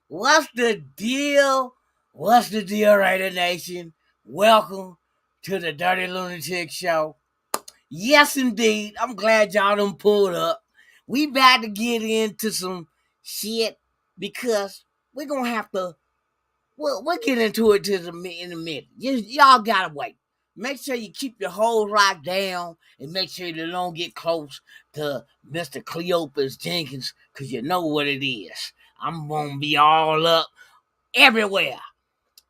What's the deal? What's the deal, Raider Nation? Welcome to the Dyrti-Lunatik Show. Yes, indeed. I'm glad y'all done pulled up. We about to get into some shit because we're going to have to, we'll get into it in a minute. Y'all got to wait. Make sure you keep your hose locked down and make sure you don't get close to Mr. Cleopas Jenkins because you know what it is. I'm going to be all up everywhere.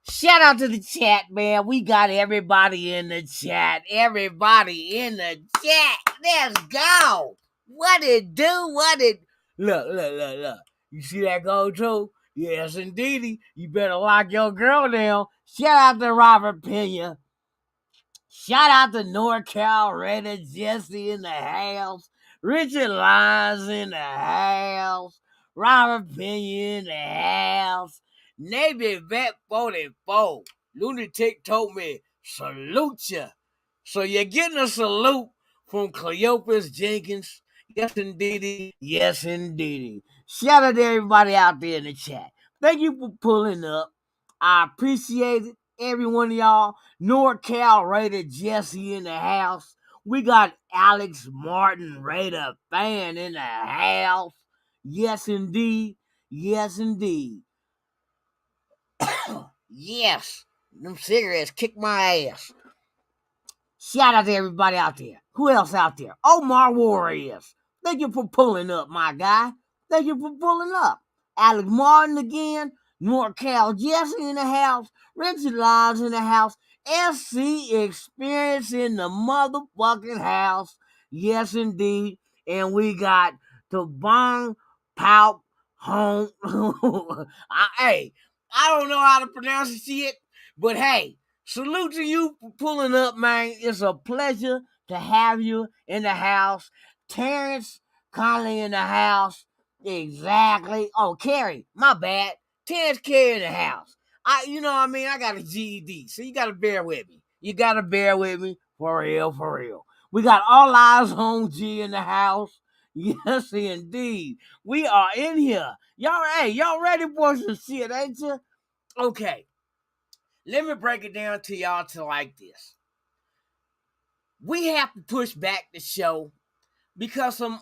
Shout out to the chat, man. We got everybody in the chat. Everybody in the chat. Let's go. What it do? Look. You see that go too? Yes, indeedy. You better lock your girl down. Shout out to Robert Pena. Shout out to NorCal Raider Jesse in the house. Richard Lyons in the house. Robert Pena in the house. Navy Vet 44. Lunatic told me, salute ya. So you're getting a salute from Cleopas Jenkins. Yes, indeedy. Yes, indeedy. Shout out to everybody out there in the chat. Thank you for pulling up. I appreciate it. Every one of y'all. NorCal Raider Jesse in the house. We got Alex Martin Raider fan in the house. Yes, indeed. Yes, indeed. Yes. Them cigarettes kick my ass. Shout out to everybody out there. Who else out there? Omar Warriors. Thank you for pulling up, my guy. Thank you for pulling up. Alex Martin again. NorCal Jesse in the house. Richard Lyons in the house. SC Experience in the motherfucking house. Yes, indeed. And we got the Bong Pout Home. Hey, I don't know how to pronounce the shit, but hey, salute to you for pulling up, man. It's a pleasure to have you in the house. Terrence Conley in the house. Exactly. Oh, Carrie, my bad. Terrence Carey in the house. I got a GED, so you got to bear with me. You got to bear with me. For real, for real. We got All Eyes on G in the house. Yes, indeed. We are in here. Y'all ready for some shit, ain't you? Okay. Let me break it down to y'all to like this. We have to push back the show because some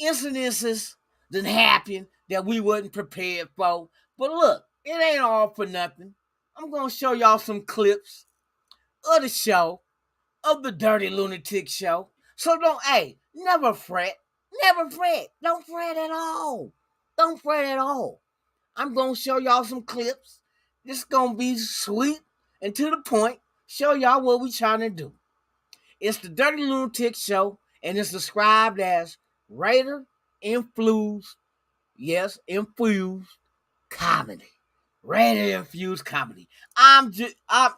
incidences that happened that we wasn't prepared for. But look, it ain't all for nothing. I'm gonna show y'all some clips of the show, of the Dyrti-Lunatik Show. So never fret. Never fret. Don't fret at all. Don't fret at all. I'm gonna show y'all some clips. This is gonna be sweet and to the point. Show y'all what we trying to do. It's the Dyrti-Lunatik Show, and it's described as Raider Infused, yes, Infused comedy. Raider Infused comedy.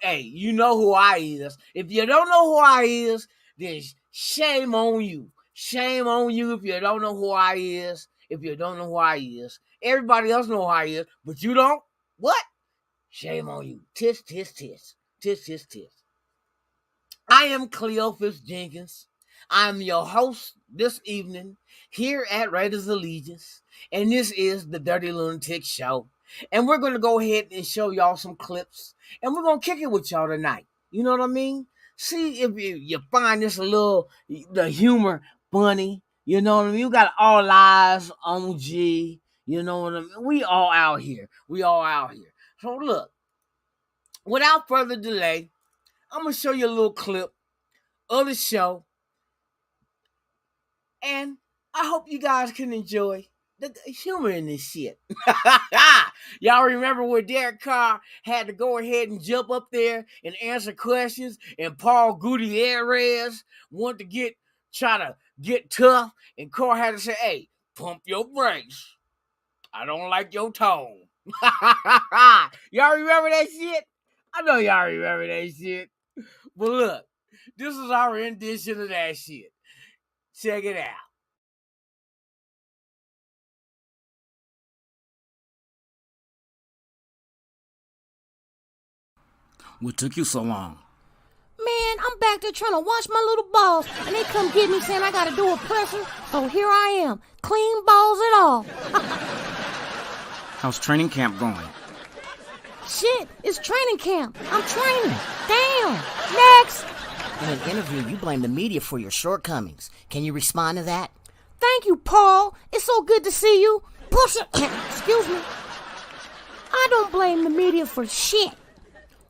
Hey, you know who I is. If you don't know who I is, then shame on you. Shame on you if you don't know who I is. If you don't know who I is. Everybody else know who I is, but you don't? What? Shame on you. Tis, tis, tis. Tis, tis, tis. I am Cleopas Jenkins. I'm your host this evening here at Raiders Allegiance, and this is the Dyrti-Lunatik Show. And we're going to go ahead and show y'all some clips, and we're going to kick it with y'all tonight. You know what I mean? See if you find this the humor funny. You know what I mean? You got All Eyes on G. You know what I mean? We all out here. We all out here. So look, without further delay, I'm going to show you a little clip of the show, and I hope you guys can enjoy. the humor in this shit. Y'all remember when Derek Carr had to go ahead and jump up there and answer questions, and Paul Gutierrez wanted to try to get tough, and Carr had to say, "Hey, pump your brakes. I don't like your tone." Y'all remember that shit? I know y'all remember that shit. But look, this is our rendition of that shit. Check it out. What took you so long? Man, I'm back there trying to wash my little balls, and they come get me saying I gotta do a pressing, so here I am, clean balls and all. How's training camp going? Shit, it's training camp. I'm training. Damn. Next. In an interview, you blame the media for your shortcomings. Can you respond to that? Thank you, Paul. It's so good to see you. Push it. Excuse me. I don't blame the media for shit.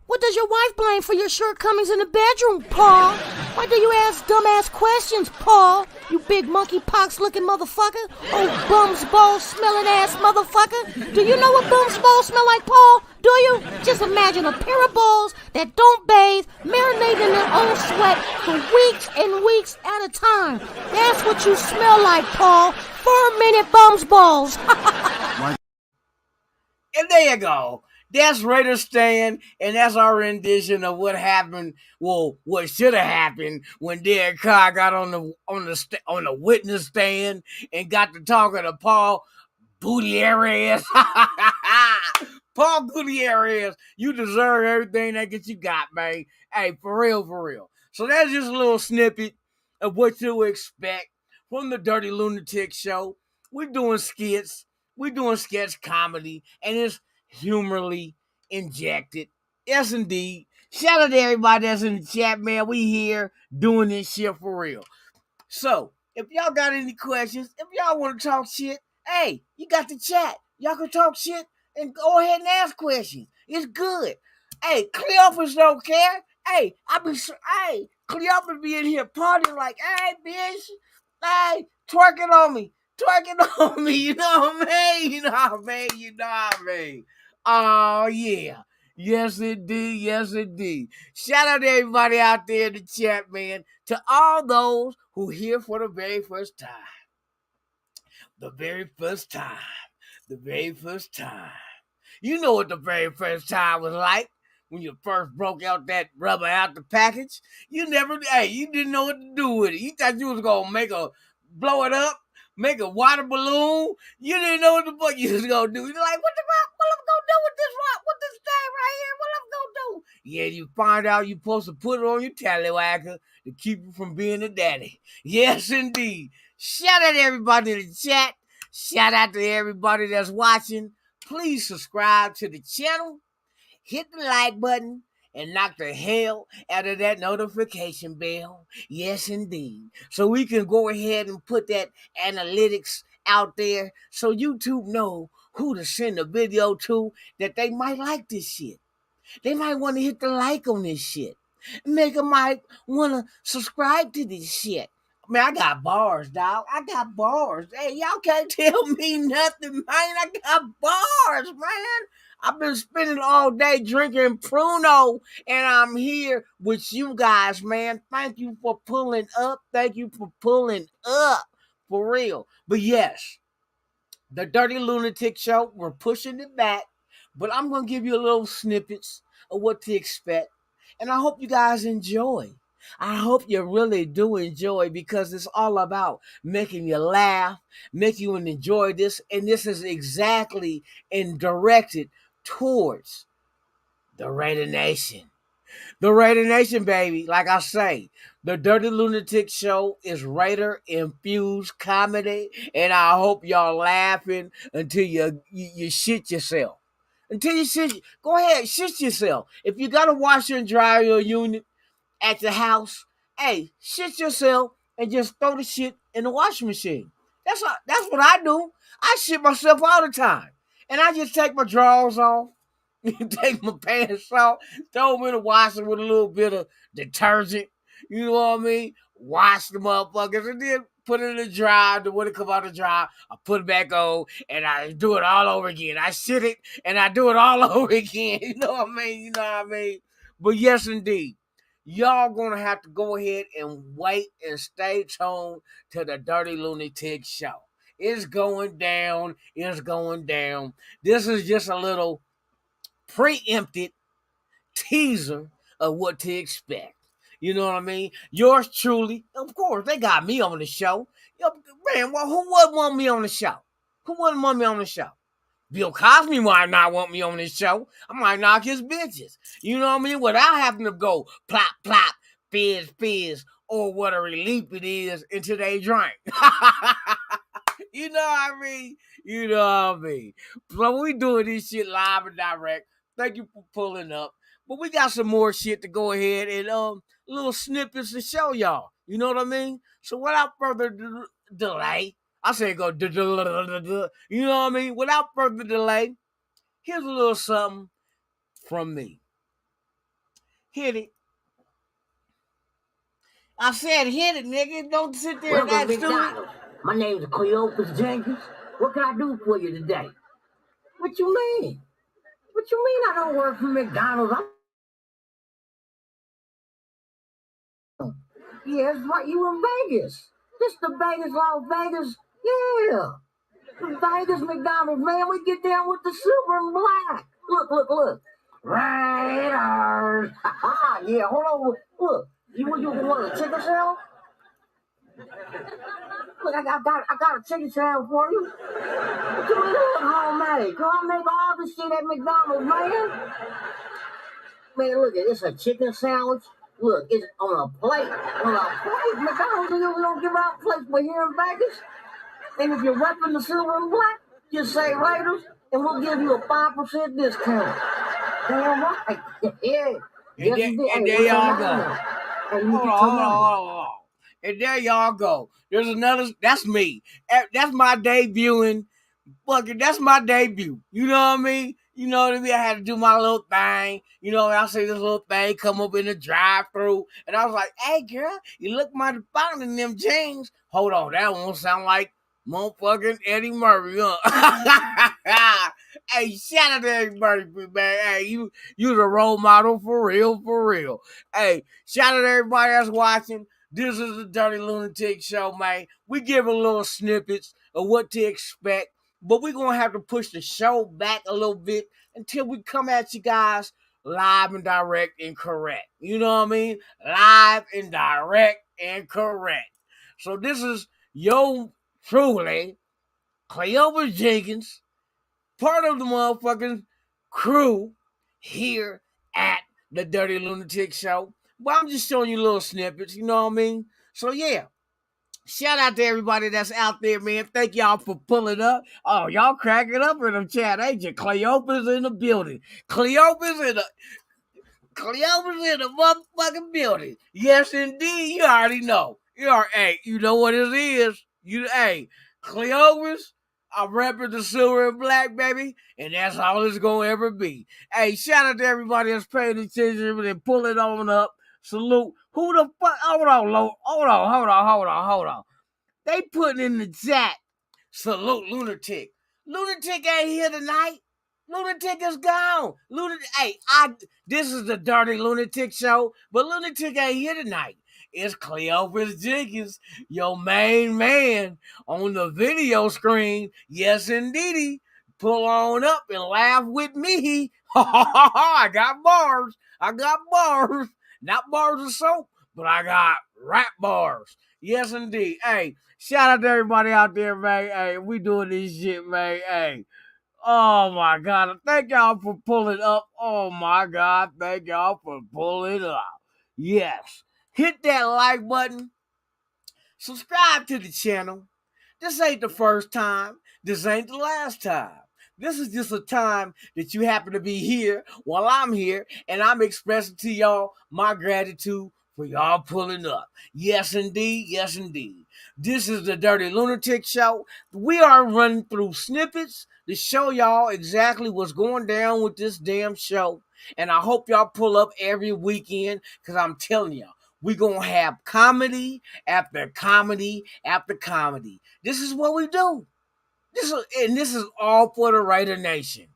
What does your wife blame for your shortcomings in the bedroom, Paul? Why do you ask dumbass questions, Paul? You big monkey pox looking motherfucker. Oh, bum's balls smelling ass motherfucker. Do you know what bum's balls smell like, Paul? Do you? Just imagine a pair of balls that don't bathe, marinate in their own sweat for weeks and weeks at a time. That's what you smell like, Paul. 4-minute bum's balls. And there you go. That's Raider Stan, and that's our rendition of what happened. Well, what should have happened when Derek Carr got on the witness stand and got to talking to Paul Gutierrez. Paul Gutierrez, you deserve everything that you got, man. Hey, for real, for real. So that's just a little snippet of what you expect from the Dyrti-Lunatik Show. We're doing skits. We're doing sketch comedy, and it's humorly injected. Yes, indeed. Shout out to everybody that's in the chat, man. We here doing this shit for real. So, if y'all got any questions, if y'all want to talk shit, hey, you got the chat. Y'all can talk shit and go ahead and ask questions. It's good. Hey, Cleophas don't care. Hey, Cleophas be in here partying like, hey, bitch, hey, twerking on me. Twerking on me, you know what I mean? You know what I mean? You know what I mean? Oh, yeah. Yes, indeed. Yes, indeed. Shout out to everybody out there in the chat, man. To all those who here for the very first time. The very first time. The very first time. You know what the very first time was like when you first broke out that rubber out the package. You didn't know what to do with it. You thought you was gonna blow it up, make a water balloon. You didn't know what the fuck you was gonna do. You're like, what I'm gonna do with this thing right here? What I'm gonna do? Yeah, you find out you're supposed to put it on your tallywhacker to keep you from being a daddy. Yes, indeed. Shout out to everybody in the chat. Shout out to everybody that's watching. Please subscribe to the channel, hit the like button, and knock the hell out of that notification bell. Yes, indeed. So we can go ahead and put that analytics out there so YouTube know who to send a video to that they might like this shit. They might want to hit the like on this shit. Nigga might want to subscribe to this shit. Man, I got bars, dog. I got bars. Hey, y'all can't tell me nothing, man. I got bars, man. I've been spending all day drinking Pruno, and I'm here with you guys, man. Thank you for pulling up. Thank you for pulling up. For real. But yes, the Dyrti-Lunatik Show, we're pushing it back. But I'm going to give you a little snippets of what to expect. And I hope you guys enjoy. I hope you really do enjoy because it's all about making you laugh, making you enjoy this. And this is exactly and directed towards the Raider Nation. The Raider Nation, baby. Like I say, the Dyrti-Lunatik Show is Raider infused comedy. And I hope y'all laughing until you shit yourself. Until you shit, go ahead, shit yourself. If you got a washer and dryer unit at the house, hey, shit yourself and just throw the shit in the washing machine. That's what I do. I shit myself all the time. And I just take my drawers off, take my pants off, throw them in the washer with a little bit of detergent. You know what I mean? Wash the motherfuckers and then put it in the dryer. When it come out the dryer, I put it back on, and I do it all over again. I shit it, and I do it all over again. You know what I mean? You know what I mean? But yes, indeed. Y'all gonna have to go ahead and wait and stay tuned to the Dyrti-Lunatik Show. It's going down. It's going down. This is just a little preempted teaser of what to expect. You know what I mean? Yours truly, of course, they got me on the show. Man, well, who wouldn't want me on the show? Who wouldn't want me on the show? Bill Cosby might not want me on this show. I might knock his bitches. You know what I mean? Without having to go plop, plop, fizz, fizz, or what a relief it is into they drink. You know what I mean? You know what I mean? So we doing this shit live and direct. Thank you for pulling up. But we got some more shit to go ahead and little snippets to show y'all. You know what I mean? So without further delay, I say go you know what I mean? Without further delay, here's a little something from me. Hit it. I said hit it, nigga. Don't sit there and act stupid. My name's Cleopas Jenkins. What can I do for you today? What you mean? What you mean I don't work for McDonald's? Yeah, that's right. You in Vegas. This the Vegas, Las Vegas. Yeah. The Vegas McDonald's, man. We get down with the silver and black. Look. Raiders. Yeah, hold on. Look. You want a chicken sandwich? Look, I got a chicken sandwich for you. What you mean look homemade? Can I make all this shit at McDonald's, man? Man, look, it's a chicken sandwich. Look, it's on a plate. On a plate. McDonald's, you don't give out plates, but here in Vegas, and if you're repping the silver and black, just say Raiders, and we'll give you a 5% discount. Damn right. Yeah. And there y'all go. Hold on. And there y'all go. There's another. That's me. That's my debuting. Fucking, that's my debut. You know what I mean? You know what I mean? I had to do my little thing. You know, I see this little thing come up in the drive-thru, and I was like, "Hey, girl, you look mighty fine in them jeans." Hold on, that won't sound like motherfucking Eddie Murphy, huh? Hey, shout out to Eddie Murphy, man. Hey, you the role model for real. Hey, shout out to everybody that's watching. This is the Dyrti-Lunatik Show, man. We give a little snippets of what to expect, but we're going to have to push the show back a little bit until we come at you guys live and direct and correct. You know what I mean? Live and direct and correct. So this is yo truly, Cleopas Jenkins, part of the motherfucking crew here at the Dyrti-Lunatik Show. But I'm just showing you little snippets, you know what I mean? So yeah, shout out to everybody that's out there, man. Thank y'all for pulling up. Oh, y'all cracking up in the chat, ain't you? Cleopas in the building. Cleopas in the motherfucking building. Yes, indeed. You already know. Hey, you know what it is. Cleopas, I'm repping the silver and black, baby, and that's all it's gonna ever be. Hey, shout out to everybody that's paying attention and pulling on up. Salute. Who the fuck? Hold on. They putting in the chat. Salute Lunatic. Lunatic ain't here tonight. Lunatic is gone. This is the Dyrti-Lunatik Show, but Lunatic ain't here tonight. It's Cleopas Jenkins, your main man on the video screen. Yes, indeedy. Pull on up and laugh with me. I got bars. Not bars of soap, but I got rap bars. Yes, indeed. Hey, shout out to everybody out there, man. Hey, we doing this shit, man. Hey. Oh my God. Thank y'all for pulling up. Oh my God. Thank y'all for pulling up. Yes. Hit that like button. Subscribe to the channel. This ain't the first time. This ain't the last time. This is just a time that you happen to be here while I'm here, and I'm expressing to y'all my gratitude for y'all pulling up. Yes, indeed. This is the Dyrti-Lunatik Show. We are running through snippets to show y'all exactly what's going down with this damn show. And I hope y'all pull up every weekend, because I'm telling y'all, We're going to have comedy after comedy after comedy. This is what we do. This is all for the Raider Nation.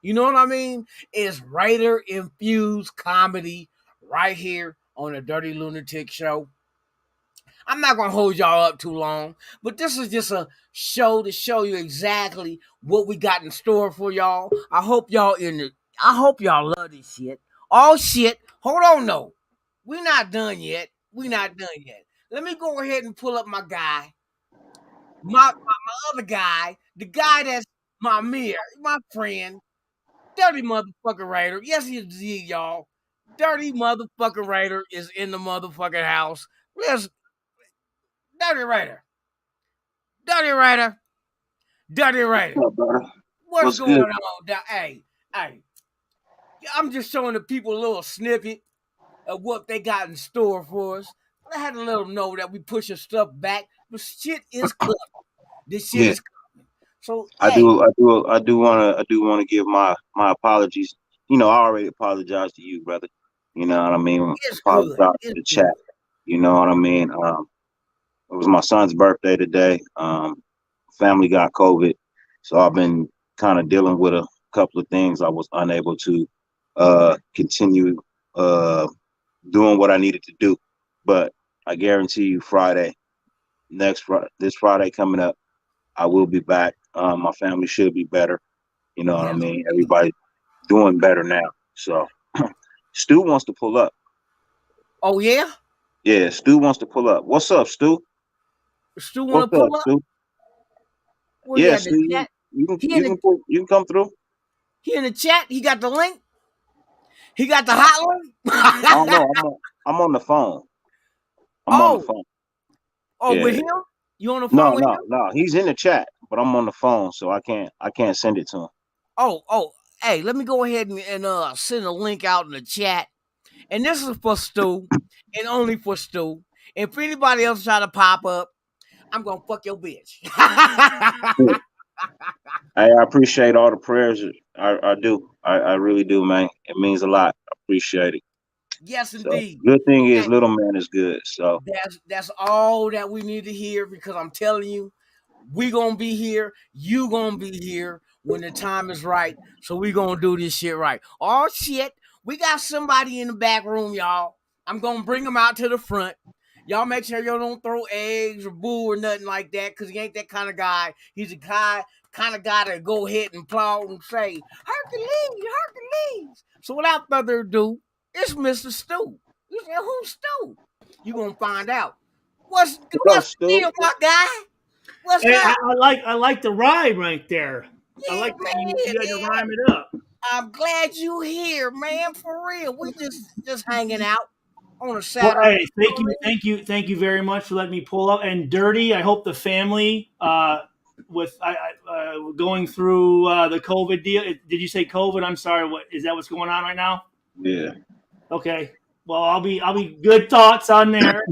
You know what I mean? It's Raider infused comedy right here on the Dyrti-Lunatik Show. I'm not going to hold y'all up too long, but this is just a show to show you exactly what we got in store for y'all. I hope y'all love this shit. All shit. Hold on, no. We're not done yet. Let me go ahead and pull up my guy. My other guy, the guy that's my mirror, my friend, Dyrti motherfucking Raider. Yes, he's y'all. Dyrti motherfucking Raider is in the motherfucking house. Let's Dyrti Raider. Dyrti Raider. Dyrti Raider. What's up, brother? What's going good? on? Hey. I'm just showing the people a little snippet of what they got in store for us. I had to let them know that we pushing stuff back, but shit is coming. This shit is coming. So I hey, do want to give my apologies. You know, I already apologized to you, brother. You know what I mean? it's Apologize good. to the chat. You know what I mean? It was my son's birthday today. Family got COVID, so I've been kind of dealing with a couple of things. I was unable to continue doing what I needed to do, but I guarantee you, this Friday coming up, I will be back. My family should be better. You know what I mean? Everybody doing better now. So Stu wants to pull up. Oh yeah? Yeah, Stu wants to pull up. What's up, Stu? Stu want to pull up? Stu? Where Yeah, he Stu, chat? you can come through. He in the chat. He got the link. He got the hotline. I don't know. I'm on the phone. I'm on the phone. Oh, with him? You on the phone with him? No. He's in the chat, but I'm on the phone, so I can't send it to him. Oh. Hey, let me go ahead and send a link out in the chat. And this is for Stu, and only for Stu. And if anybody else try to pop up, I'm gonna fuck your bitch. I appreciate all the prayers. I do. I really do, man. It means a lot. I appreciate it. Yes, indeed. So, good thing is, little man is good. So that's all that we need to hear, because I'm telling you, we gonna be here. You gonna be here when the time is right. So we gonna do this shit right. Oh shit, we got somebody in the back room, y'all. I'm gonna bring him out to the front. Y'all make sure y'all don't throw eggs or boo or nothing like that, because he ain't that kind of guy. He's a kind of guy to go ahead and applaud and say, Hercules. So without further ado, it's Mr. Stu. You say, who's Stu? You gonna find out. What's the deal, my guy? What's up? I like the rhyme right there. Yeah, I like man, you had to rhyme it up. I'm glad you here, man. For real. We just hanging out on a Well, Saturday. hey, thank you very much for letting me pull up. And Dyrti, I hope the family with going through the COVID deal. Did you say COVID? I'm sorry. What is that? What's going on right now? yeah. Okay. Well, I'll be good thoughts on there.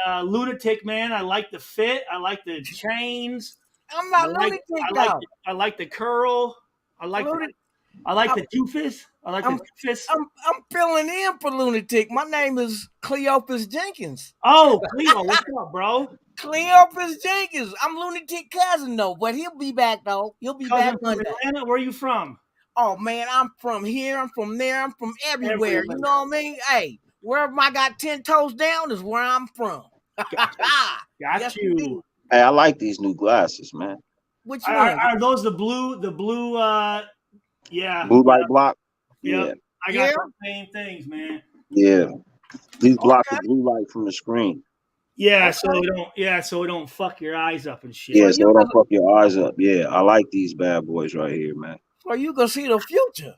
And Lunatic, man, I like the fit. I like the chains. I'm not lunatic though. I like the curl. I like the doofus. I'm filling in for Lunatic. My name is Cleopas Jenkins. Oh, Cleo, what's up, bro? Cleopas Jenkins. I'm Lunatic cousin though, but he'll be back though. He'll be back From Monday. Atlanta. Where are you from? Oh man, I'm from here. I'm from there. I'm from everywhere. You know what I mean? Hey, wherever I got 10 toes down is where I'm from. Got you. Hey, I like these new glasses, man. Which one? Are those the blue? Yeah. Blue light block. Yep. Yeah. I got the same things, man. Yeah. These block the blue light from the screen. Yeah, so it don't fuck your eyes up and shit. Yeah, so it don't fuck your eyes up. Yeah, I like these bad boys right here, man. So you can see the future.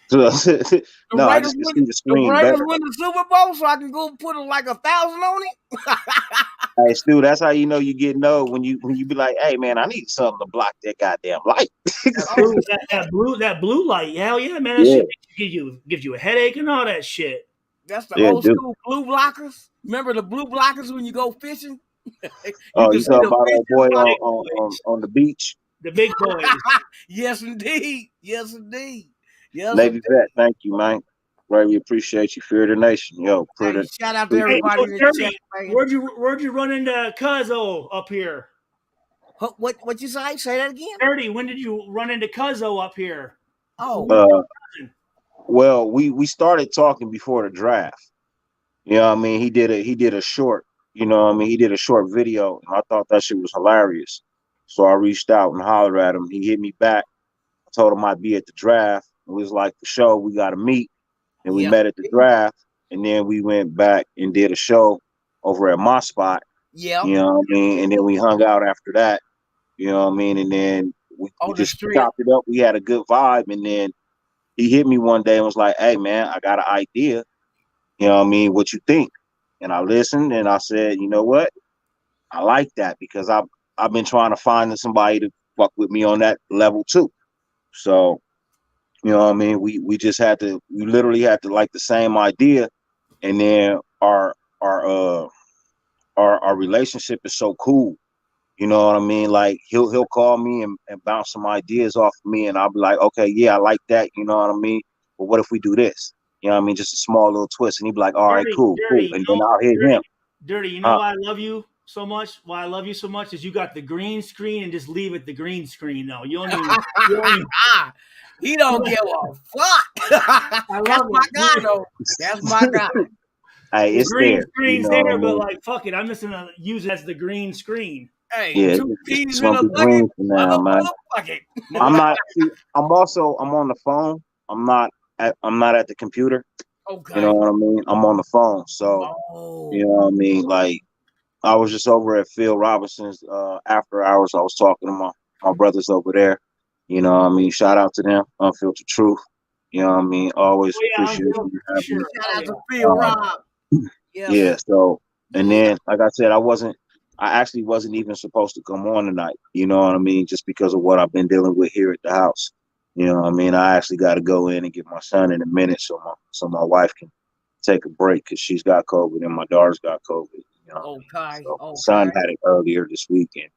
No, I just can see the screen better. The Raiders win the Super Bowl, so I can go put like 1,000 on it. Hey, Stu, that's how you know you get when you be like, hey man, I need something to block that goddamn light. that blue light, hell yeah, man. That shit gives you a headache and all that shit. That's the old school blue blockers. Remember the blue blockers when you go fishing? You talking about that boy on the beach? The big boys. Yes, indeed. Yes, indeed. Yes, Navy vet, thank you, man. Greatly appreciate you. Fear the nation. Yo, put Hey, it. shout out to Hey, everybody in the Dirty, chat, man. where'd you run into Cuzzo up here? What you say? Say that again. Dirty, when did you run into Cuzzo up here? Oh, Well, we started talking before the draft. You know what I mean? He did a short, you know what I mean? He did a short video, and I thought that shit was hilarious. So I reached out and hollered at him. He hit me back. I told him I'd be at the draft. It was like, for sure, we got to meet. And we met at the draft, and then we went back and did a show over at my spot. yeah. You know what I mean? And then we hung out after that. You know what I mean? And then we just chopped it up. We had a good vibe, and then he hit me one day and was like, "Hey, man, I got an idea. You know what I mean? What you think?" And I listened, and I said, "You know what? I like that, because I've been trying to find somebody to fuck with me on that level too." So, you know what I mean? We literally had to like the same idea, and then our relationship is so cool. You know what I mean? Like he'll call me and bounce some ideas off of me, and I'll be like, "Okay, yeah, I like that." You know what I mean? But what if we do this? You know what I mean? Just a small little twist, and he'd be like, "All right, cool." And then I'll hit him. Dirty, you know why I love you so much? Why I love you so much is you got the green screen, and just leave it the green screen though. You don't even he don't give a fuck. That's my guy though. That's my guy. Hey, it's green there. screen's you know there, but like, fuck it, I'm just gonna use it as the green screen. Hey, yeah, 2 peas it's in gonna a be green for now, man. bucket. I'm on the phone. I'm not at the computer. Okay. You know what I mean? I'm on the phone. So you know what I mean? Like, I was just over at Phil Robinson's after hours. I was talking to my brothers over there. You know what I mean? Shout out to them, Unfiltered Truth. You know what I mean? Always appreciate you having me. Shout out to Phil Rob. Yeah, so, and then, like I said, I actually wasn't even supposed to come on tonight. You know what I mean? Just because of what I've been dealing with here at the house. You know what I mean? I actually got to go in and get my son in a minute so my wife can take a break, because she's got COVID and my daughter's got COVID. You know so my son had it earlier this weekend.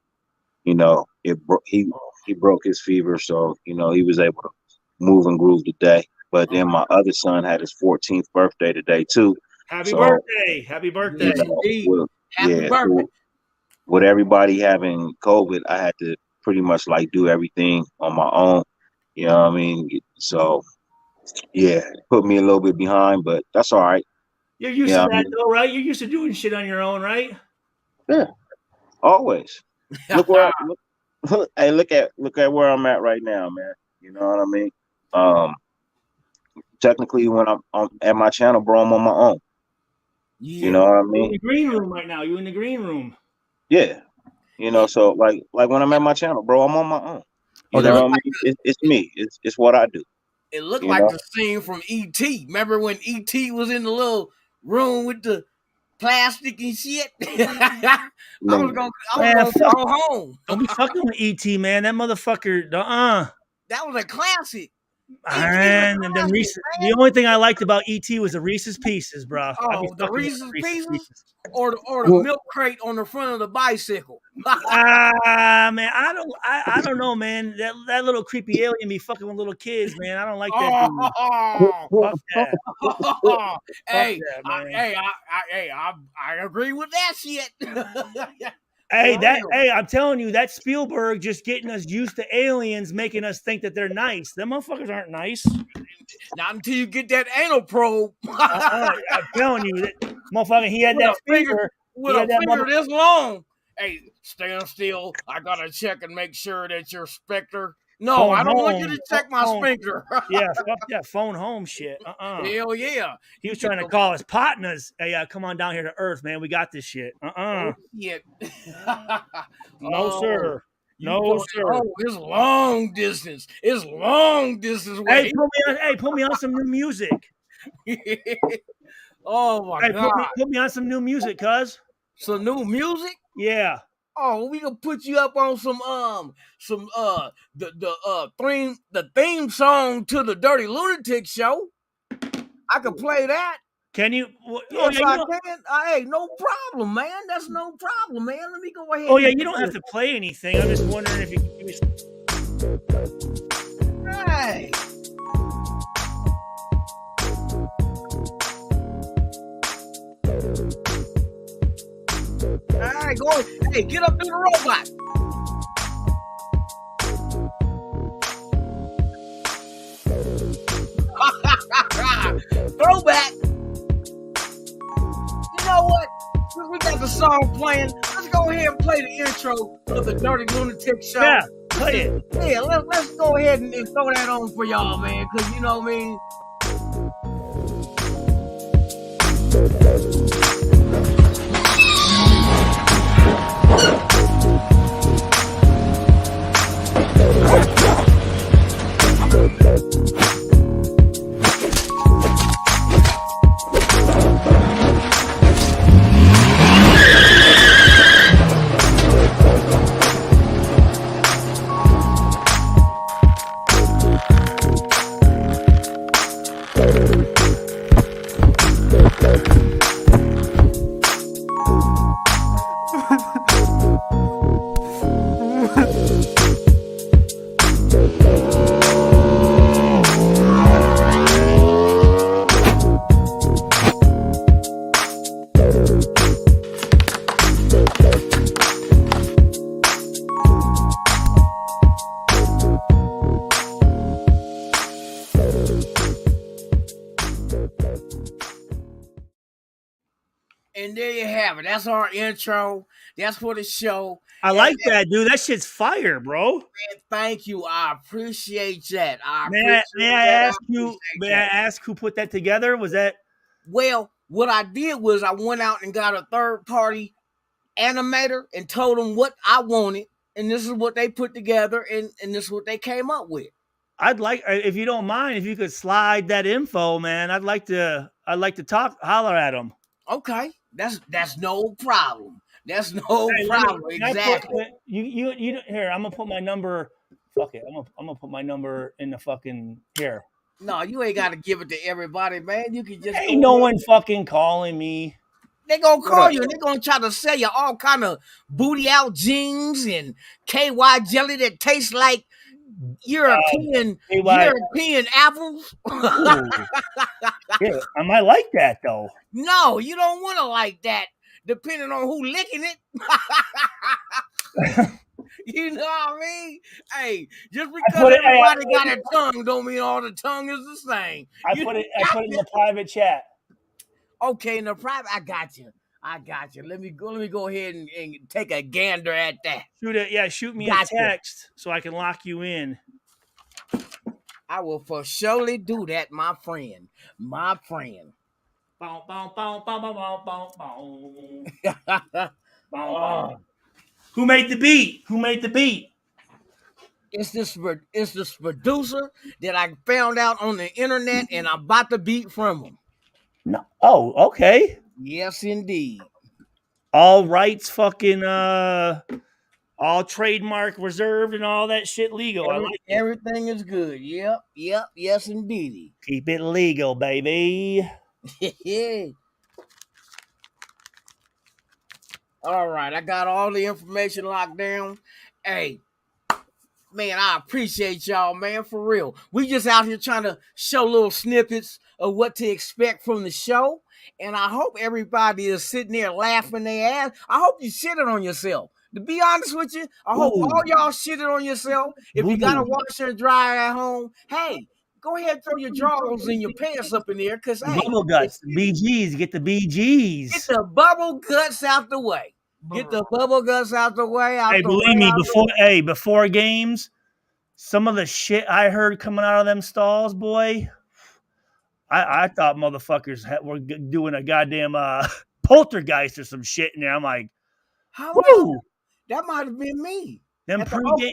You know, he broke his fever, so you know he was able to move and groove today. But then my other son had his 14th birthday today too. Happy birthday! Happy birthday! Happy birthday! With everybody having COVID, I had to pretty much like do everything on my own. You know what I mean? So yeah, it put me a little bit behind, but that's all right. You're used to that though, right? You're used to doing shit on your own, right? Yeah, always. Look at where I'm at right now, man. You know what I mean? Technically, when I'm at my channel, bro, I'm on my own. Yeah. You know what I mean? You're in the green room right now. You're in the green room. Yeah. You know, so like when I'm at my channel, bro, I'm on my own. You know what I mean? It's me. It's what I do. It looked like the scene from E.T. Remember when E.T. was in the little room with the plastic and shit? I was gonna go home. Don't be fucking with E.T., man. That motherfucker, That was a classic. And the only thing I liked about E.T. was the Reese's Pieces, bro. Oh, the Reese's Pieces? Or the milk crate on the front of the bicycle. Man, I don't know, man. That little creepy alien be fucking with little kids, man. I don't like that. Fuck that. I agree with that shit. Hey, I'm telling you, that Spielberg just getting us used to aliens, making us think that they're nice. Them motherfuckers aren't nice. Not until you get that anal probe. I'm telling you, that motherfucker, he had that finger with a finger this long. Hey, stand still. I gotta check and make sure that you're Spectre. No, I don't want you to check my sphincter. Yeah, fuck that phone home shit. Hell yeah. He was trying to call us partners. Hey, come on down here to Earth, man. We got this shit. Shit. No, sir. No, sir. Oh, it's long distance. It's long distance. Hey, put me on some new music. Oh my God. Put me on some new music, cuz. Some new music? Yeah. Oh, we gonna put you up on the theme song to the Dyrti-Lunatik Show. I can play that. Can you? Yes, I can. Hey, no problem, man. That's no problem, man. Let me go ahead. Oh yeah, you don't have to play anything. I'm just wondering if you can give me. Hey. Hey, get up to the robot. Throwback. You know what? Since we got the song playing, let's go ahead and play the intro of the Dyrti-Lunatik Show. Yeah, play it. Yeah, let's go ahead and throw that on for y'all, man, because you know what I mean? And there you have it. That's our intro. That's for the show. I like that, dude. That shit's fire, bro. And thank you. I appreciate that. May I ask who put that together? Was that? Well, what I did was I went out and got a third-party animator and told them what I wanted, and this is what they put together, and this is what they came up with. I'd like, if you don't mind, if you could slide that info, man. I'd like to holler at them. Okay, that's no problem. That's no problem. Exactly. You here. I'm gonna put my number. Fuck it. I'm gonna put my number in the fucking here. No, you ain't got to give it to everybody, man. You can just ain't no one fucking calling me. They gonna call you and they gonna try to sell you all kind of booty out jeans and KY jelly that tastes like European apples. Yeah, I might like that though. No, you don't want to like that. Depending on who licking it. You know what I mean? Hey, just because everybody got a tongue don't mean all the tongue is the same. I put it in the private chat. Okay, in the private, I got you. Let me go ahead and take a gander at that. Shoot me a text so I can lock you in. I will for surely do that, my friend. My friend. Bow, bow, bow, bow, bow, bow, bow, bow. Who made the beat? It's this producer that I found out on the internet, and I bought the beat from him. No. Oh, okay. Yes, indeed. All rights, fucking all trademark reserved and all that shit legal. I like everything is good. Yep. Yes, indeed. Keep it legal, baby. All right, I got all the information locked down. Hey, man, I appreciate y'all, man, for real. We just out here trying to show little snippets of what to expect from the show, and I hope everybody is sitting there laughing their ass. I hope you shitted on yourself. To be honest with you, I hope all y'all shitted on yourself. If you got a washer and dryer at home, hey, go ahead and throw your drawers and your pants up in there, because hey, bubble guts, BGs, get the BGs. Get the bubble guts out the way. Get the bubble guts out the way. Hey, believe me, before games, some of the shit I heard coming out of them stalls, boy, I thought motherfuckers were doing a goddamn poltergeist or some shit in there. I'm like, woo! That might have been me. Them pregame.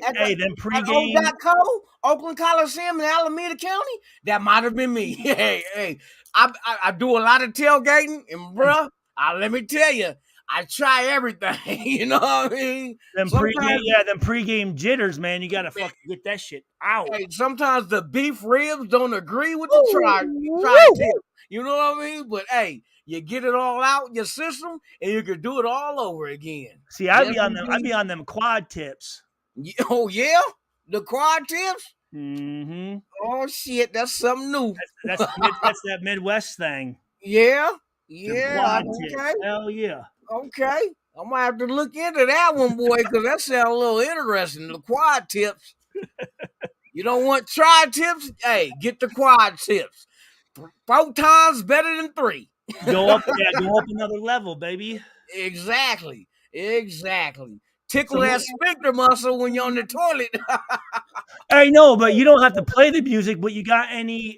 Oakland Coliseum in Alameda County, that might have been me. Hey, I do a lot of tailgating, and bruh, let me tell you, I try everything. You know what I mean? Them pregame jitters, man. You gotta fucking get that shit out. Hey, sometimes the beef ribs don't agree with the tri-tip. You know what I mean? But hey, you get it all out in your system, and you can do it all over again. See, I'd be on them quad tips. Oh yeah, the quad tips. Mm-hmm. Oh shit, that's something new. That's that Midwest thing. Yeah. Okay. Hell yeah. Okay. I might have to look into that one, boy, because that sounds a little interesting. The quad tips. You don't want tri tips? Hey, get the quad tips. 4 times better than 3. Go up another level, baby. Exactly. Tickle So- that sphincter muscle when you're on the toilet. I know, but you don't have to play the music. But you got any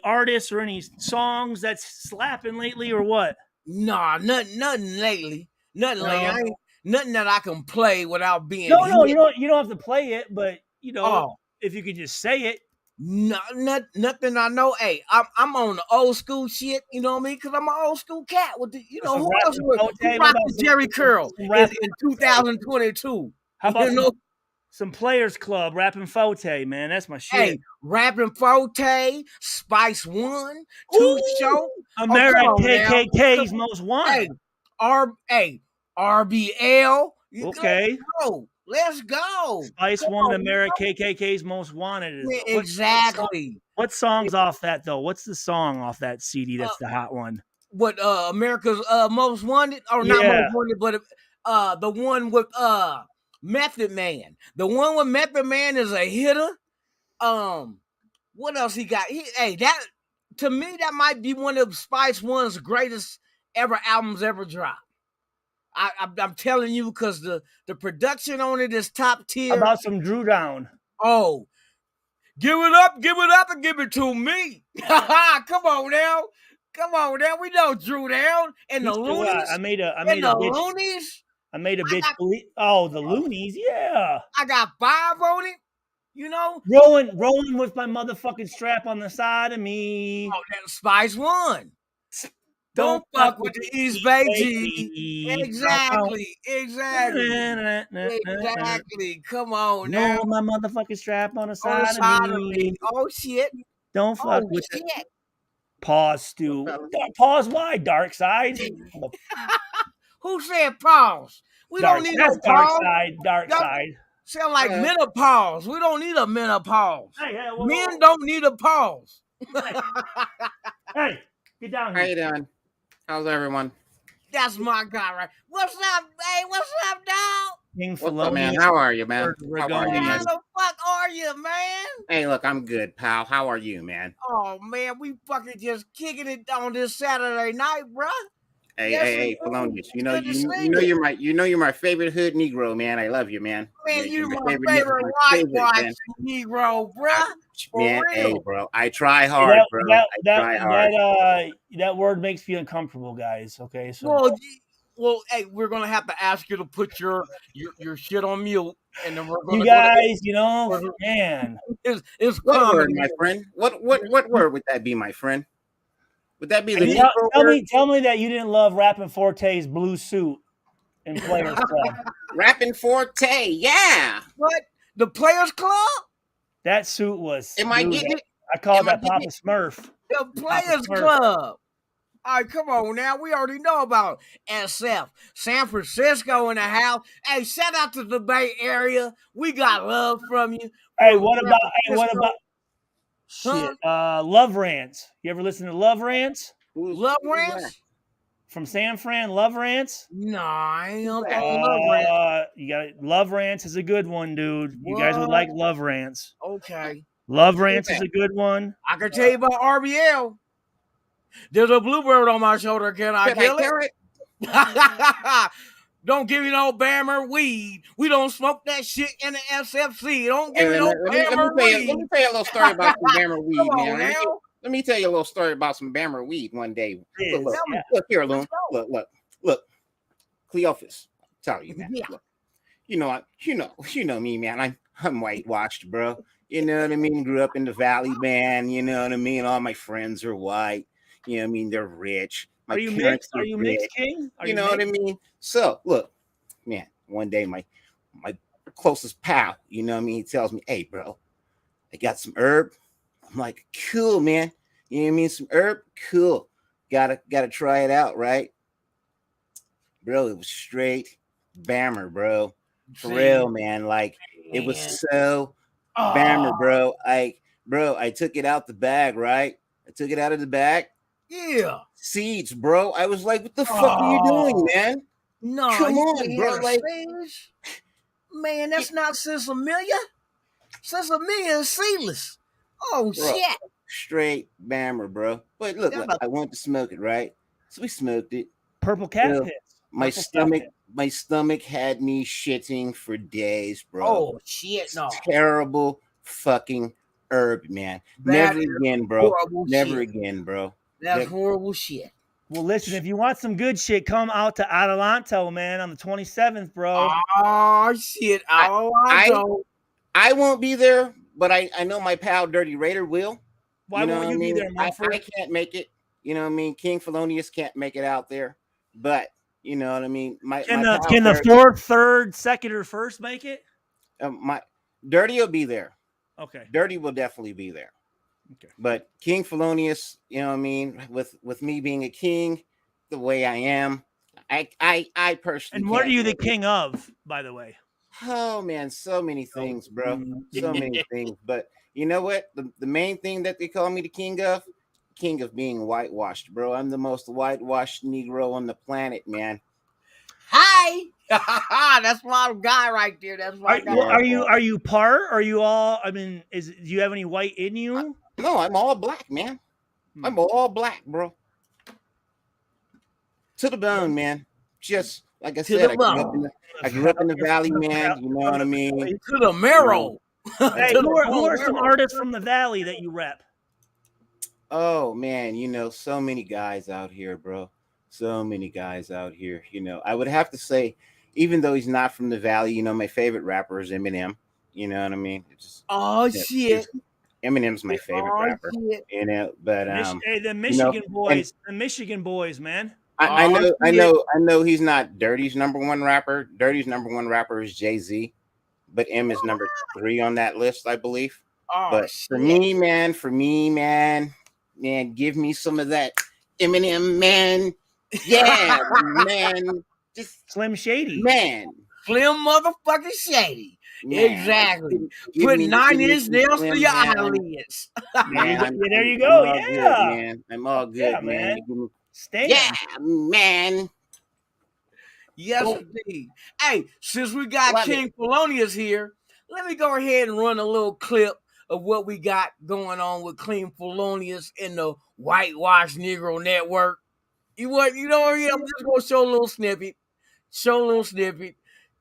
artists or any songs that's slapping lately or what? Nah, nothing lately. Nothing lately. No. Nothing that I can play without being No, hit. you don't have to play it, but if you could just say it. No, nothing I know. Hey, I'm on the old school shit. You know what I mean? Because I'm an old school cat. With the, Some who rap else and who Forte, rocked what the about Jerry Curl some rap in 2022? How about You know? some Players Club, rapping Forte, man? That's my shit. Hey, rapping Forte, Spice One, Two Show, America come on now. KKK's most wanted. RBL. Okay. Let's go. Spice One, America KKK's most wanted. Yeah, exactly. What song's off that though? What's the song off that CD that's the hot one? What America's most wanted, or not Yeah. most wanted, but the one with Method Man. The one with Method Man is a hitter. What else he got? That to me that might be one of Spice One's greatest ever albums ever dropped. I'm telling you, because the production on it is top tier. How about some Drew Down? Oh, give it up, and give it to me. Come on now. We know Drew Down and the Loonies. I made a Loonies. I made a bitch believe. Oh, the Loonies, yeah. I got 5 on it. You know, rolling with my motherfucking strap on the side of me. Oh, that Spice One. Don't fuck with the East Bay G. Exactly. Come on now. Roll my motherfucking strap on the side of me. Oh shit. Don't fuck with it. Pause, Stu. Pause. Why? Dark side. Who said pause? We don't need no pause. Dark side. Sound like menopause. We don't need a menopause. Hey, Men don't need a pause. Hey, get down here. How you doing? How's everyone? That's my guy, right? What's up, hey? What's up, dog? What's up, man? How are you, man? How are you, How man? the fuck are you, man? Hey, look, I'm good, pal. How are you, man? Oh man, we fucking just kicking it on this Saturday night, bruh. Hey, Polonius. You know you're my favorite hood Negro, man. I love you, man. Man, you're my favorite white Negro, bruh. Man, hey, bro. I try hard, bro. I try hard. That word makes me uncomfortable, guys. Okay, so well, hey, we're gonna have to ask you to put your shit on mute, and then we're gonna. You guys, man, it's what word, my friend? What word would that be, my friend? Would that be the tell me that you didn't love Rappin' Forte's blue suit in Players Club. Rappin' Forte, yeah. What? The Players Club? That suit was. Am I getting it? I called that Papa Smurf. The Players Club. All right, come on now. We already know about SF. San Francisco in the house. Hey, shout out to the Bay Area. We got love from you. Hey, what about shit? Love Rants. You ever listen to Love Rants? Love Rants? From San Fran, Love Rants? No, I ain't on Love Rants. You got Love Rants is a good one, dude. You guys would like Love Rants. Okay. Love Rants is a good one. I can tell you about RBL. There's a bluebird on my shoulder. Can I kill it? Don't give me no Bammer weed. We don't smoke that shit in the SFC. Don't give me no Bammer weed. Let me tell you a little story about some Bammer weed, man. Let me tell you a little story about some Bammer weed one day. Look here, Loon. Look. Cleophas, tell you, man. Yeah. Look. You know me, man. I'm whitewashed, bro. You know what I mean? Grew up in the Valley, man. You know what I mean? All my friends are white. You know what I mean? They're rich. Are you mixed, King? You know what I mean? So, look, man, one day my closest pal, you know what I mean? He tells me, hey, bro, I got some herb. I'm like, cool, man. You know what I mean? Some herb? Cool. Gotta try it out, right? Bro, it was straight Bammer, bro. For real, man. Like, it was so Bammer, bro. I took it out the bag, right? I took it out of the bag. Yeah. Seeds, bro. I was like, what the fuck are you doing, man? No, Come you on, can't bro. have Like, spinach. Man, that's not Sisamilia. Sisamilia is seedless. Oh bro, shit. straight bammer, bro. But look, Got look, a- I wanted to smoke it, right? So we smoked it. Purple You cat know, pits. my Purple cat stomach, pits. my stomach had me shitting for days, bro. Oh shit, It's no. terrible fucking herb, man. That Never is again, bro. horrible Never shit. again, bro. That's Never- horrible shit. Well, listen, if you want some good shit, come out to Adelanto, man, on the 27th, bro. Oh shit. Oh, I I- don't. I won't be there, but I know my pal Dyrti Raider will. Why won't what you I be mean? there, Mumford? I can't make it. You know what I mean? King Felonious can't make it out there, but you know what I mean. Can pal the Dyrti- fourth, third, second, or first make it? my Dirty will be there. Okay. Dirty will definitely be there. Okay. But King Felonious, you know what I mean, with me being a king, the way I am, I personally. And what are can't you the make it. king of, by the way? Oh man, so many things, bro. So many things. But you know what? The main thing that they call me the king of being whitewashed, bro. I'm the most whitewashed Negro on the planet, man. Hi. That's my guy right there. That's my guy. Are you part? Are you all? I mean, do you have any white in you? No, I'm all black, man. I'm all black, bro. To the bone, man. Just like I said, I grew up in the valley, man. You know what I mean? To the marrow. Hey, To who the are some marrow. artists from the valley that you rep? Oh man, you know, so many guys out here, bro. So many guys out here. You know, I would have to say, even though he's not from the valley, you know, my favorite rapper is Eminem. You know what I mean? Oh shit. Eminem's my favorite rapper. Shit. You know, but Hey, the Michigan boys, man. I know he's not Dirty's number one rapper. Dirty's number one rapper is Jay-Z, but M is number 3 on that list, I believe. Oh, but for me, man, give me some of that Eminem, man. Yeah, man. Just Slim Shady. Man. Slim motherfucking Shady. Man. Exactly. Put 9-inch nails to your eyelids. Man, there you go. I'm all Yeah. good, man. I'm all good, Yeah, man. Yeah, man. Yes, indeed. Hey, since we got King Felonious here, let me go ahead and run a little clip of what we got going on with King Felonious in the Whitewash Negro Network. I'm just gonna show a little snippet.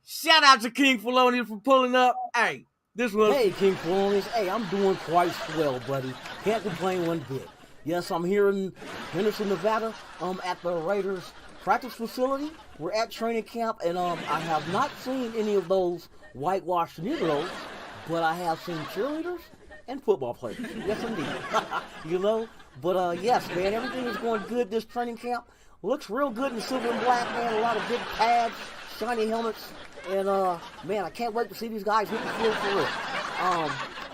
Shout out to King Felonious for pulling up. Hey, this was Hey, King Felonious. Hey, I'm doing quite well, buddy. Can't complain one bit. Yes, I'm here in Henderson, Nevada. At the Raiders practice facility. We're at training camp, and I have not seen any of those whitewashed Negroes, but I have seen cheerleaders and football players. Yes, indeed. You know. But yes, man, everything is going good this training camp. Looks real good in silver and black, man. A lot of big pads, shiny helmets, and man, I can't wait to see these guys hit the field for real.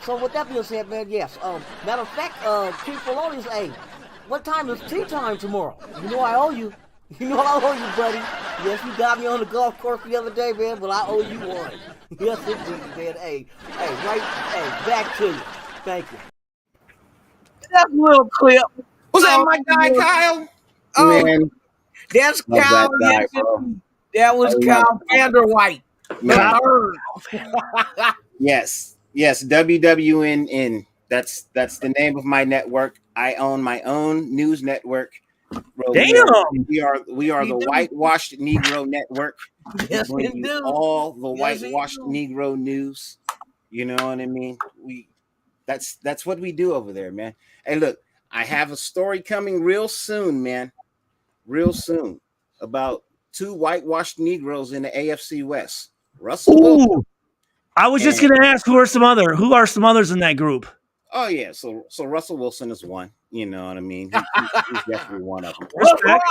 So with that being said, man, yes. Matter of fact, King Felonious, hey, what time is tea time tomorrow? You know I owe you. You know I owe you, buddy. Yes, you got me on the golf course the other day, man, but I owe you one. Yes, indeed, man. Hey, back to you. Thank you. that little clip. Was that my guy, Kyle? Oh, Man, that's love Kyle. that guy, Yes, bro. that was Kyle Vanderwhite. Man. Third. Yes, WWNN. That's the name of my network. I own my own news network. Bro, Damn. we are the Whitewashed Negro Network. Yes, Bring we you do. all the Yes, we whitewashed do. Negro news. You know what I mean? That's what we do over there, man. Hey, look, I have a story coming real soon, man. Real soon about 2 whitewashed Negroes in the AFC West. Russell Wilson. Ooh. I was just gonna ask who are some others in that group? Oh yeah, so Russell Wilson is one. You know what I mean? He's definitely one of them. Respect.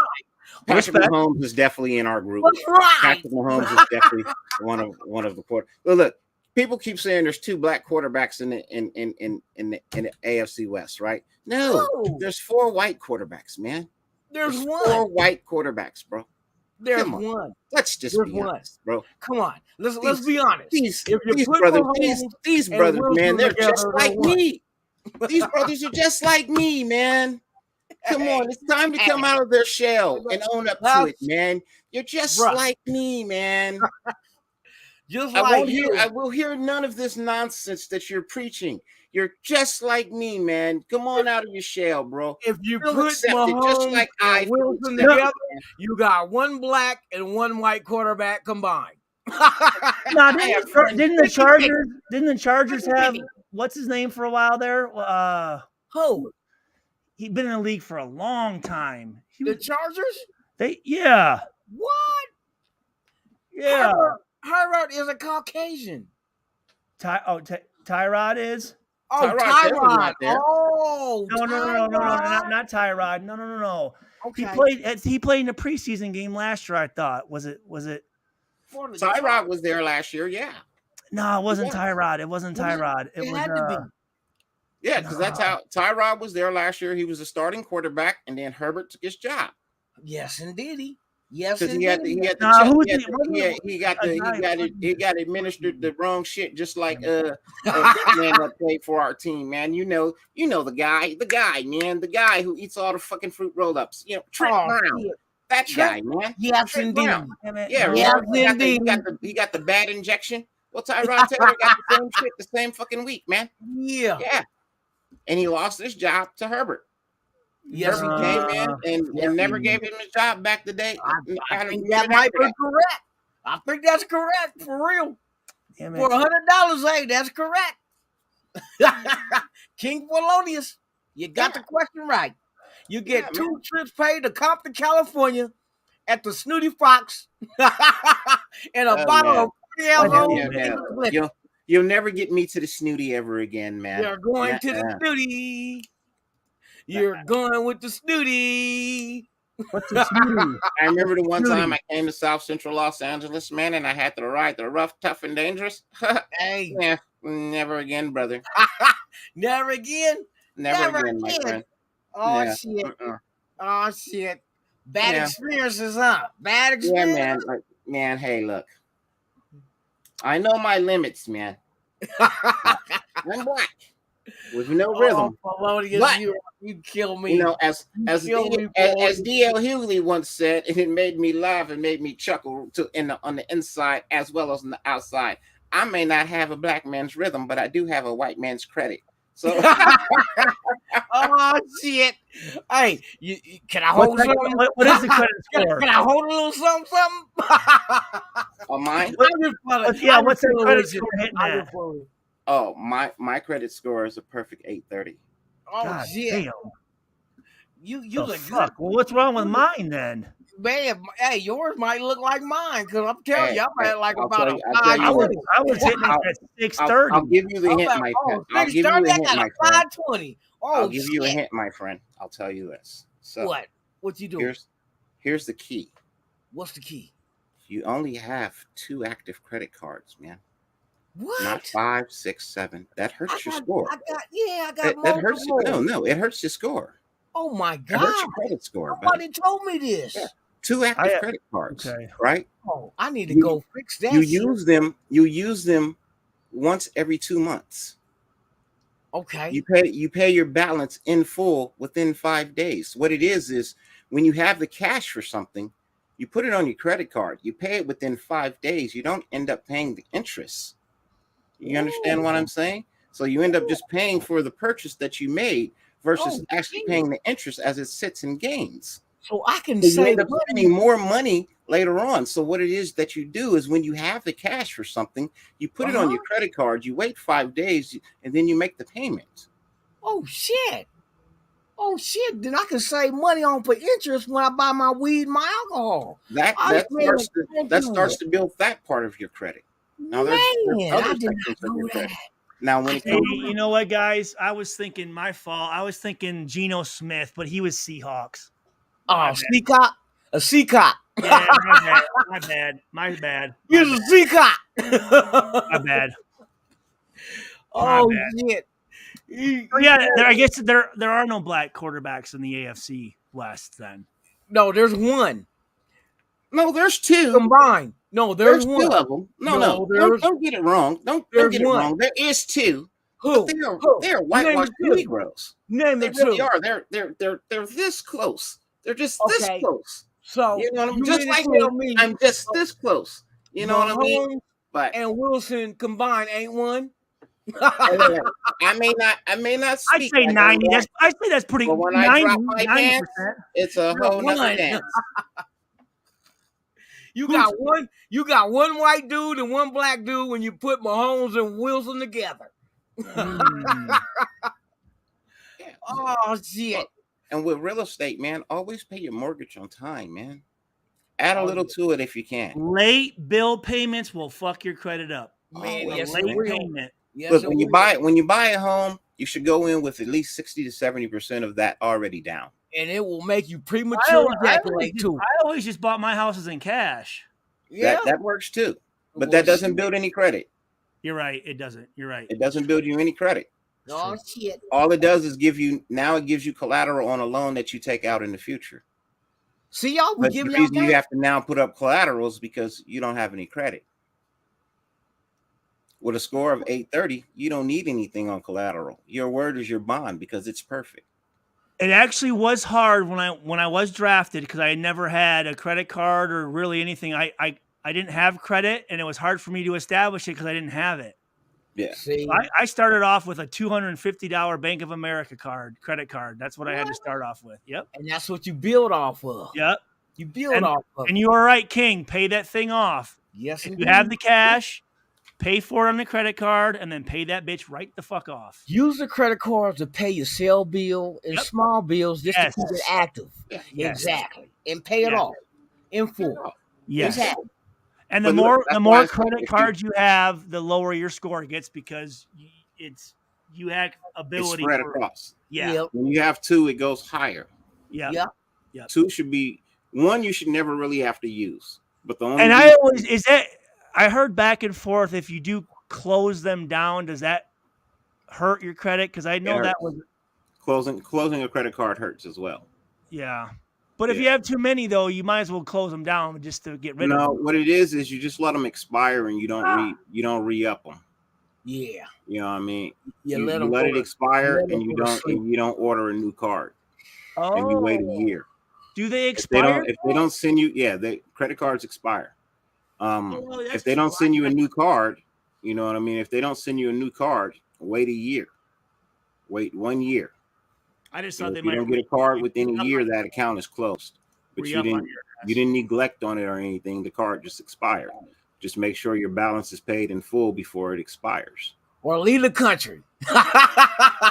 Patrick Mahomes is definitely in our group. That's right. Patrick Mahomes is definitely one of the quarter. Well, look, people keep saying there's 2 black quarterbacks in the AFC West, right? No, there's 4 white quarterbacks, man. There's 4 one. white quarterbacks, bro. There's Come on. one. Let's just There's be one. honest, bro. Come on. Let's be honest. These If you put brothers, Mahomes these and brothers, Wilson man, they're together, just they're like one. me. These brothers are just like me, man. Come on, it's time to come out of their shell and own up to it, man. You're just Bruh. like me, man. Just I like you. will hear none of this nonsense that you're preaching. You're just like me, man. Come on out of your shell, bro. If you Feel put accepted, just Mahomes like I and feel Wilson accepted, together, man. you got one black and one white quarterback combined. Now, have friends. didn't the Chargers have what's his name for a while there? Who? He'd been in the league for a long time. The Chargers? Yeah. What? Yeah. Herbert is a Caucasian. Tyrod is? Oh, Tyrod's definitely not Tyrod. there. Oh, No, not Tyrod. No. Okay. He played in a preseason game last year, I thought. Was it For the Tyrod was there last year, yeah. No, it wasn't Yeah. Tyrod. It wasn't Tyrod. It was had to be. Yeah, because that's how Tyrod was there last year. He was a starting quarterback, and then Herbert took his job. Yes, indeed. Yes, Because indeed. he got administered the wrong shit, just like a big man that played for our team, man. You know the guy, man, the guy who eats all the fucking fruit roll-ups. You know, Trent Brown. Shit. That guy, man. Yes, Trent indeed. Brown. Yeah, Yes, remember? indeed. He got the bad injection. Well, Tyrod Taylor got the same shit the same fucking week, man. Yeah. Yeah. And he lost his job to Herbert. Yes, Herbert came in and never gave him his job back the day. I think that might be correct. I think that's correct for real. Damn For it. $100, hey, that's correct. King Polonius, you got the question right. You get 2 trips paid to Compton, California, at the Snooty Fox, and a bottle of 40 ounce. You'll never get me to the Snooty ever again, man. You're going to the Snooty. You're going with the Snooty. What's the Snooty? I remember the one time I came to South Central Los Angeles, man, and I had to ride the rough, tough, and dangerous. Hey. Yeah, never again, brother. Never again? Never again, my friend. Oh, Yeah. shit. Uh-uh. Oh, shit. Bad Yeah. experiences, huh? Bad Yeah, experiences? man. Man, hey, look. I know my limits, man. I'm black with no rhythm. Polonius, But- you kill me. You know, as kill me, as D.L. Hughley once said, and it made me laugh and made me chuckle on the inside as well as on the outside. I may not have a black man's rhythm, but I do have a white man's credit. So, Oh, shit. Hey, can I hold something? What is the credit score? Can I hold a little something? oh, mine. What's the credit score hitting at? Oh, my credit score is a perfect 830. Oh, God shit. damn. You The look fuck? good. Well, what's wrong with mine then? Man, hey, yours might look like mine, because I'm telling you, I'm at like I'll about tell a you- I'll tell you 520. what. I was hitting it at 630. I'll give you the I'm hint, at, my oh, friend. I'll give you 630, the I hint, got my a friend. 520. Oh, I'll give you a shit. hint, my friend. I'll tell you this. So What? What you doing? here's the key. What's the key? You only have 2 active credit cards, man. What? Not 5, 6, 7. That hurts your score. I got That hurts you. multiple. No, it hurts your score. Oh my It God. hurts your credit score, buddy. Nobody told me this. Yeah. 2 active credit cards. Okay. Right? Oh, I need to You- go fix that. You shit. use them once every 2 months. Okay. You pay your balance in full within 5 days. What it is when you have the cash for something, you put it on your credit card. You pay it within 5 days. You don't end up paying the interest. You understand what I'm saying? So you end up just paying for the purchase that you made versus actually paying the interest as it sits and gains. So I can So you save end up spending more money later on. So what it is that you do is when you have the cash for something, you put it on your credit card, you wait 5 days, and then you make the payment. Oh shit. Oh shit. Then I can save money on for interest when I buy my weed and my alcohol. That starts to build that part of your credit. Now there's Man, other I did sections not of your know credit. that. Now when it Hey, comes you know what, guys? I was thinking my fault. I was thinking Geno Smith, but he was Seahawks. Oh, Seacop? A Seacop. Yeah, my bad. You're a Seacop. My bad. Oh bad. shit. Oh, yeah, I guess there are no black quarterbacks in the AFC West then. No, there's one. No, there's 2 Combined. No, there's There's one. 2 of them. No. there's- Don't get it wrong. Don't there's get it one. wrong. There is 2. Who? They're Name whitewashed the 2. Negroes. Name They the really 2. are. They're this close. They're just this Okay. close. So You know what I mean? you Just mean to like tell me, me I'm just this close. You know what I mean? Mahomes But and Wilson combined ain't one? hey, I may not I'd speak say like I'm 90. that, I'd say that's pretty but when I 90, drop my pants, 90%. it's a You're whole nother one. dance. You got one white dude and one black dude when you put Mahomes and Wilson together. Mm. Yeah. Oh shit. And with real estate, man, always pay your mortgage on time, man. Add a Oh, little yeah. to it if you can. Late bill payments will fuck your credit up. Man, Always, yes, A it late will. payment. Yes, Look, it when you will. buy a home, you should go in with at least 60 to 70% of that already down. And it will make you I premature always, ejaculate too. I always just bought my houses in cash. Yeah. That works too. But Well, that doesn't shit. build any credit. You're right. It doesn't. You're right. It doesn't build you any credit. Oh shit. All it does is give you collateral on a loan that you take out in the future. See y'all, we But give the y'all reason you that. have to now put up collaterals because you don't have any credit. With a score of 830, you don't need anything on collateral. Your word is your bond because it's perfect. It actually was hard when I was drafted because I had never had a credit card or really anything. I didn't have credit, and it was hard for me to establish it because I didn't have it. Yeah. See, So I started off with a $250 Bank of America credit card. That's what I had to start off with. Yep. and that's what you build off of. Yep. You build off of. And you are right, King. Pay that thing off. Yes, If indeed. you have the cash, pay for it on the credit card, and then pay that bitch right the fuck off. Use the credit cards to pay your cell bill and Yep. small bills just Yes. to keep it active. Yes. Exactly. And pay it Yes. off in full. Yes. Exactly. And But the look, that's the why more it's like credit if you- cards you have, the lower your score gets because you have It's ability spread for, across. yeah. Yep. When you have two, it goes higher. Yeah. Yep. Two should be one you should never really have to use. But the only And reason- I heard back and forth if you do close them down, does that hurt your credit? Because I know It that hurts. was closing a credit card hurts as well. yeah. But if Yeah. you have too many though, you might as well close them down just to get rid of No, them. what it is you just let them expire and you don't re-up them. Yeah. You know what I mean? You You let them let go it to- expire let 'em and you go to don't sleep. order a new card and you wait a year. Do they If they expire? don't send you, the credit cards expire. Well, If that's they don't true. send you a new card, you know what I mean? If they don't send you a new card, wait a year. Wait 1 year. I just And thought they if you might don't get a card within a re-up year, on- that account is closed. But re-up on your ass. you didn't neglect on it or anything. The card just expired. Just make sure your balance is paid in full before it expires. Or leave the country.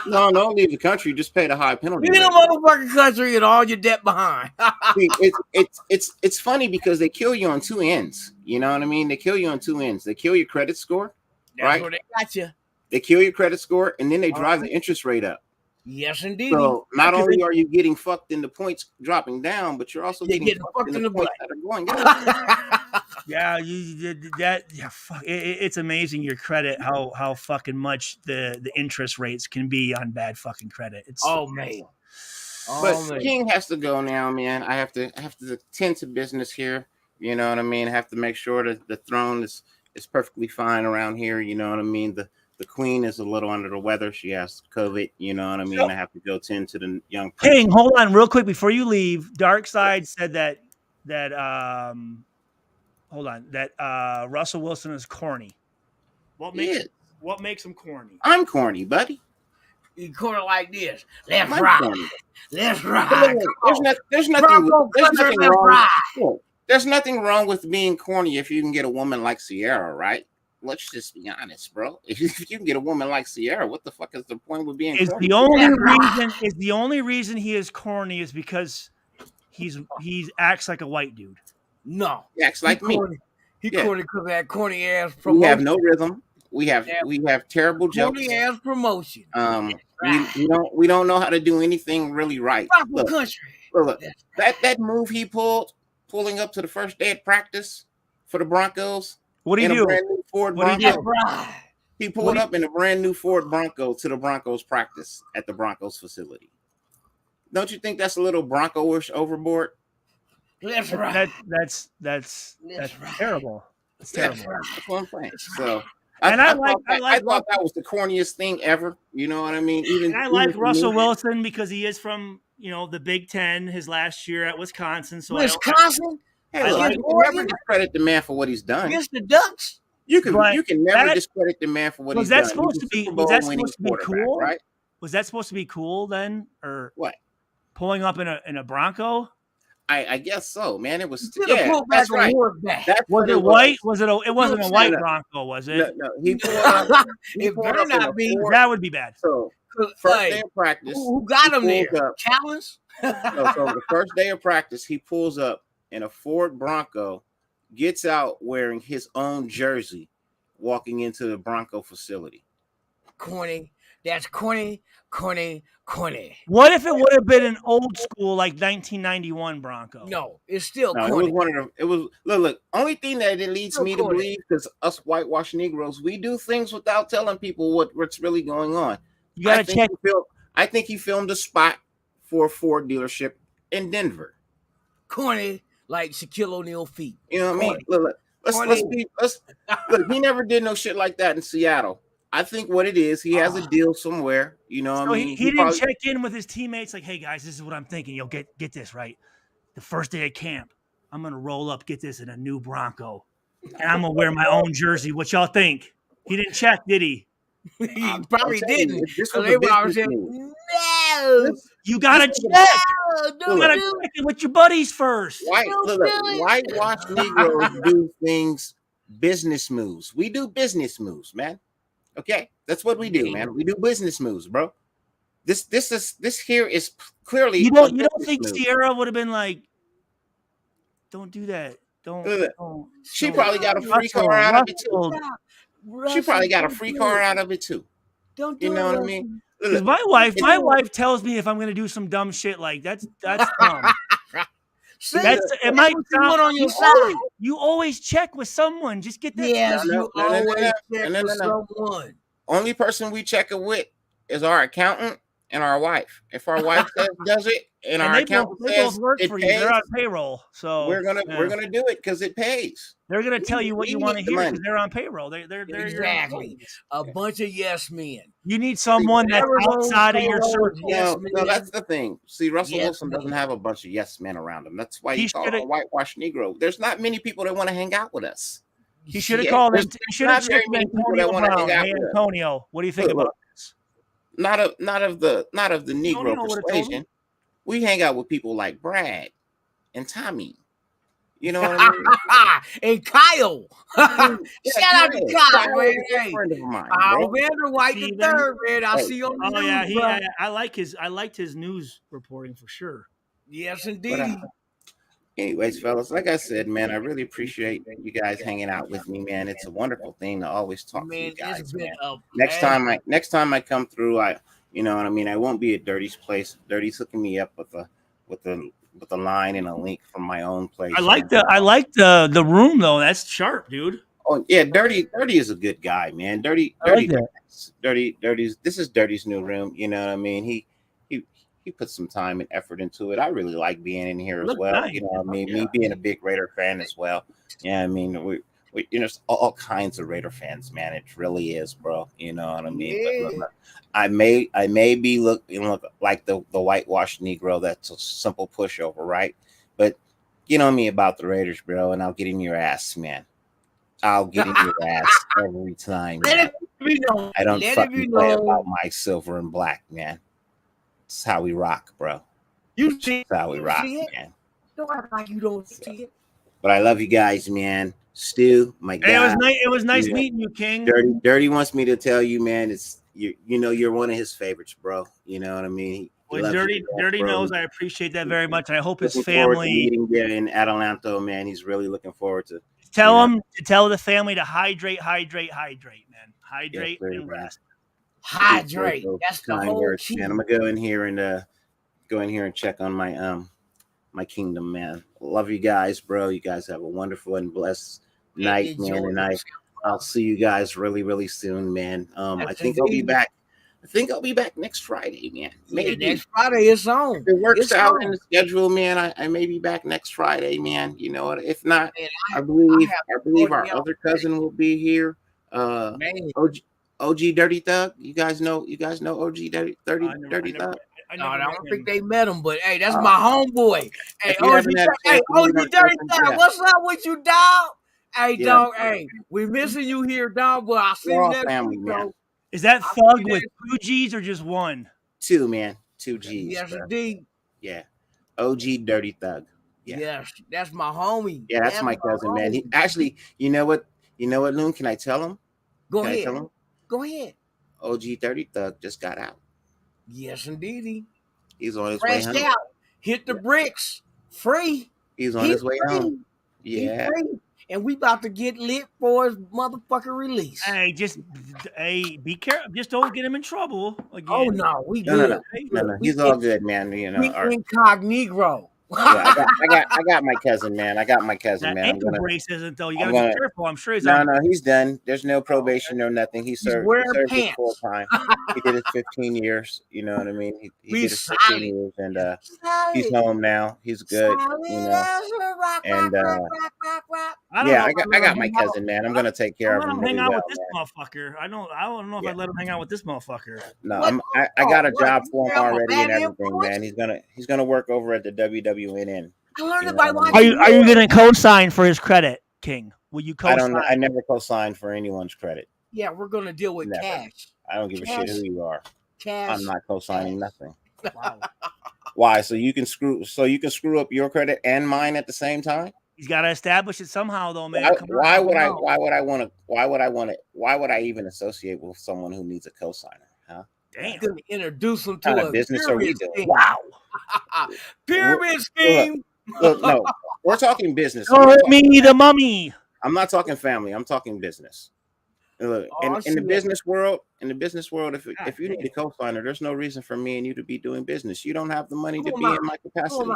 No, don't leave the country. Just pay the high penalty. Leave the rate. motherfucking country and all your debt behind. See, it's funny because they kill you on two ends. You know what I mean? They kill you on two ends. They kill your credit score, That's right? where they got you. They kill your credit score, and then they drive the interest rate up. Yes, indeed. So not only are you getting fucked in the points dropping down, but you're also You're getting fucked in the points that are going up. Yeah, you did that. Yeah, fuck. It's amazing your credit, how fucking much the interest rates can be on bad fucking credit. It's Oh man. But Oh man. King has to go now, man. I have to attend to business here. You know what I mean? I have to make sure that the throne is perfectly fine around here. You know what I mean? The queen is a little under the weather. She has COVID. You know what I mean? I have to go tend to the young prince. King, hold on real quick before you leave. Dark Side said that hold on, that Russell Wilson is corny. What makes him corny? I'm corny, buddy. You corner like this. Let's I'm ride. corny. Let's But ride. look, Come on. there's nothing Bronco country, let's wrong. ride. Look, there's nothing wrong with being corny if you can get a woman like Sierra, right? Let's just be honest, bro. If you can get a woman like Sierra, what the fuck is the point with being corny? The only reason he is corny is because he acts like a white dude. No. He acts like me. He Yeah. corny because of that corny ass promotion. We have no rhythm. We have terrible jokes. Corny ass promotion. We don't know how to do anything really right. Bronco Look, country. look, that move he pulling up to the first day of practice for the Broncos. What do you in do? A brand new Ford What do Bronco. you do? Ride. He pulled up in a brand new Ford Bronco to the Broncos practice at the Broncos facility. Don't you think that's a little Bronco-ish overboard? Let's ride. That's right. terrible. It's terrible. That's what I'm saying. So, And I like thought that was the corniest thing ever. You know what I mean? And I like Russell Wilson because he is from the Big Ten his last year at Wisconsin. So Wisconsin, Hey, look, you can never discredit the man for what he's done. against the Ducks. You can never discredit the man for what he's done. Was that supposed to be cool? Right? Was that supposed to be cool then, or what? Pulling up in a Bronco? I guess so, man. It was that's right. Was it white? It wasn't a white Bronco, was it? No. He pulled up. It better not be. That would be bad. So first day of practice, who got him there? Challenge. So the first day of practice, he pulls up in a Ford Bronco, gets out wearing his own jersey, walking into the Bronco facility. Corny. That's corny. What if it would have been an old school like 1991 Bronco? No, it's still corny. It was one of them. Look. Only thing that it leads me to believe, because us whitewashed Negroes, we do things without telling people what's really going on. You gotta check. I think he filmed a spot for a Ford dealership in Denver. Corny, like Shaquille O'Neal feet. You know what I mean? Look. Look. He never did no shit like that in Seattle. I think what it is, he has a deal somewhere. You know what I mean? He didn't check in with his teammates like, hey, guys, this is what I'm thinking. You'll get this, right? The first day of camp, I'm going to roll up, get this in a new Bronco. And I'm going to wear my own jersey. What y'all think? He didn't check, did he? He probably didn't. No. You got to check. You got to check it with your buddies first. Whitewashed Negroes do things, business moves. We do business moves, man. Okay, that's what we do, man. We do business moves, bro. This here is clearly. You don't think Sierra would have been like, don't do that. Don't. She probably got a free car out of it too. She probably got a free car out of it too. Don't do you know what I mean? Because my wife tells me if I'm gonna do some dumb shit like that's dumb. It might sound on your side. You always check with someone. Just get that. Yes, you always check with someone. Only person we check it with is our accountant and our wife. If our wife does it, and our accountant says it pays, they're on payroll, so we're gonna do it because it pays. They're gonna tell you what you want to hear because they're on payroll. They're exactly a bunch of yes men. You need someone that's outside of your circle. No, that's the thing. See, Russell Wilson doesn't have a bunch of yes men around him. That's why he's called a whitewashed Negro. There's not many people that want to hang out with us. He should have called him. He should have checked Antonio Brown. Hey, Antonio, what do you think about this? Not of the Negro persuasion. We hang out with people like Brad and Tommy. You know what I mean? And Kyle. Shout out to Kyle, man. Hey, friend of mine. Vander White the third, man. I see you on the news. I liked his news reporting for sure. Yes, indeed. Anyways, fellas, like I said, man, I really appreciate you guys hanging out with me, man. It's a wonderful thing to always talk to you guys, man. Next time I come through, you know what I mean, I won't be at Dyrti's place. Dyrti's hooking me up with a line and a link from my own place. I like the room though. That's sharp, dude. Oh yeah, Dyrti is a good guy, man. Dyrti's this is Dyrti's new room. You know what I mean? He put some time and effort into it. I really like being in here as well. Nice. You know what I mean? Me being a big Raider fan as well. Yeah, I mean we all kinds of Raider fans, man. It really is, bro. You know what I mean? Yeah. But look, I may be look like the whitewashed Negro that's a simple pushover, right? But you know me about the Raiders, bro, and I'll get in your ass, man. I'll get in your ass every time. Man. I don't fucking play about my silver and black, man. It's how we rock, bro. You see? It's how we rock, man. Don't act like you don't see it. But I love you guys, man. Stu, my guy. It was nice meeting you, King. Dyrti wants me to tell you, man. It's you're one of his favorites, bro. You know what I mean? Well, Dyrti knows I appreciate that very much. I hope his family meeting there in Adelanto, man. He's really looking forward to. Tell the family to hydrate, man. Hydrate and rest. Hydrate. That's the whole key. Man, I'm gonna go in here and check on my my kingdom, man. Love you guys, bro. You guys have a wonderful and blessed night, man. And I'll see you guys really, really soon, man. I think I'll be back. I think I'll be back next Friday, man. Maybe next Friday it's on. If it works out in the schedule, man, I may be back next Friday, man. You know what? If not, man, I believe our other cousin will be here. OG Dirty Thug. You guys know OG Dirty Thug? I No, never I met don't think him. they met him, but hey, that's my homeboy. Hey, If you haven't had a Hey, chance to OG meet him, Dirty listen, Dog, yeah. what's up with you, dog? Hey, Yeah. dog, hey, we missing you here, dog, but I'll see We're you all next family, week, man. bro. Is that I'll see Thug you with next 2 G's or just one? 2, man. 2 G's. Yes, Bro. indeed. Yeah. OG Dirty Thug. Yeah. Yes, that's my homie. Yeah, that's my cousin, man. He actually, you know what, Loon? Can I tell him? Go Can I ahead. tell him? Go ahead. OG Dirty Thug just got out. Yes, indeed. He's on his way Fresh home. out. Hit the bricks. Free. He's on his way home. Yeah. Free. And we about to get lit for his motherfucking release. Hey, be careful. Just don't get him in trouble again. Oh no, we No, good. no. He's all good, man. You know, We incognito. yeah, I got my cousin, man. I got my cousin, That man. ankle brace isn't though. You gotta gonna- be careful. I'm sure he's No, on. no, he's done. There's no probation or nothing. He served wearing his pants. full time. He did his 15 years. You know what I mean? He We did his 15 solid. years, and he's home now. He's good. You know. And yeah, I got my cousin, man. I'm gonna take care I of let him him hang really out well, with this man. motherfucker. I don't know if I let him hang out with this motherfucker. No, I got a job for him I'm a already bad and everything, influence? man. He's gonna work over at the WWNN. I learned You it by know, watching. Are you gonna co-sign for his credit, King? Will you I co-sign? don't know. I never co-sign for anyone's credit. Yeah, we're gonna deal with Never. cash. I don't give a shit who you are. Cash. I'm not co-signing nothing. Wow. Why? So you can screw up your credit and mine at the same time? He's got to establish it somehow, though, man. Why would I even associate with someone who needs a co-signer? Huh? Damn. Gonna introduce him What kind to of a business are we pyramid doing? scheme. Wow. Pyramid scheme. Look, no, we're talking business. Show me the mummy. I'm not talking family. I'm talking business. Look, in the business world, if you need a co-signer, there's no reason for me and you to be doing business. You don't have the money to be in my capacity.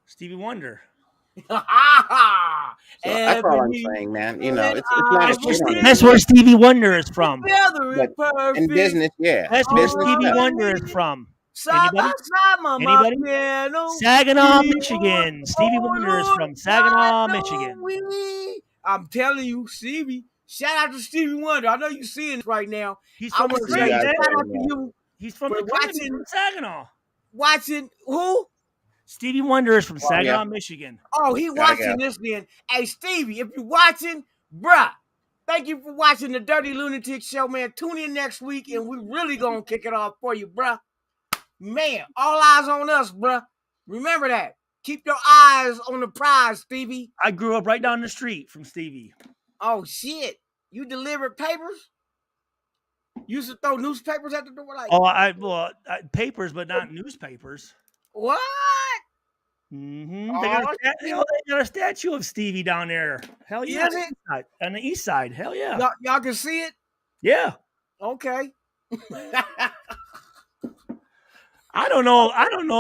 Stevie Wonder. So that's all I'm saying, man. You know, it's not a shit on That's it. where Stevie Wonder is from. But in business, yeah. That's where business, Stevie yeah. Wonder is from. Side by Anybody? side, mama, Anybody? piano. Saginaw, Michigan. Stevie Wonder is from Saginaw, Michigan. I'm telling you, Stevie. Shout out to Stevie Wonder. I know you're seeing it right now. He's I from want the to say Caribbean. shout out to you. He's from for the Caribbean, from Saginaw. Watching who? Stevie Wonder is from Saginaw, yeah. Michigan. Oh, he watching this then. Hey, Stevie, if you're watching, bruh, thank you for watching the Dyrti Lunatik Show, man. Tune in next week, and we really gonna kick it off for you, bruh. Man, all eyes on us, bruh. Remember that. Keep your eyes on the prize, Stevie. I grew up right down the street from Stevie. Oh, shit. You delivered papers? You used to throw newspapers at the door like, Papers, but not newspapers. what? Mm-hmm. Oh, They got a statue of Stevie down there. Hell yeah. Is it? On the east side. Hell yeah. Y'all can see it? Yeah. Okay. I don't know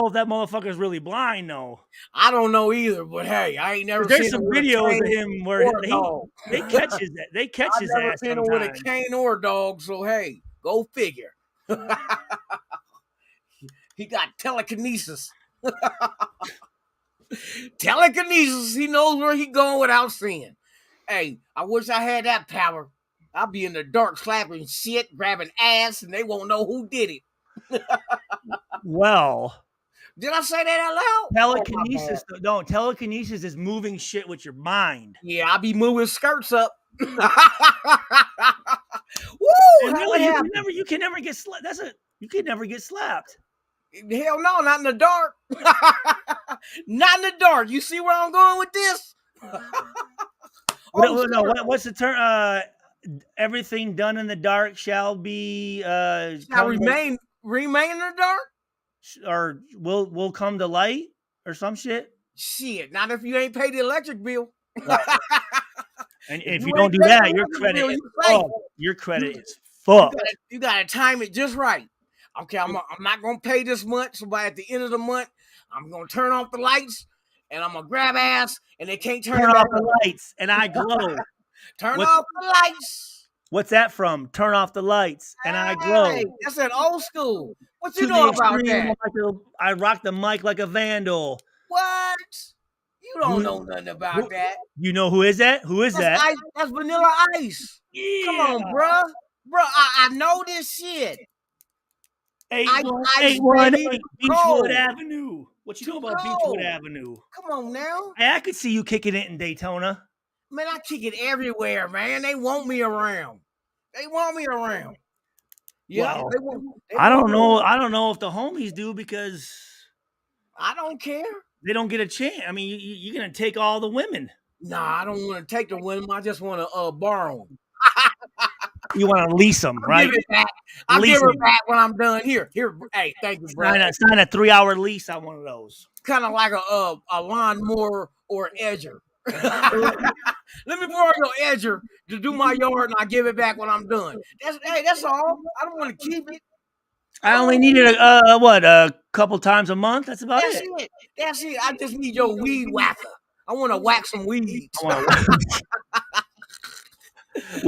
if that motherfucker's really blind though. I don't know either, but hey, I ain't never There's seen some him with a videos of cane him where or a dog. they catch his I've never ass seen him with a sometimes. cane or a dog, so hey, go figure. He got telekinesis. Telekinesis. He knows where he going without seeing. Hey, I wish I had that power. I'll be in the dark slapping shit, grabbing ass, and they won't know who did it. Well, Did I say that out loud? telekinesis. No, telekinesis is moving shit with your mind. Yeah, I be moving skirts up. Woo! And really, you can never get slapped. You can never get slapped. Hell no, not in the dark. Not in the dark. You see where I'm going with this? What's the term? Everything done in the dark shall be Shall remain in the dark? or will come to light or some shit. Shit, not if you ain't paid the electric bill. And if you you don't ain't do paid that, the your electric credit bill, is you safe. fucked. Your credit is fucked. You gotta time it just right. Okay, I'm not gonna pay this month, so by at the end of the month, I'm gonna turn off the lights and I'm gonna grab ass and they can't turn Turn it off back the on. lights and I glow. Turn off the lights. What's that from? Turn off the lights and I glow. Hey, that's an old school. What you To know the about extreme, that? I rock the mic like a vandal. What? You don't know nothing about that. You know who is that? Who is That's that? Ice, that's Vanilla Ice. Yeah. Come on, bruh. Bruh, I know this shit. 818 baby. Beechwood Go. Avenue. What you know about Beechwood Avenue? Come on now. Hey, I could see you kicking it in Daytona. Man, I kick it everywhere, man. They want me around. They want me around. Yeah, Well, they I want don't me know. around. I don't know if the homies do because I don't care. they don't get a chance. I mean, you're gonna take all the women. Nah, I don't want to take the women. I just want to borrow them. You want to lease them, I'll right? give it back. I'll Lease give her 'em. back when I'm done. Here. Hey, thank you, bro. Sign a 3-hour lease on one of those. Kind of like a lawnmower or edger. Let me borrow your edger to do my yard, and I give it back when I'm done. That's all. I don't want to keep it. I only need it a couple times a month. That's about That's it. it. That's it. I just need your weed whacker. I want to whack some weeds. I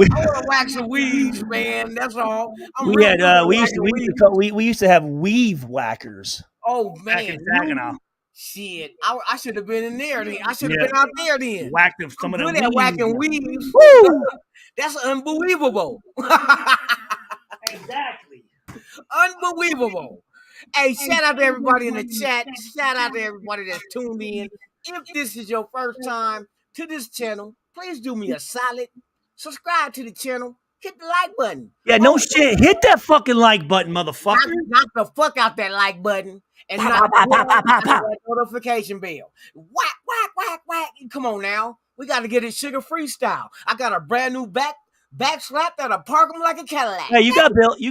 I want to whack some weeds, man. That's all. we used to have weave whackers. Oh Back man, in Saginaw. shit. I should have been in there then. I should have been out there then. Whacked them some of them. Good at whacking weaves. Woo! That's unbelievable. Exactly. Unbelievable. Hey, shout out to everybody in the chat. Shout out to everybody that's tuned in. If this is your first time to this channel, please do me a solid. Subscribe to the channel. Hit the like button. Yeah, no shit. Hit that fucking like button, motherfucker. Knock the fuck out that like button and knock that notification bell. Whack, whack, whack, whack. Come on now. We got to get it sugar freestyle. I got a brand new back slap that'll park them like a Cadillac. Hey, you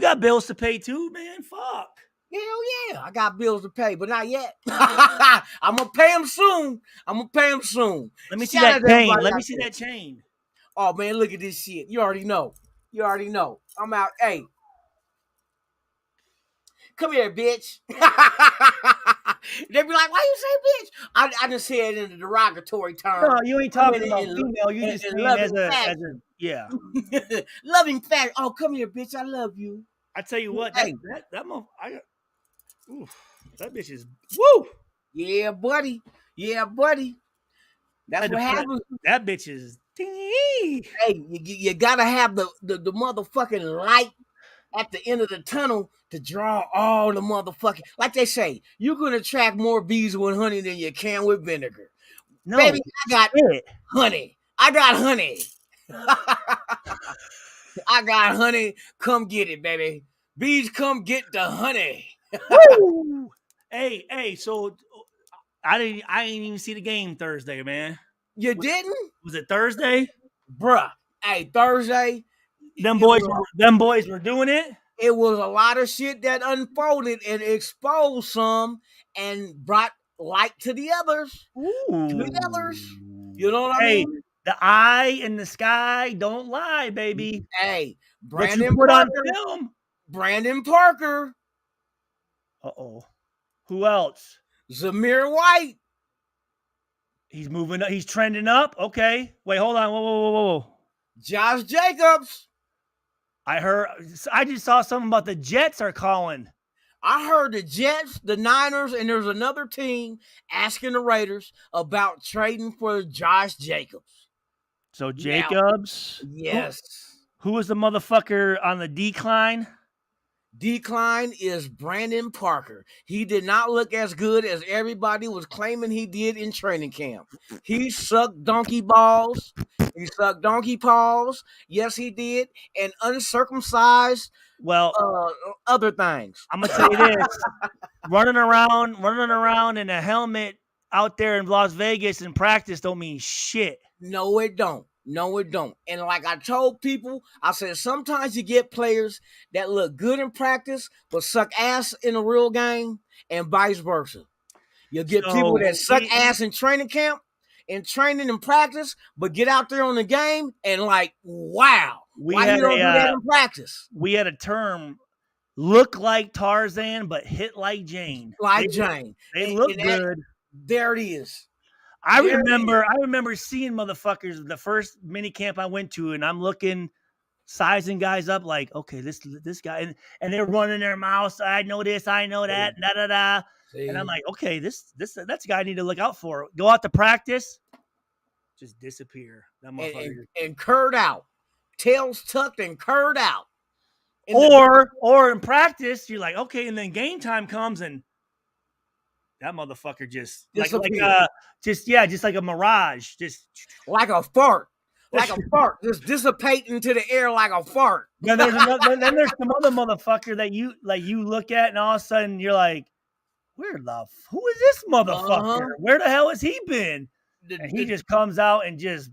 got bills to pay too, man. Fuck. Hell yeah, I got bills to pay, but not yet. I'm gonna pay them soon. Let me see that chain. Let me see that chain. Oh man, look at this shit. You already know. I'm out. Hey, come here, bitch. They be like, "Why you say bitch?" I just said it in a derogatory term. No, you ain't talking about female. You just saying as a yeah. Loving fact. Oh, come here, bitch. I love you. I tell you what, Hey. that bitch is woo. Yeah, buddy. That's what happens. That bitch is. Hey, you gotta have the motherfucking light at the end of the tunnel to draw all the motherfucking. Like they say, you can attract more bees with honey than you can with vinegar. No, baby, I got honey. I got honey. I got honey. Come get it, baby. Bees, come get the honey. Woo! Hey, so I didn't even see the game Thursday, man. You didn't? Was it Thursday? Bruh. Hey, Thursday. Them boys were doing it. It was a lot of shit that unfolded and exposed some and brought light to the others. Ooh. To the others. You know what I mean? The eye in the sky don't lie, baby. Hey, What you put on film. Brandon Parker. Uh-oh. Who else? Zamir White. He's moving up. He's trending up. Okay. Wait, hold on. Whoa. Josh Jacobs. I just saw something about the Jets are calling. I heard the Jets, the Niners, and there's another team asking the Raiders about trading for Josh Jacobs. So Jacobs? Now, yes. Who was the motherfucker on the decline? Decline is Brandon Parker. He did not look as good as everybody was claiming he did in training camp. He sucked donkey balls. He sucked donkey paws. Yes, he did. And uncircumcised other things. I'm gonna tell you this. running around in a helmet out there in Las Vegas in practice don't mean shit. No, it don't. And like I told people, I said sometimes you get players that look good in practice but suck ass in a real game, and vice versa. You get people that suck ass in training camp, in training and practice, but get out there on the game and like, wow, why you don't do that in practice? We had a term, look like Tarzan but hit like Jane. They look good. There it is. I remember seeing motherfuckers the first mini camp I went to, and I'm looking, sizing guys up like, okay, this guy, and they're running their mouths. I know this, I know that, da. And I'm like, okay, that's the guy I need to look out for. Go out to practice, just disappear. That motherfucker and curd out, tails tucked and curd out. Or in practice, you're like, okay, and then game time comes and that motherfucker just just like a mirage, just like a fart, just dissipate into the air like a fart. Then there's some other motherfucker that you look at, and all of a sudden you're like, who is this motherfucker? Where the hell has he been? And he just comes out and just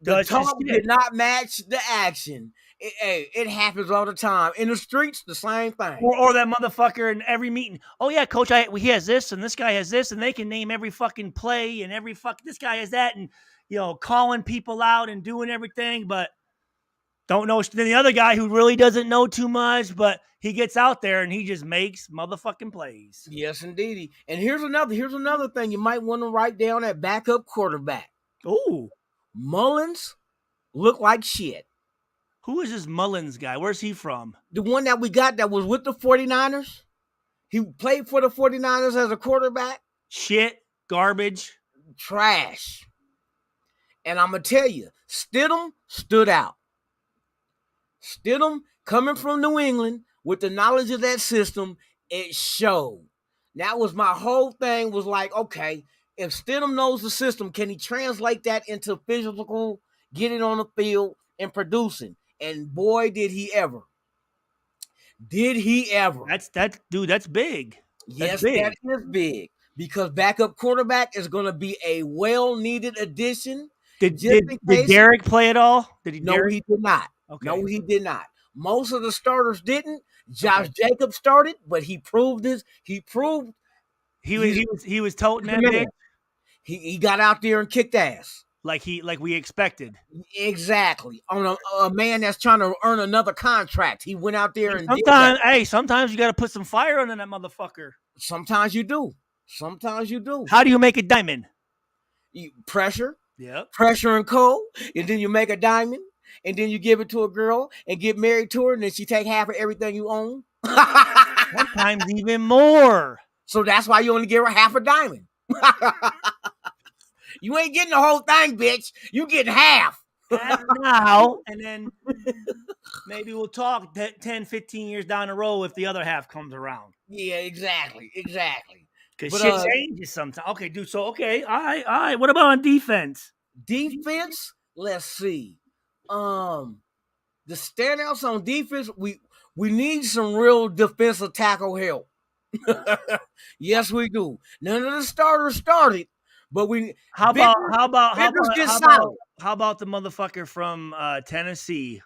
the talk did not match the action. It happens all the time in the streets. The same thing. Or that motherfucker in every meeting. Oh yeah, coach, he has this, and this guy has this, and they can name every fucking play, and this guy has that, and calling people out and doing everything, but don't know. Then the other guy who really doesn't know too much, but he gets out there and he just makes motherfucking plays. Yes, indeedy. And here's another thing you might want to write down at backup quarterback. Ooh, Mullins look like shit. Who is this Mullins guy? Where's he from? The one that we got that was with the 49ers. He played for the 49ers as a quarterback. Shit, garbage, trash. And I'm going to tell you, Stidham stood out. Stidham, coming from New England, with the knowledge of that system, it showed. That was my whole thing, was like, okay, if Stidham knows the system, can he translate that into physical, getting on the field and producing? And boy, did he ever. Did he ever. That's big. Yes, that is big. Because backup quarterback is going to be a well-needed addition. Did Derek play at all? No, he did not. Okay. No, he did not. Most of the starters didn't. Josh Jacobs started, but he proved this. He was toting that bitch. He got out there and kicked ass. Like we expected. Exactly. On a man that's trying to earn another contract. He went out there and sometimes you got to put some fire under that motherfucker. Sometimes you do. How do you make a diamond? Pressure. Yep. Pressure and cold, and then you make a diamond, and then you give it to a girl and get married to her, and then she take half of everything you own. Sometimes even more. So that's why you only give her half a diamond. You ain't getting the whole thing, bitch. You getting half. Now, and then maybe we'll talk 10, 15 years down the road if the other half comes around. Yeah, exactly. Because shit changes sometimes. Okay, dude. So, okay. All right. What about on defense? Defense? Let's see. The standouts on defense, we need some real defensive tackle help. Yes, we do. None of the starters started, but we. How about the motherfucker from Tennessee?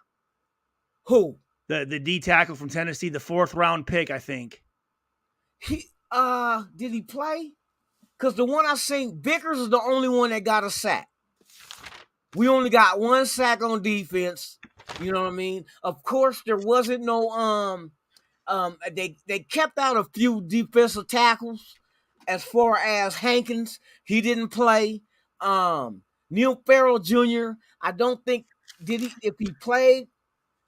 Who? The D tackle from Tennessee, the 4th round pick, I think. Did he play? Because the one I seen, Vickers is the only one that got a sack. We only got 1 sack on defense. You know what I mean? Of course, there wasn't no they kept out a few defensive tackles. As far as Hankins, he didn't play. Neil Farrell Jr., I don't think if he played,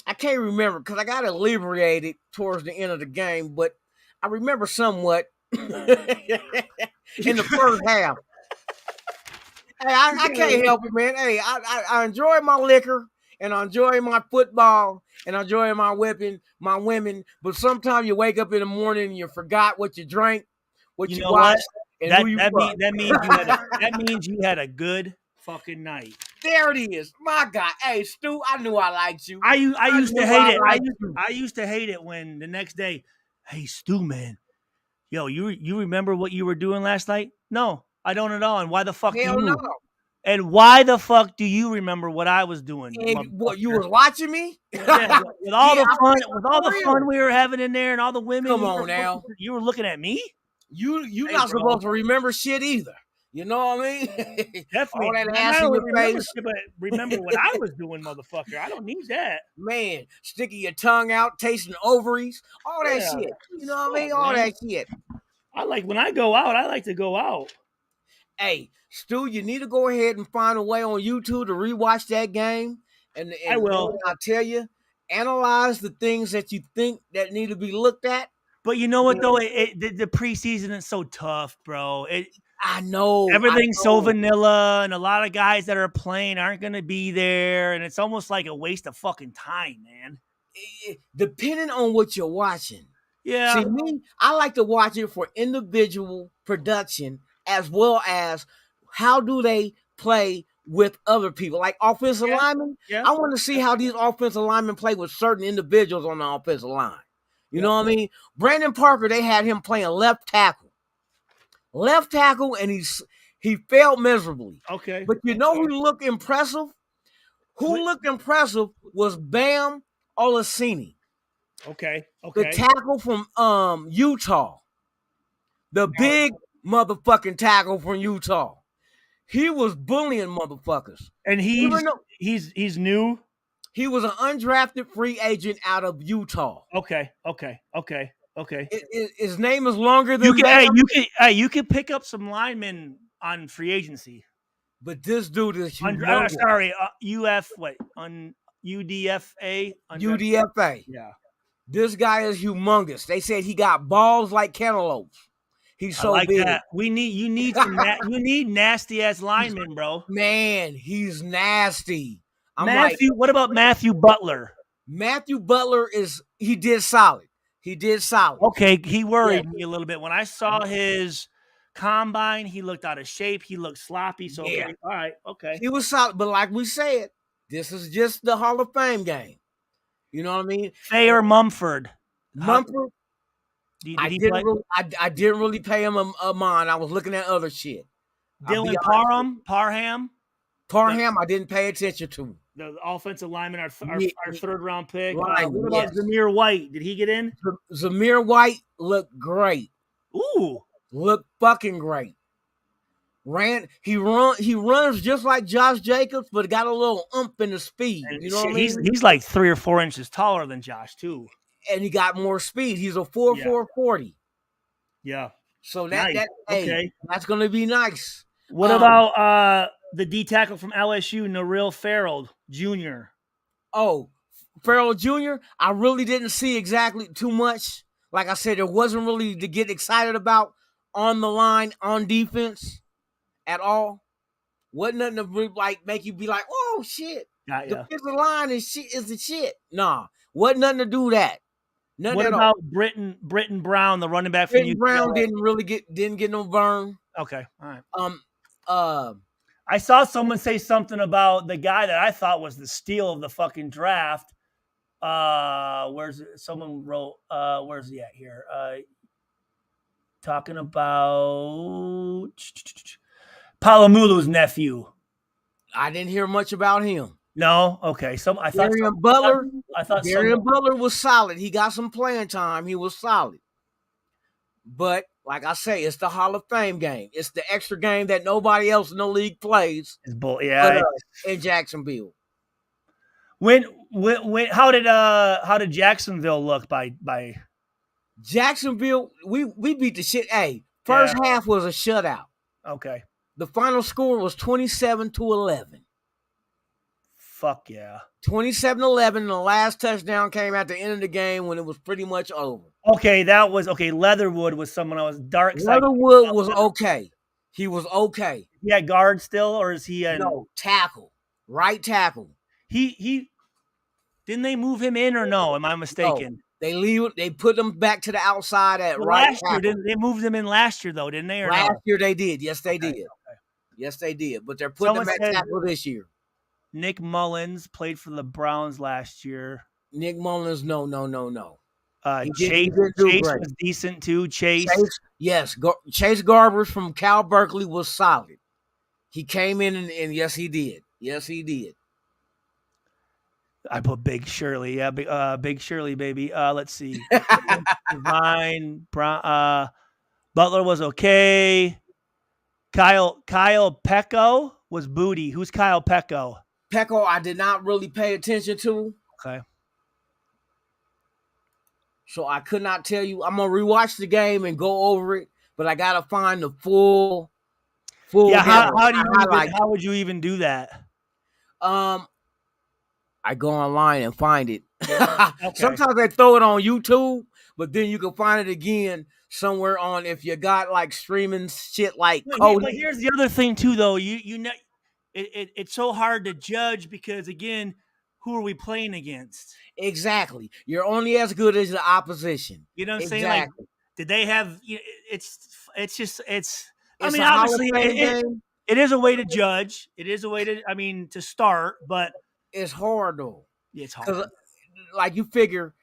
I can't remember because I got inebriated towards the end of the game, but I remember somewhat in the first half. Hey, I can't help it, man. Hey, I enjoy my liquor, and I enjoy my football, and I enjoy my women, but sometimes you wake up in the morning and you forgot what you drank, what you watched, and who you fucked. That means you had a good fucking night. There it is. My God. Hey, Stu, I knew I liked you. I used to hate it. I used to hate it when the next day, hey, Stu, man, yo, you remember what you were doing last night? No, I don't at all. And why the fuck Hell no. And why the fuck do you remember what I was doing? And what, you were watching me? Yeah, with all the fun we were having in there and all the women. Come on now. You were looking at me? You're not supposed to remember shit either. You know what I mean? Definitely. All that ass in your face. But remember what I was doing, motherfucker. I don't need that. Man, sticking your tongue out, tasting ovaries, all that shit. You know what I mean? All that shit. When I go out, I like to go out. Hey, Stu, you need to go ahead and find a way on YouTube to rewatch that game. And I will. I'll tell you, analyze the things that you think that need to be looked at. But you know what, though? The preseason is so tough, bro. I know. Everything's so vanilla, and a lot of guys that are playing aren't going to be there, and it's almost like a waste of fucking time, man. depending on what you're watching. Yeah. See, me, I like to watch it for individual production as well as how do they play with other people. Like offensive linemen, Yeah. I want to see how these offensive linemen play with certain individuals on the offensive line. You know what I mean? Brandon Parker, they had him playing left tackle. Left tackle, and he failed miserably. Okay. But you know who looked impressive? Who looked impressive was Bam Olaseni. Okay. The tackle from Utah. The big motherfucking tackle from Utah. He was bullying motherfuckers. And he's new. He was an undrafted free agent out of Utah. Okay. His name is longer than You can pick up some linemen on free agency. But this dude is UDFA. UDFA. Yeah. This guy is humongous. They said he got balls like cantaloupes. He's so big. That. You need nasty ass linemen, bro. Man, he's nasty. What about Matthew Butler? Matthew Butler he did solid. Okay, he worried me a little bit. When I saw his combine, he looked out of shape. He looked sloppy. So all right, okay. He was solid, but like we said, this is just the Hall of Fame game. You know what I mean? Thayer Mumford. Mumford. I didn't really pay him a mind. I was looking at other shit. Dylan Parham. I didn't pay attention to. The offensive lineman, our third round pick. What about Zamir White? Did he get in? Zamir White looked great. Ooh. Looked fucking great. He runs just like Josh Jacobs, but got a little ump in the speed. You know what I mean? He's like 3 or 4 inches taller than Josh too. And he got more speed. He's a 4.40. Yeah. So nice. That's gonna be nice. What about the D tackle from LSU, Naril Farrell Jr.? Oh, Farrell Jr., I really didn't see exactly too much. Like I said, there wasn't really to get excited about on the line, on defense at all. Wasn't nothing to make you be like, oh shit. The defensive line is the shit. Nah. Wasn't nothing to do that. What about Britton Brown, the running back from UCLA? Brown didn't get no burn. Okay. All right. I saw someone say something about the guy that I thought was the steal of the fucking draft. Someone wrote, where's he at here? Talking about Palomulu's nephew. I didn't hear much about him. No? Okay. I thought Darian Butler was solid. He got some playing time. He was solid. But like I say, it's the Hall of Fame game. It's the extra game that nobody else in the league plays. In Jacksonville. How did Jacksonville look by Jacksonville? We beat the shit. Hey, first half was a shutout. Okay. The final score was 27-11. Fuck yeah. 27-11, and the last touchdown came at the end of the game when it was pretty much over. Okay, Leatherwood was someone else. Leatherwood was okay. He was okay. He had guard still, or is he no tackle? Right tackle. He didn't they move him in or no? Am I mistaken? No, they put him back to the outside at right tackle. They moved him in last year though, didn't they? Last year they did. Yes, they did. Okay. Yes, they did. But they're putting him at tackle this year. Nick Mullins played for the Browns last year. Nick Mullins, no. Chase was decent too. Chase, yes. Chase Garbers from Cal Berkeley was solid. He came in and yes, he did. Yes, he did. I put Big Shirley. Yeah, Big Shirley, baby. Let's see. Divine, Butler was okay. Kyle Pecco was booty. Who's Kyle Pecco? Pecco, I did not really pay attention to. Okay. So I could not tell you. I'm gonna rewatch the game and go over it, but I gotta find the full. Yeah, how would you even do that? I go online and find it. Okay. Sometimes they throw it on YouTube, but then you can find it again somewhere on if you got like streaming shit like Cody. But here's the other thing too, though. You know, it's so hard to judge because again, who are we playing against? Exactly. You're only as good as the opposition. You know what I'm saying? Like, Exactly. did they have? It's just. I It's mean, a Hall of obviously, Fame game. it is a way to judge. It is a way to. I mean, to start, but It's hard though, it's because hard. like you figure,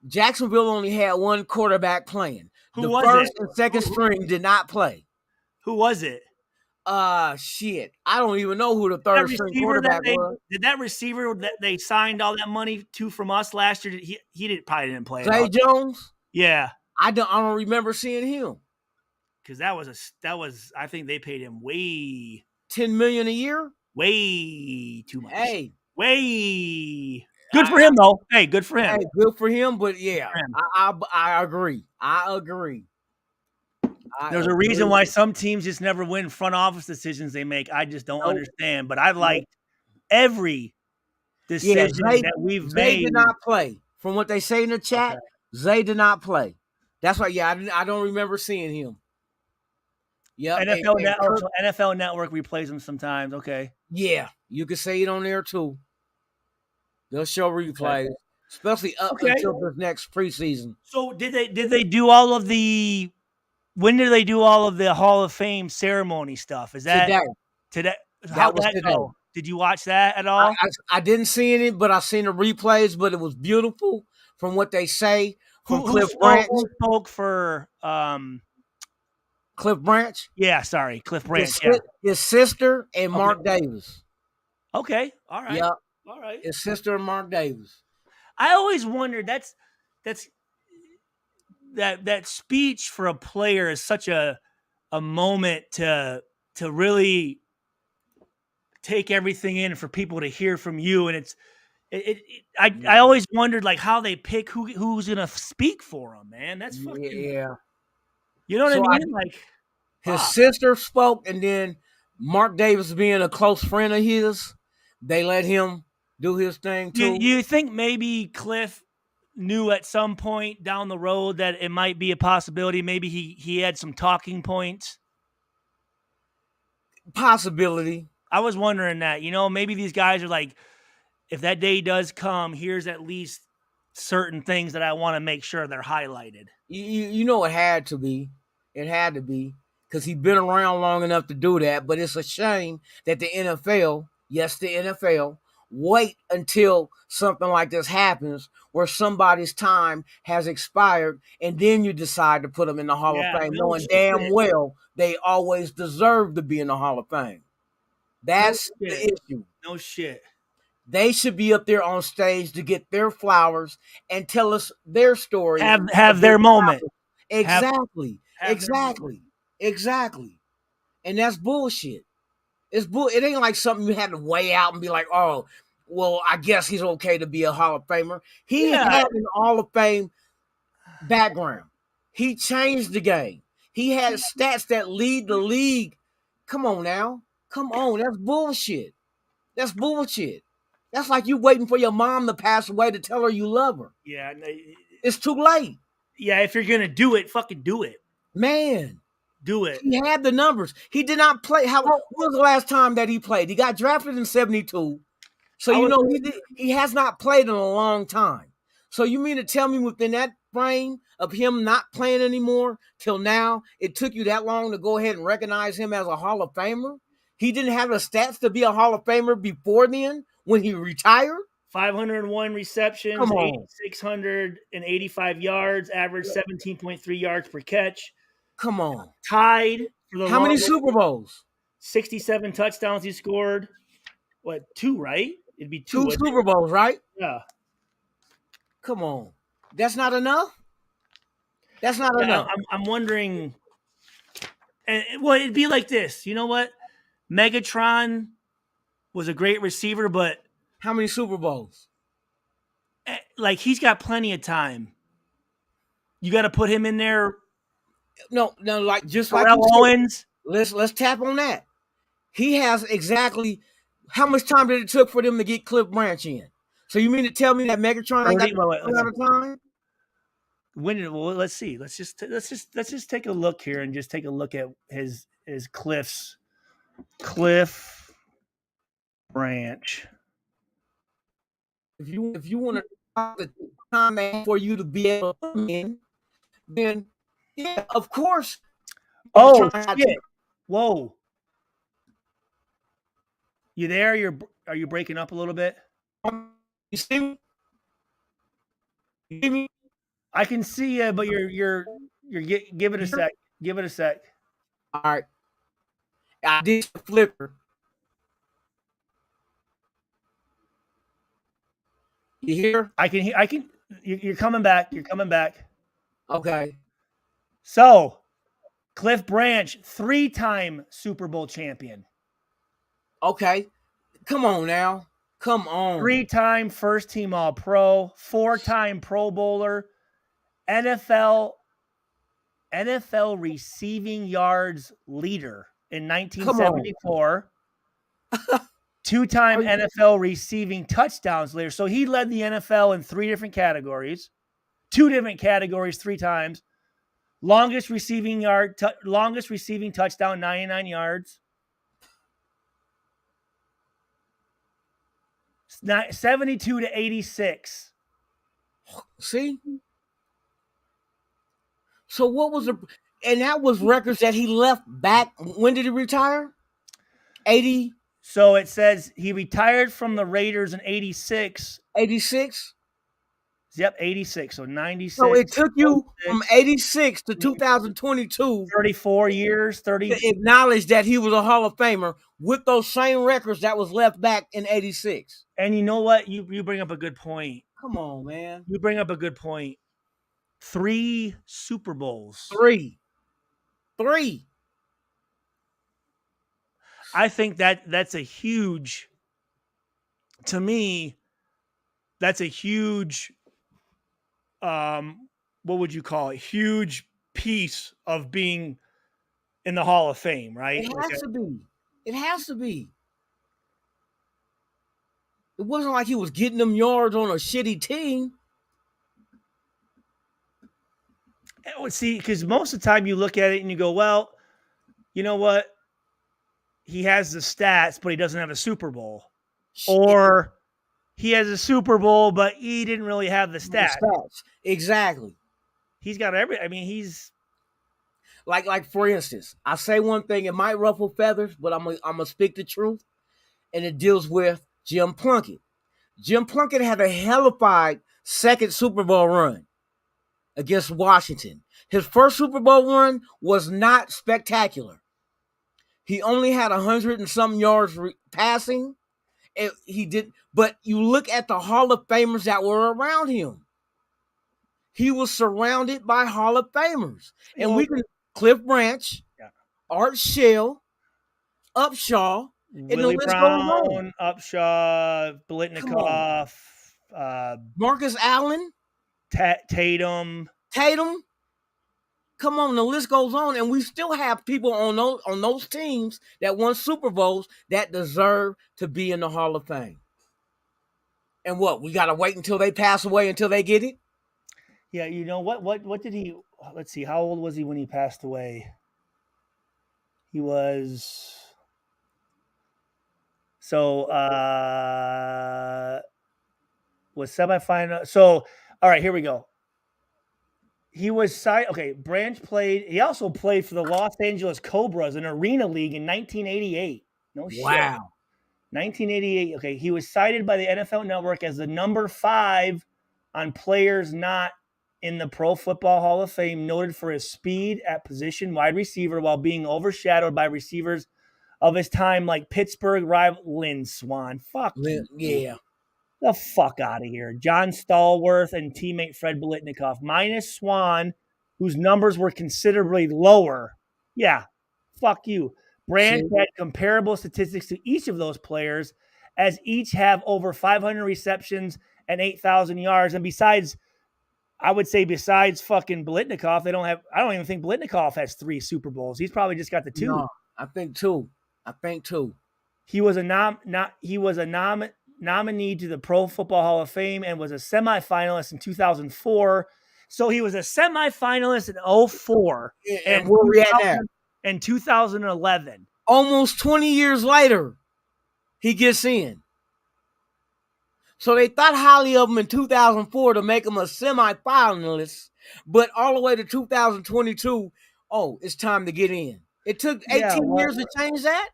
Jacksonville only had one quarterback playing. Who The was first it? and second string did not play. Who was it? Shit. I don't even know who the That third string receiver quarterback was. did that receiver that they signed all that money to from us last year? Probably didn't play at Zay all. Jones. Yeah, I don't remember seeing him. because that was I think they paid him way $10 million a year. too much. Hey, Way good for him though. Hey, good for him. hey, good for him. But yeah, for him. I agree. I agree. There's a reason why some teams just never win front office decisions they make. I just don't understand. But I've liked every decision that we've Zay made. did not play. From what they say in the chat, Zay did not play. That's why, I don't remember seeing him. Yep. NFL Network replays them sometimes. Okay. Yeah, you can say it on there too. They'll show replays, especially up until the next preseason. So did they do all of the? When did they do all of the Hall of Fame ceremony stuff? Is that today? How'd that go? Did you watch that at all? I didn't see it, but I seen the replays. But it was beautiful from what they say from Cliff Branch. Who spoke for Cliff Branch? Yeah, sorry, Cliff Branch. His sister and Mark Davis. Okay, all right. Yep. All right. His sister and Mark Davis. I always wondered that speech for a player is such a moment to really take everything in for people to hear from you, and I always wondered like how they pick who's gonna speak for them, man. That's fucking You know what I mean? Like his sister spoke, and then Mark Davis being a close friend of his, they let him do his thing too. You think maybe Cliff knew at some point down the road that it might be a possibility? Maybe he had some talking points. Possibility. I was wondering that. Maybe these guys are like, if that day does come, here's at least certain things that I want to make sure they're highlighted. You know it had to be. It had to be. Because he's been around long enough to do that. But it's a shame that the NFL, yes, the NFL, wait until something like this happens where somebody's time has expired and then you decide to put them in the Hall of Fame, knowing damn well they always deserve to be in the Hall of Fame. That's the issue. No shit. They should be up there on stage to get their flowers and tell us their story. Have their moment. Exactly. Exactly. And that's bullshit. It ain't like something you had to weigh out and be like, oh, well, I guess he's okay to be a Hall of Famer. He had an Hall of Fame background. He changed the game. He had stats that lead the league. Come on now. Come on. That's bullshit. That's like you waiting for your mom to pass away to tell her you love her. Yeah. It's too late. Yeah, if you're going to do it, fucking do it. Man. Do it. He had the numbers. He did not play. When was the last time that he played? He got drafted in 72. So, he has not played in a long time. So you mean to tell me within that frame of him not playing anymore till now, it took you that long to go ahead and recognize him as a Hall of Famer? He didn't have the stats to be a Hall of Famer before then when he retired? 501 receptions, 685 yards, average 17.3 yards per catch. Come on. Tied for the How many Super Bowls? 67 touchdowns he scored. What, 2, right? It'd be 2 Super Bowls, right? Yeah. Come on. That's not enough? That's not enough. I'm wondering. It'd be like this. You know what? Megatron was a great receiver, but how many Super Bowls? Like, he's got plenty of time. You got to put him in there. No, like just Terrell like Owens. Let's tap on that. He has exactly how much time did it took for them to get Cliff Branch in? So you mean to tell me that Megatron ain't got a lot of time? Let's see. Let's just take a look here and just take a look at his Cliff Branch if you want to talk the time for you to be able to come in, then yeah, of course. Oh shit! Whoa! You there? Are you breaking up a little bit? You see me? You see me? I can see you, but give it a sec. Give it a sec. All right. I did flicker. You hear? I can hear. You're coming back. You're coming back. Okay. So, Cliff Branch, 3-time Super Bowl champion. Okay. Come on now. Come on. 3-time first team All Pro, 4-time Pro Bowler, NFL receiving yards leader in 1974. 2-time NFL receiving touchdowns leader. So he led the NFL in 3 different categories. 2 different categories 3 times. Longest receiving touchdown, 99 yards. 72 to 86. See? So what was and that was records that he left back. When did he retire? 80. So it says he retired from the Raiders in 86. 86? Yep, 86. So 96. So it took you from 86 to 2022. 34 years, 30. To acknowledge that he was a Hall of Famer with those same records that was left back in 86. And you know what? You bring up a good point. Come on, man. You bring up a good point. 3 Super Bowls. 3. I think that's a huge, to me, that's a huge, what would you call it? Huge piece of being in the Hall of Fame, right? It has to be. It has to be. It wasn't like he was getting them yards on a shitty team. See, because most of the time you look at it and you go, well, you know what? He has the stats, but he doesn't have a Super Bowl. Or he has a Super Bowl, but he didn't really have the stats. Exactly. He's got he's like for instance, I say one thing, it might ruffle feathers, but I'm gonna speak the truth, and it deals with Jim Plunkett. Jim Plunkett had a hellified second Super Bowl run against Washington. His first Super Bowl run was not spectacular. He only had 100 and some yards passing. He did, but you look at the Hall of Famers that were around him. He was surrounded by Hall of Famers, and we can Cliff Branch, Art Shell, Upshaw, Willie Brown, Upshaw, Blitnikoff, Marcus Allen, Tatum. Come on, the list goes on, and we still have people on those teams that won Super Bowls that deserve to be in the Hall of Fame. And what, we got to wait until they pass away until they get it? Yeah, you know what did he? Let's see, how old was he when he passed away? He was was semifinal. So all right, here we go. He was signed. Okay, Branch played. He also played for the Los Angeles Cobras, an arena league in 1988. No shit. Wow. 1988. Okay, he was cited by the NFL Network as the number 5 on players not in the Pro Football Hall of Fame, noted for his speed at position wide receiver while being overshadowed by receivers of his time like Pittsburgh rival Lynn Swann. Fuck yeah. The fuck out of here. John Stallworth and teammate Fred Blitnikoff, minus Swann, whose numbers were considerably lower. Yeah, fuck you. Branch had comparable statistics to each of those players, as each have over 500 receptions and 8,000 yards. And besides fucking Blitnikoff, I don't even think Blitnikoff has 3 Super Bowls. He's probably just got the 2. No, I think 2. He was a nominee to the Pro Football Hall of Fame and was a semifinalist in 2004. So he was a semifinalist in 04. And where we at now? In 2011. Almost 20 years later, he gets in. So they thought highly of him in 2004 to make him a semifinalist, but all the way to 2022, oh, it's time to get in. It took 18 years to change that.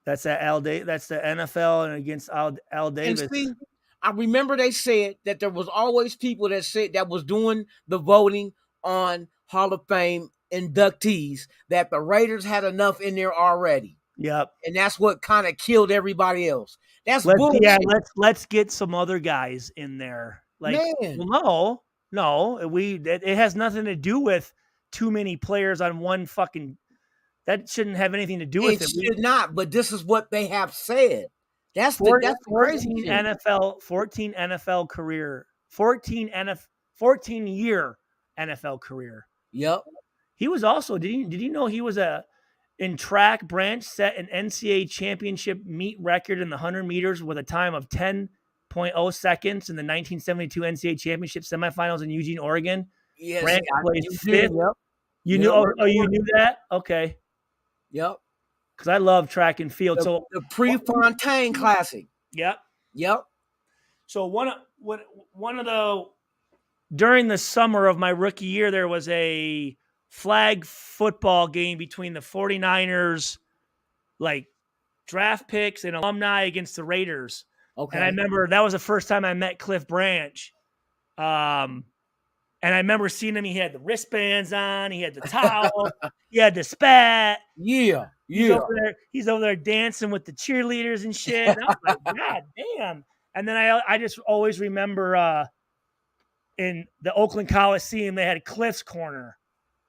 That's That's the NFL and against Al Davis. And see, I remember they said that there was always people that said that was doing the voting on Hall of Fame inductees, that the Raiders had enough in there already. Yep. And that's what kind of killed everybody else. That's bullshit. Yeah, bullshit. let's get some other guys in there. Like, Man. well, no, it has nothing to do with too many players on one fucking. That shouldn't have anything to do with it. It should not, but this is what they have said. That's 14 NFL career, 14-year NFL career. Yep. He was also, did you know he was in track branch set an NCAA championship meet record in the 100 meters with a time of 10.0 seconds in the 1972 NCAA championship semifinals in Eugene, Oregon. Yes. Branch placed fifth. Yep. You knew? You knew that? Okay. Yep. Because I love track and field. The Prefontaine Classic. Yep. Yep. So one of the during the summer of my rookie year, there was a flag football game between the 49ers, like draft picks and alumni against the Raiders. Okay. And I remember that was the first time I met Cliff Branch. And I remember seeing him. He had the wristbands on. He had the towel. He had the spat. Yeah. He's over there dancing with the cheerleaders and shit. And I was like, God damn. And then I just always remember in the Oakland Coliseum, they had Cliff's Corner.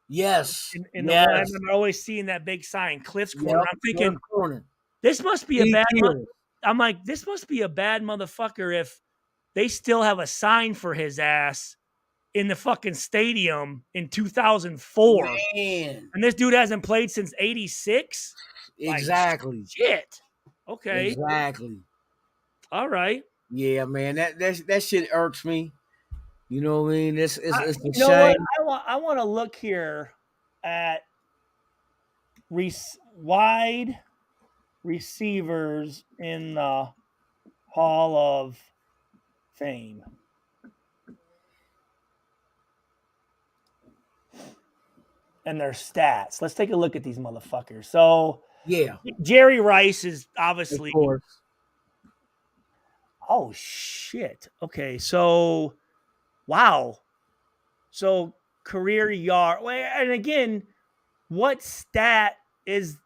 Yes. I remember always seeing that big sign, Cliff's Corner. Yep. I'm thinking, this must be a bad I'm like, this must be a bad motherfucker if they still have a sign for his ass in the fucking stadium in 2004. Man. And this dude hasn't played since 86? Exactly. Like, shit. Okay. Exactly. All right. Yeah, man. That shit irks me. You know what I mean? It's a you know shame. What? I want to look here at wide receivers in the Hall of Fame. And their stats. Let's take a look at these motherfuckers. So, yeah, Jerry Rice is obviously. Of course. Oh shit. Okay, so wow. So career yard. And again, what stat is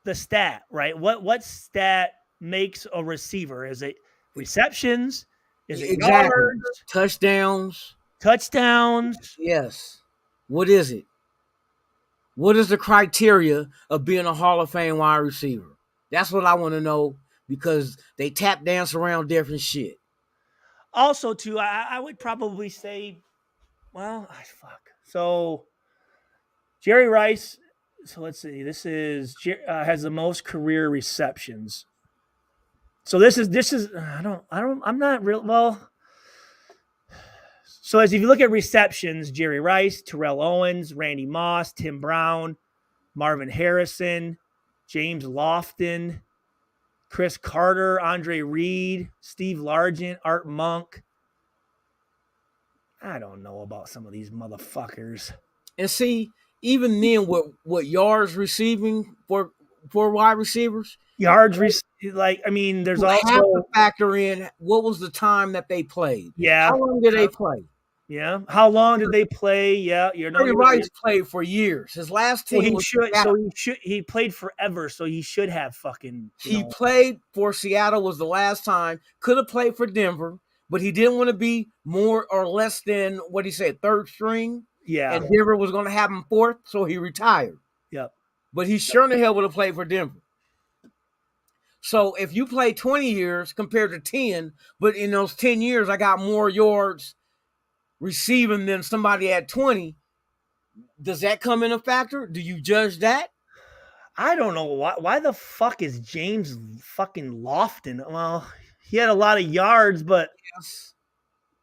the stat? Right? What stat makes a receiver? Is it receptions? Is it yards? Touchdowns? Yes. What is it? What is the criteria of being a Hall of Fame wide receiver? That's what I want to know, because they tap dance around different shit. Also, too, I would probably say, So, Jerry Rice. So let's see. This is has the most career receptions. So this is. I'm not real well. So as if you look at receptions, Jerry Rice, Terrell Owens, Randy Moss, Tim Brown, Marvin Harrison, James Lofton, Chris Carter, Andre Reed, Steve Largent, Art Monk. I don't know about some of these motherfuckers. And see, even then, what yards receiving for wide receivers? There's also have to factor in what was the time that they played. Yeah. How long did they play? Yeah. How long did they play? Yeah. Jerry Rice played for years. His last team he played forever, so he should have fucking. He played for Seattle was the last time. Could have played for Denver, but he didn't want to be more or less than what he said, third string. Yeah. And Denver was going to have him fourth, so he retired. Yep. But he sure in the hell would have played for Denver. So if you play 20 years compared to 10, but in those 10 years I got more yards receiving than somebody at 20, does that come in a factor? Do you judge that? I don't know. Why the fuck is James fucking Lofton? Well, he had a lot of yards, but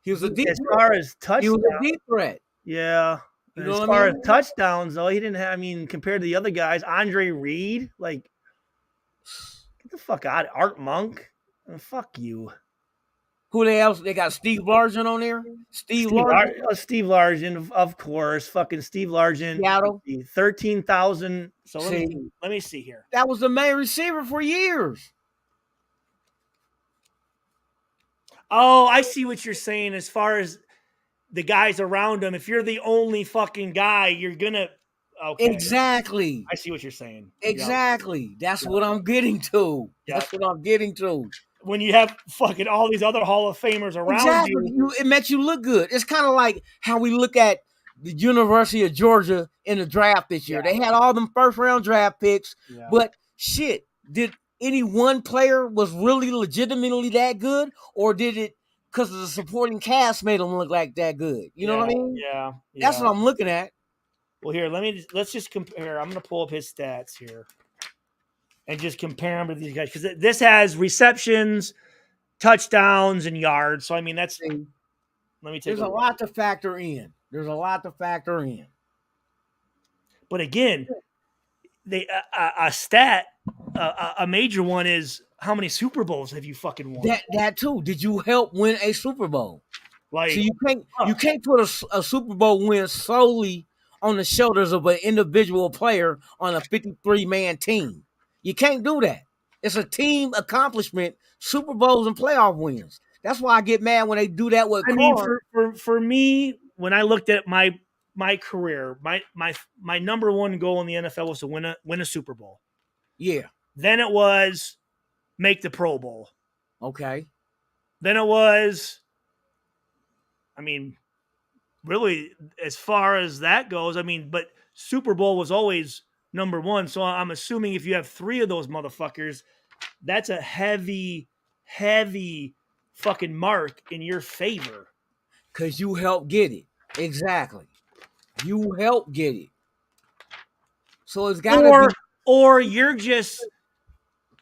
he was a deep as far as touchdowns. He was a deep threat. Yeah. As far as touchdowns, though, he didn't have, compared to the other guys, Andre Reed, like, get the fuck out of Art Monk. Fuck you. Who they else? They got Steve Largent on there. Steve Steve, Largent, Steve Largent, of course. Fucking Steve Largent. Seattle. 13,000. So See, let me see here. that was the main receiver for years. Oh, I see what you're saying. As far as the guys around him, if you're the only fucking guy, you're gonna. Okay. Exactly. I see what you're saying. Exactly. Yep. That's what I'm getting to. Yep. That's what I'm getting to. When you have fucking all these other Hall of Famers around you, it makes you look good. It's kind of like how we look at the University of Georgia in the draft this year. They had all them first round draft picks, but shit, did any one player was really legitimately that good, or did it because of the supporting cast made them look like that good? You know what I mean? Yeah. That's what I'm looking at. Well, here, let's just compare. I'm going to pull up his stats here and just compare them to these guys, because this has receptions, touchdowns, and yards. So, I mean, that's. Let me take. There's a lot to factor in. But again, a stat, a major one is how many Super Bowls have you fucking won? That too. Did you help win a Super Bowl? Like, so you can't put a Super Bowl win solely on the shoulders of an individual player on a 53-man team. You can't do that. It's a team accomplishment, Super Bowls and playoff wins. That's why I get mad when they do that with Carr. Mean, for me, when I looked at my career, my number one goal in the NFL was to win a Super Bowl. Yeah. Then it was make the Pro Bowl. Okay. Then it was, I mean, really, as far as that goes, I mean, but Super Bowl was always number one. So I'm assuming if you have three of those motherfuckers, that's a heavy, heavy fucking mark in your favor. Because you helped get it. Exactly. You helped get it. So it's got to be. Or you're just,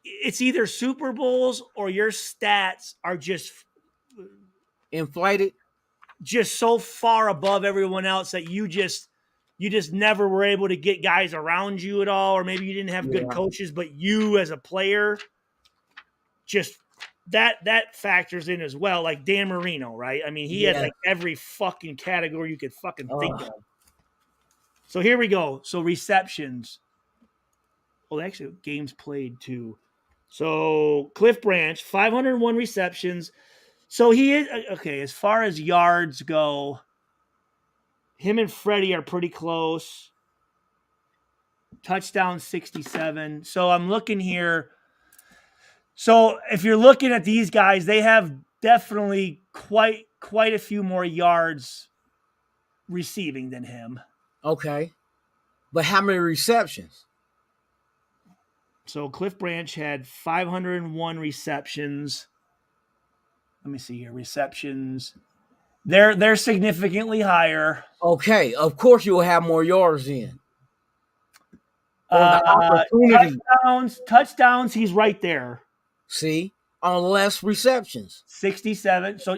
it's either Super Bowls or your stats are just inflated. Just so far above everyone else that you just never were able to get guys around you at all, or maybe you didn't have good coaches, but you as a player, just that factors in as well. Like Dan Marino, right? I mean, he had like every fucking category you could fucking think of. So here we go. So receptions. Well, actually, games played too. So Cliff Branch, 501 receptions. So he is okay as far as yards go. Him and Freddie are pretty close. Touchdown 67. So I'm looking here. So if you're looking at these guys, they have definitely quite a few more yards receiving than him. Okay. But how many receptions? So Cliff Branch had 501 receptions. Let me see here. Receptions. They're significantly higher. Okay. Of course you'll have more yards in. Opportunity. Touchdowns, he's right there. See? On less receptions. 67. So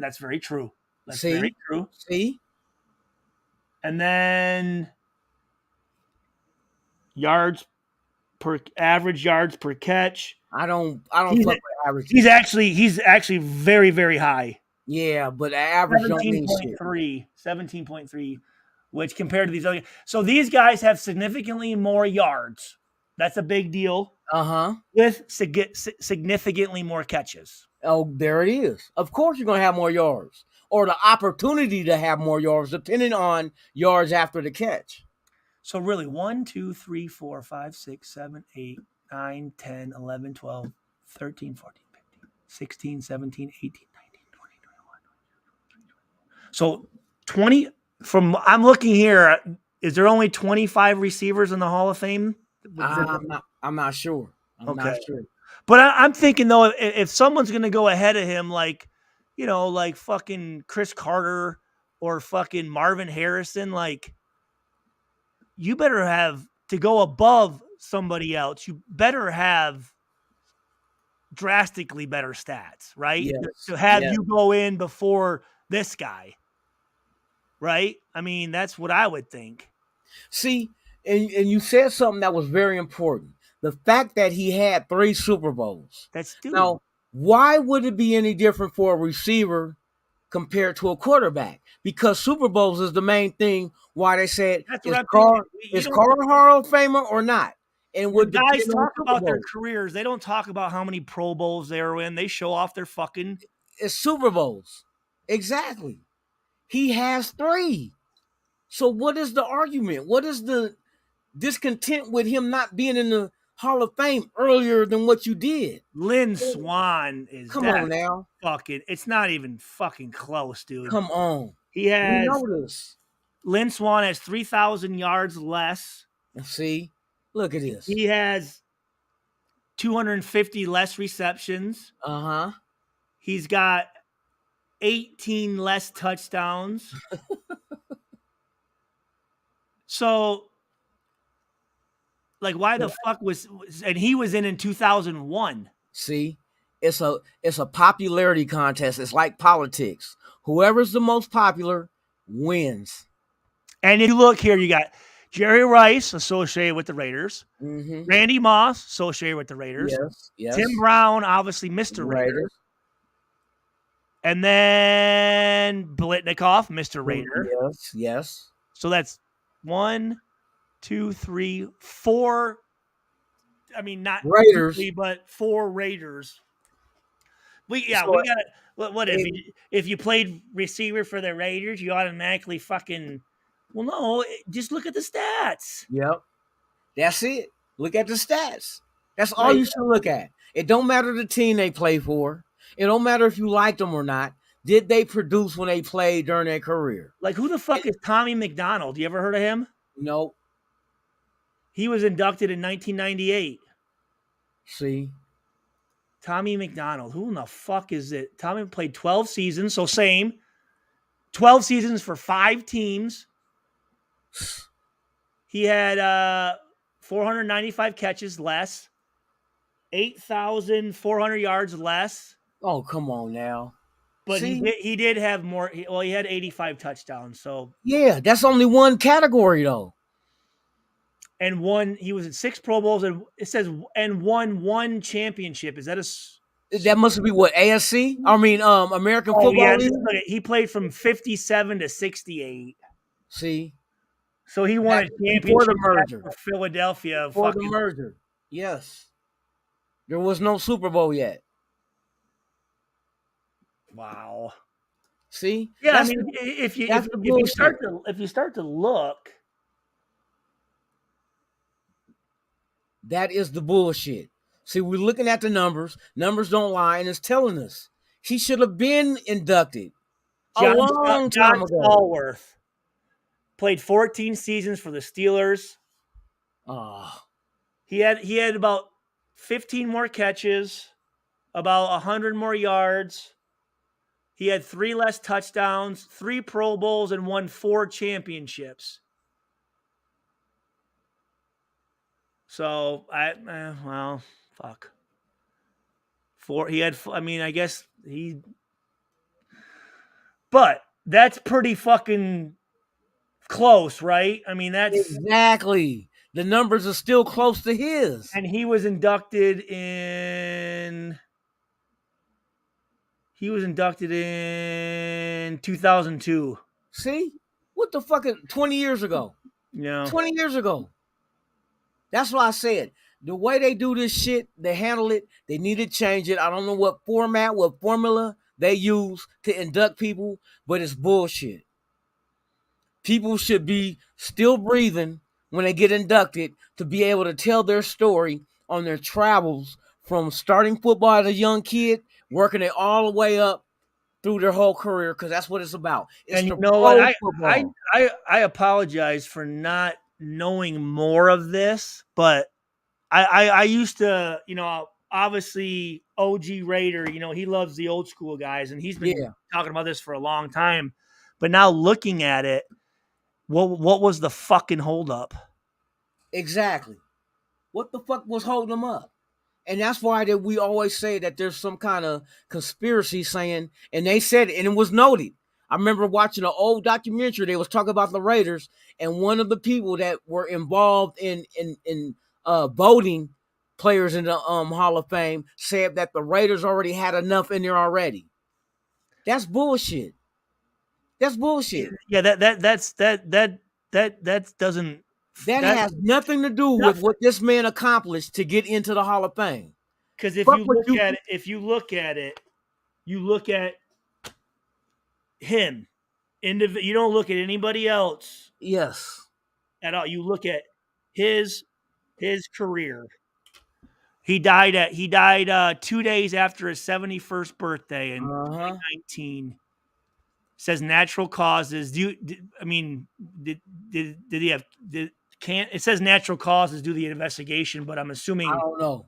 that's very true. That's very true. See? And then average yards per catch. I don't fuck with average. He's actually very, very high. Yeah, but average 17.3, which compared to these other, so these guys have significantly more yards. That's a big deal. With significantly more catches. Oh, there it is. Of course you're gonna have more yards, or the opportunity to have more yards, depending on yards after the catch. So really 1, 2, 3, 4, 5, 6, 7, 8, 9, 10, 11, 12, 13, 14, 15, 16, 17, 18, 19, 20, 21. So 20 I'm looking here, is there only 25 receivers in the Hall of Fame? I'm not sure. I'm not sure. But I'm thinking though, if someone's going to go ahead of him, like, you know, like fucking Chris Carter or fucking Marvin Harrison, like, you better have to go above somebody else. You better have drastically better stats, right? Yes. To have you go in before this guy, right? I mean, that's what I would think. See, and you said something that was very important. The fact that he had 3 Super Bowls. That's stupid. Now, Why would it be any different for a receiver compared to a quarterback? Because Super Bowls is the main thing why they said That's what is I'm thinking. Carr a Hall of Famer or not? And When would guys depend on talk Super about their Bowl. careers, they don't talk about how many Pro Bowls they were in. They show off their fucking. It's Super Bowls. Exactly. He has 3. So what is the argument? What is the discontent with him not being in the Hall of Fame earlier than what you did? Lynn Swan is Come that on now. fucking. It's not even fucking close, dude. Come on. He has. We know this. Lynn Swan has 3,000 yards less. See? Look at this. He has 250 less receptions. Uh-huh. He's got 18 less touchdowns. So, like, why the fuck was and he was in 2001. See? It's a popularity contest. It's like politics. Whoever's the most popular wins. And if you look here, you got Jerry Rice associated with the Raiders, Mm-hmm. Randy Moss associated with the Raiders, Yes. Tim Brown, obviously Mr. Raider, Raiders. and then Blitnikoff, Mr. Raider. Yes. So that's 1, 2, 3, 4. I mean, not Raiders. 3, but 4 Raiders. We got it. What if you played receiver for the Raiders, you automatically fucking. Well, no, just look at the stats. Yep. That's it. Look at the stats. That's all you should look at. It don't matter the team they play for. It don't matter if you liked them or not. Did they produce when they played during their career? Like, who the fuck is Tommy McDonald? You ever heard of him? No. He was inducted in 1998. See? Tommy McDonald. Who in the fuck is it? Tommy played 12 seasons, so same. 12 seasons for 5 teams. He had 495 catches less, 8,400 yards less. Oh, come on now. But he did have more. He had 85 touchdowns. So yeah, that's only one category though. And he was at 6 Pro Bowls, and it says and won 1 championship. Is that that must be what, ASC? I mean, American Football League? He played from 57 to 68. See? So he won a championship before the merger. For Philadelphia. Before the merger. Yes. There was no Super Bowl yet. Wow. See? Yeah, I mean, if you start to look, that is the bullshit. See, we're looking at the numbers. Numbers don't lie, and it's telling us he should have been inducted a long time ago. Allworth played 14 seasons for the Steelers. He had about 15 more catches, about 100 more yards. He had 3 less touchdowns, 3 Pro Bowls, and won 4 championships. So fuck. 4. He had. I mean, I guess he. But that's pretty fucking close, right? I mean, that's exactly. The numbers are still close to his. And he was inducted in. He was inducted in 2002. See? What the fuck? 20 years ago. Yeah. 20 years ago. That's what I said. The way they do this shit, they handle it, they need to change it. I don't know what format, what formula they use to induct people, but it's bullshit. People should be still breathing when they get inducted to be able to tell their story on their travels from starting football as a young kid, working it all the way up through their whole career, because that's what it's about. It's and you know what? I apologize for not knowing more of this, but I used to, obviously OG Raider, he loves the old school guys, and he's been talking about this for a long time. But now looking at it, what was the fucking holdup? Exactly. What the fuck was holding them up? And that's why that we always say that there's some kind of conspiracy saying, and they said it, and it was noted. I remember watching an old documentary. They was talking about the Raiders, and one of the people that were involved in voting players in the Hall of Fame said that the Raiders already had enough in there already. That's bullshit. That's bullshit. Yeah, that doesn't. That has nothing to do with what this man accomplished to get into the Hall of Fame. Because if Fuck you what look you- at it, if you look at it, you look at him. You don't look at anybody else Yes. at all. You look at his career. He died 2 days after his 71st birthday in 2019. Says natural causes. Did he have can't? It says natural causes do the investigation, but I'm assuming I don't know.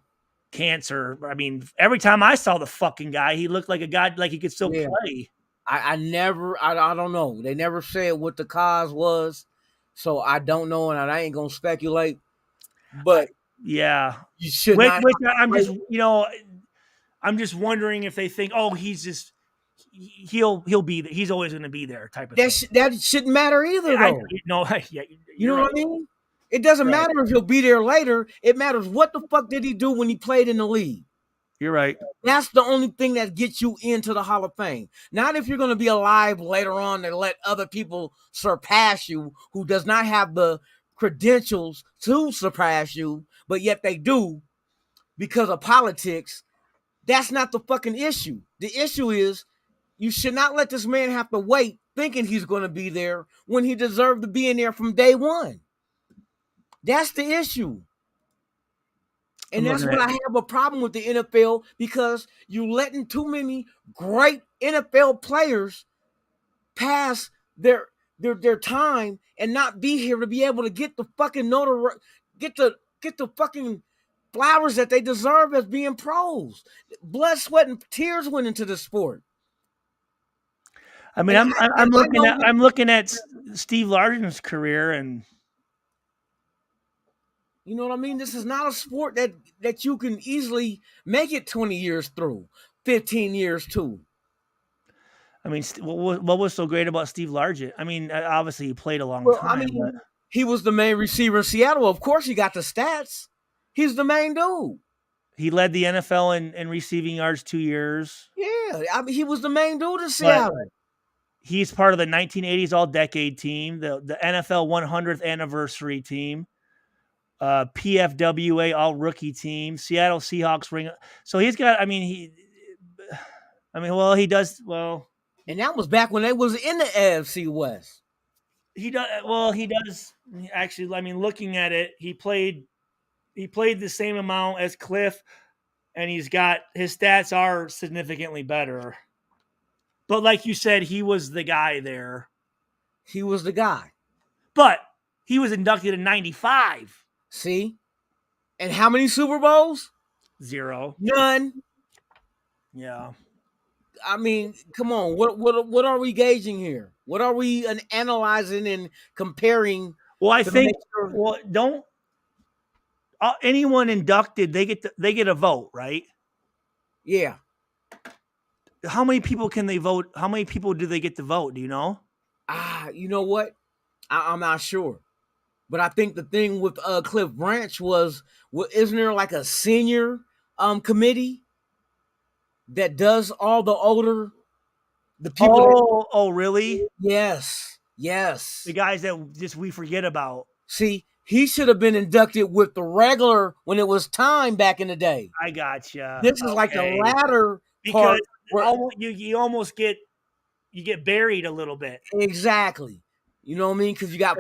Cancer. I mean, every time I saw the fucking guy, he looked like a guy like he could still play. I don't know. They never said what the cause was, so I don't know, and I ain't gonna speculate. But yeah, you should which, not. which I'm just wondering if they think, oh, he'll be there. He's always going to be there, type of thing. That shouldn't matter either, though. You know what I mean? It doesn't matter if he'll be there later. It matters what the fuck did he do when he played in the league. You're right. That's the only thing that gets you into the Hall of Fame. Not if you're going to be alive later on and let other people surpass you who does not have the credentials to surpass you, but yet they do because of politics. That's not the fucking issue. The issue is you should not let this man have to wait thinking he's going to be there when he deserved to be in there from day one. That's the issue. And that's what I have a problem with the NFL, because you letting too many great NFL players pass their time and not be here to be able to get the fucking get the fucking flowers that they deserve as being pros. Blood, sweat, and tears went into the sport. I mean, I'm looking at Steve Largen's career, and you know what I mean? This is not a sport that you can easily make it 20 years through, 15 years too. I mean, what was so great about Steve Largent? I mean, obviously he played a long time. I mean, he was the main receiver in Seattle. Of course, he got the stats. He's the main dude. He led the NFL in receiving yards 2 years. Yeah, I mean, he was the main dude in Seattle. But he's part of the 1980s All-Decade team, the NFL 100th anniversary team. PFWA All-Rookie team, Seattle Seahawks ring. So he's got. He does well. And that was back when they was in the AFC West. He does well. He does actually. I mean, looking at it, he played the same amount as Cliff, and his stats are significantly better. But like you said, he was the guy there. He was the guy. But he was inducted in '95. See? And how many Super Bowls? 0. None. Yeah. I mean, come on. What are we gauging here? What are we analyzing and comparing? Well, I think don't anyone inducted, they get a vote, right? Yeah. How many people can they vote? How many people do they get to vote? Do you know? You know what? I'm not sure. But I think the thing with Cliff Branch was, isn't there like a senior committee that does all the people? Oh, really? Yes. The guys that we forget about. See, he should have been inducted with the regular when it was time back in the day. I gotcha. This is like the latter part. Because you almost get buried a little bit. Exactly. You know what I mean? Because you got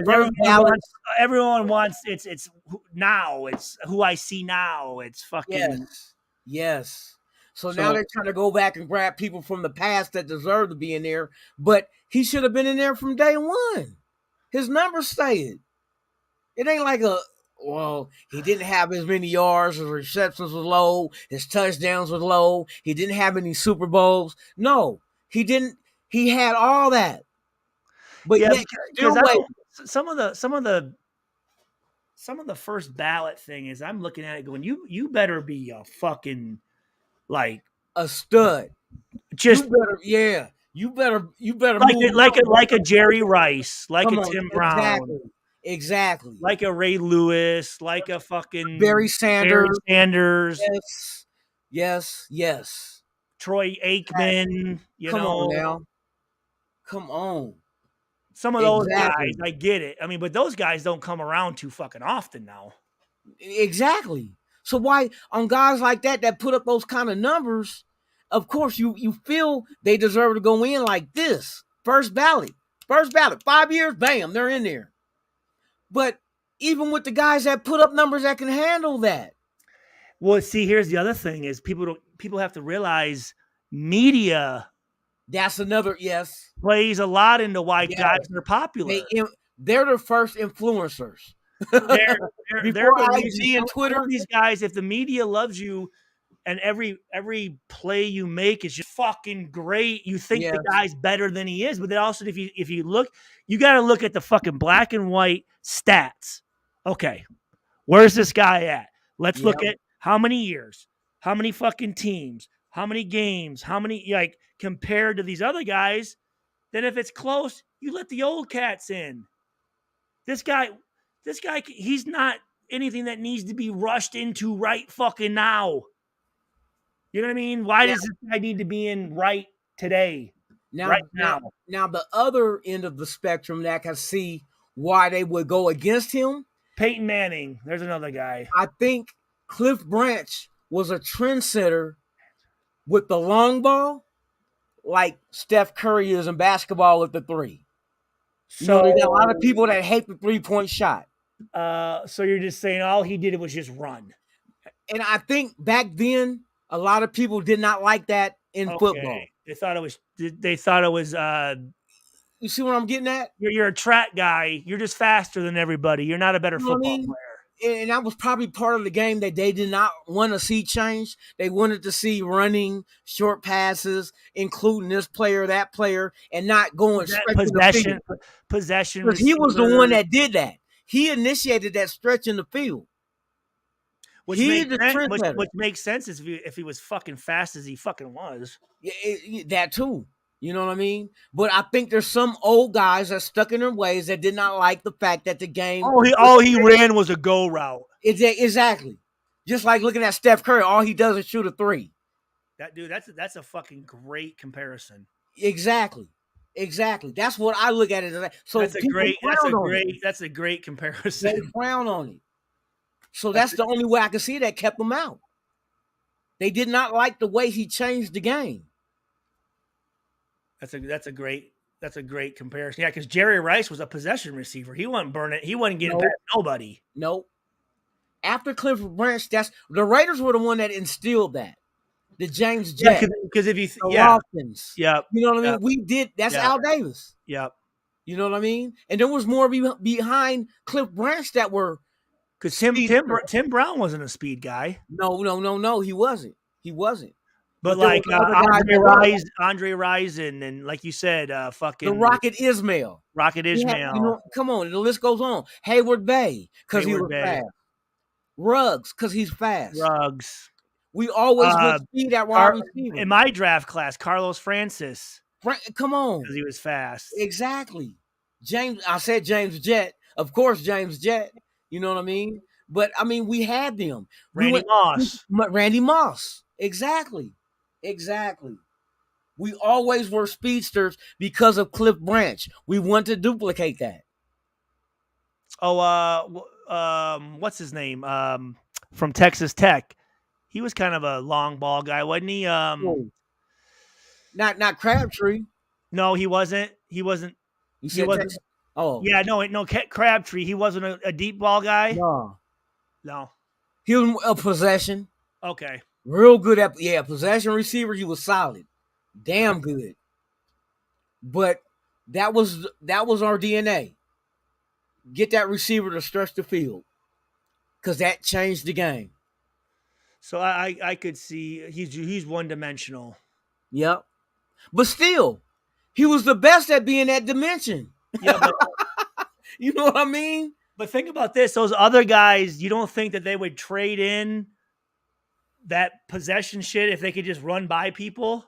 everyone wants it's now. It's who I see now. It's fucking yes. So now they're trying to go back and grab people from the past that deserve to be in there. But he should have been in there from day one. His numbers say it. It ain't like he didn't have as many yards, his receptions was low, his touchdowns was low, he didn't have any Super Bowls. No, he didn't. He had all that. But some of the first ballot thing is I'm looking at it going, you better be a fucking like a stud. Just you better like a Jerry Rice, like a Tim Brown. Exactly. Like a Ray Lewis, like a fucking Barry Sanders. Sanders, Yes. Troy Aikman, Come on now. Come on. some of those Exactly. guys, I get it. I mean, but those guys don't come around too fucking often now. Exactly. So why on guys like that put up those kind of numbers, of course you feel they deserve to go in like this. First ballot. 5 years, bam, they're in there. But even with the guys that put up numbers that can handle that. Well, see, here's the other thing: is people have to realize media. That's another plays a lot into why Yes. guys are popular. They're the first influencers. They're Before the IG reason, and Twitter. all these guys, if the media loves you and every play you make is just fucking great, you think the guy's better than he is. But then also, if you look, you got to look at the fucking black and white stats. Okay, where's this guy at? Let's look at how many years, how many fucking teams, how many games, how many, like, compared to these other guys. Then if it's close, you let the old cats in. This guy, he's not anything that needs to be rushed into right fucking now. You know what I mean? Why does this guy need to be in right today? Right now. Now the other end of the spectrum that I can see why they would go against him. Peyton Manning. There's another guy. I think Cliff Branch was a trendsetter with the long ball, like Steph Curry is in basketball with the three. So there's a lot of people that hate the 3-point shot. So you're just saying all he did was just run. And I think back then a lot of people did not like that in football. They thought it was you see what I'm getting at? You're a track guy. You're just faster than everybody. You're not a better football player. And that was probably part of the game that they did not want to see change. They wanted to see running, short passes, including this player, that player, and not going straight possession. To the possession. Because he was the one that did that. He initiated that stretch in the field. Which makes sense if he was fucking fast as he fucking was. Yeah, that too. You know what I mean? But I think there's some old guys that stuck in their ways that did not like the fact that the game. All he ran was a go route. Exactly. Just like looking at Steph Curry, all he does is shoot a three. That's a fucking great comparison. Exactly. That's what I look at it as. So that's a great comparison. They frown on it. So that's the only way I can see that kept him out. They did not like the way he changed the game. That's a great comparison. Yeah, because Jerry Rice was a possession receiver. He wasn't burning. He wasn't getting past nobody. Nope. After Clifford Branch, the Raiders were the one that instilled that. The James Jett. Because if you Hawkins. Yeah. You know what I mean? We did. That's Al Davis. Yep. You know what I mean? And there was more behind Cliff Branch that were. Because Tim Brown wasn't a speed guy. No. He wasn't. But like Andre Rison, and like you said, fucking the Rocket Ismail. Come on, the list goes on. Hayward Bay, because he was fast. Ruggs, because he's fast. Ruggs. We always would speed at wide receiver. In my draft class, Carlos Francis. Come on. Because he was fast. Exactly. I said James Jett. Of course, James Jett. You know what I mean? But, I mean, we had them. Randy Moss. Exactly. We always were speedsters because of Cliff Branch. We want to duplicate that. What's his name? From Texas Tech. He was kind of a long ball guy, wasn't he? Not Crabtree. No, he wasn't. He wasn't. Crabtree. He wasn't a deep ball guy. No. He was a possession. Okay. Real good at possession receiver. He was solid, damn good. But that was our DNA. Get that receiver to stretch the field, because that changed the game. So I could see he's one dimensional. Yep, but still, he was the best at being that dimension. Yeah, but, you know what I mean. But think about this: those other guys, you don't think that they would trade in that possession shit if they could just run by people?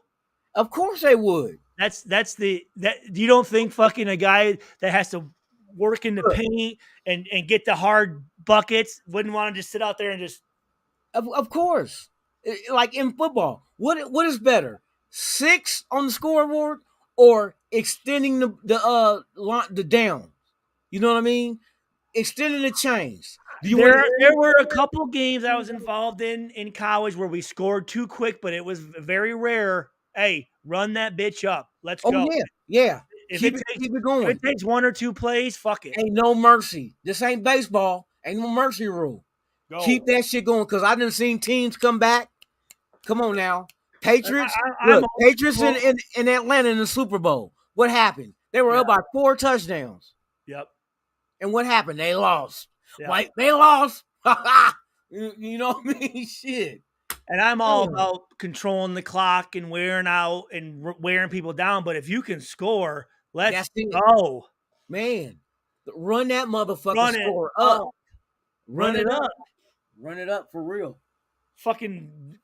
Of course they would. You don't think fucking a guy that has to work in the paint and get the hard buckets. Wouldn't want to just sit out there and just. Of course, like in football, what is better, 6 on the scoreboard or extending the down? You know what I mean? Extending the chains. There were a couple games I was involved in college where we scored too quick, but it was very rare. Hey, run that bitch up. Let's go. Yeah. Keep it going. If it takes 1 or 2 plays, fuck it. Ain't no mercy. This ain't baseball. Ain't no mercy rule. Go. Keep that shit going, because I done seen teams come back. Come on now. Patriots. Patriots in Atlanta in the Super Bowl. What happened? They were up by 4 touchdowns. Yep. And what happened? They lost. Yep. Like, they lost. You know what I mean? Shit. And I'm all about controlling the clock and wearing out and wearing people down. But if you can score, let's go. Man, run that motherfucker score up. Run it up. Run it up for real. Fucking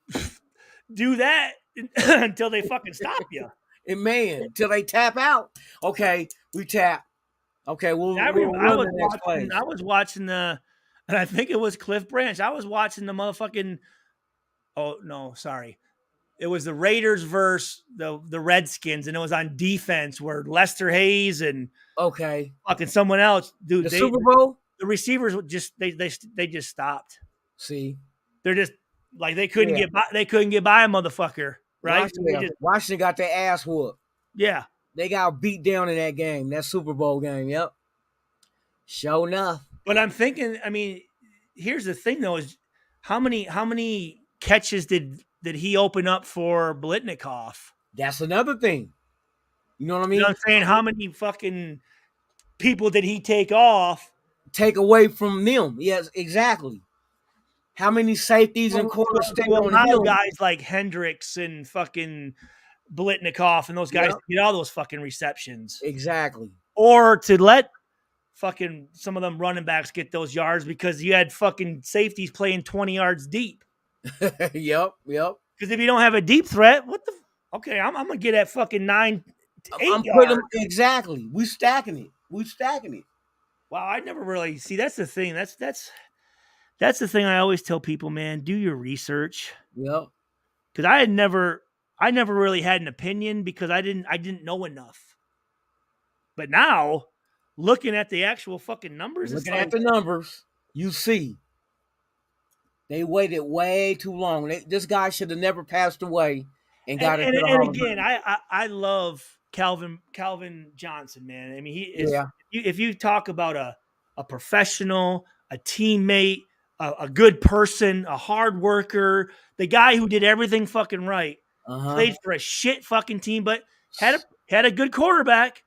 do that until they fucking stop you. And man, until they tap out. Okay, we tap. Okay, I was watching and I think it was Cliff Branch. I was watching the motherfucking. Oh no, sorry. It was the Raiders versus the Redskins, and it was on defense where Lester Hayes and fucking someone else, dude. The Super Bowl. The receivers just they just stopped. See, they're just like they couldn't get by. They couldn't get by a motherfucker, right? Washington got their ass whooped. Yeah, they got beat down in that game, that Super Bowl game. Yep, sure enough. But I'm thinking, I mean, here's the thing though: is how many catches did he open up for Blitnikoff? That's another thing. You know what I mean? You know what I'm saying? How many fucking people did he take away from them? Yes, exactly. How many safeties and corners stay on him? Guys like Hendricks and fucking Blitnikoff and those guys get all those fucking receptions. Exactly. Or to let fucking some of them running backs get those yards because you had fucking safeties playing 20 yards deep. Yep. Because if you don't have a deep threat, okay, I'm gonna get at fucking 9 to 8 yards. Exactly. We stacking it. Wow, I never really see. That's the thing. That's the thing I always tell people, man. Do your research. Yep. Because I never really had an opinion because I didn't know enough. But now, looking at the actual fucking numbers, at the numbers, you see. They waited way too long. This guy should have never passed away and got into the Hall of Fame. I love Calvin Johnson, man. I mean, he is. Yeah. If you talk about a professional, a teammate, a good person, a hard worker, the guy who did everything fucking right, played for a shit fucking team, but had a good quarterback,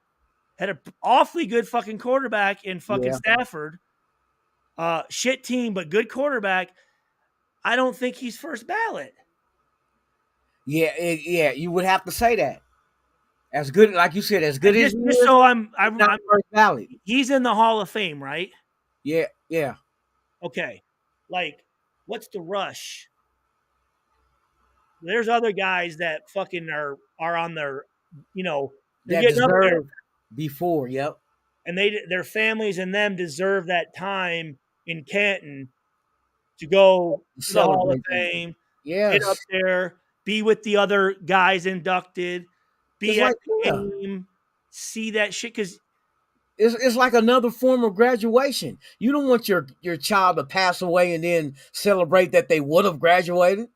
had an awfully good fucking quarterback in fucking Stafford. Shit team, but good quarterback. I don't think he's first ballot. Yeah, you would have to say that. As good, like you said, as good as just so I'm not first ballot. He's in the Hall of Fame, right? Yeah. Okay. Like, what's the rush? There's other guys that fucking are on their, they're getting up there before, yep. And their families and them deserve that time in Canton to go to the Hall of Fame, get up there, be with the other guys inducted, be at the game, see that shit. Because it's like another form of graduation. You don't want your child to pass away and then celebrate that they would have graduated.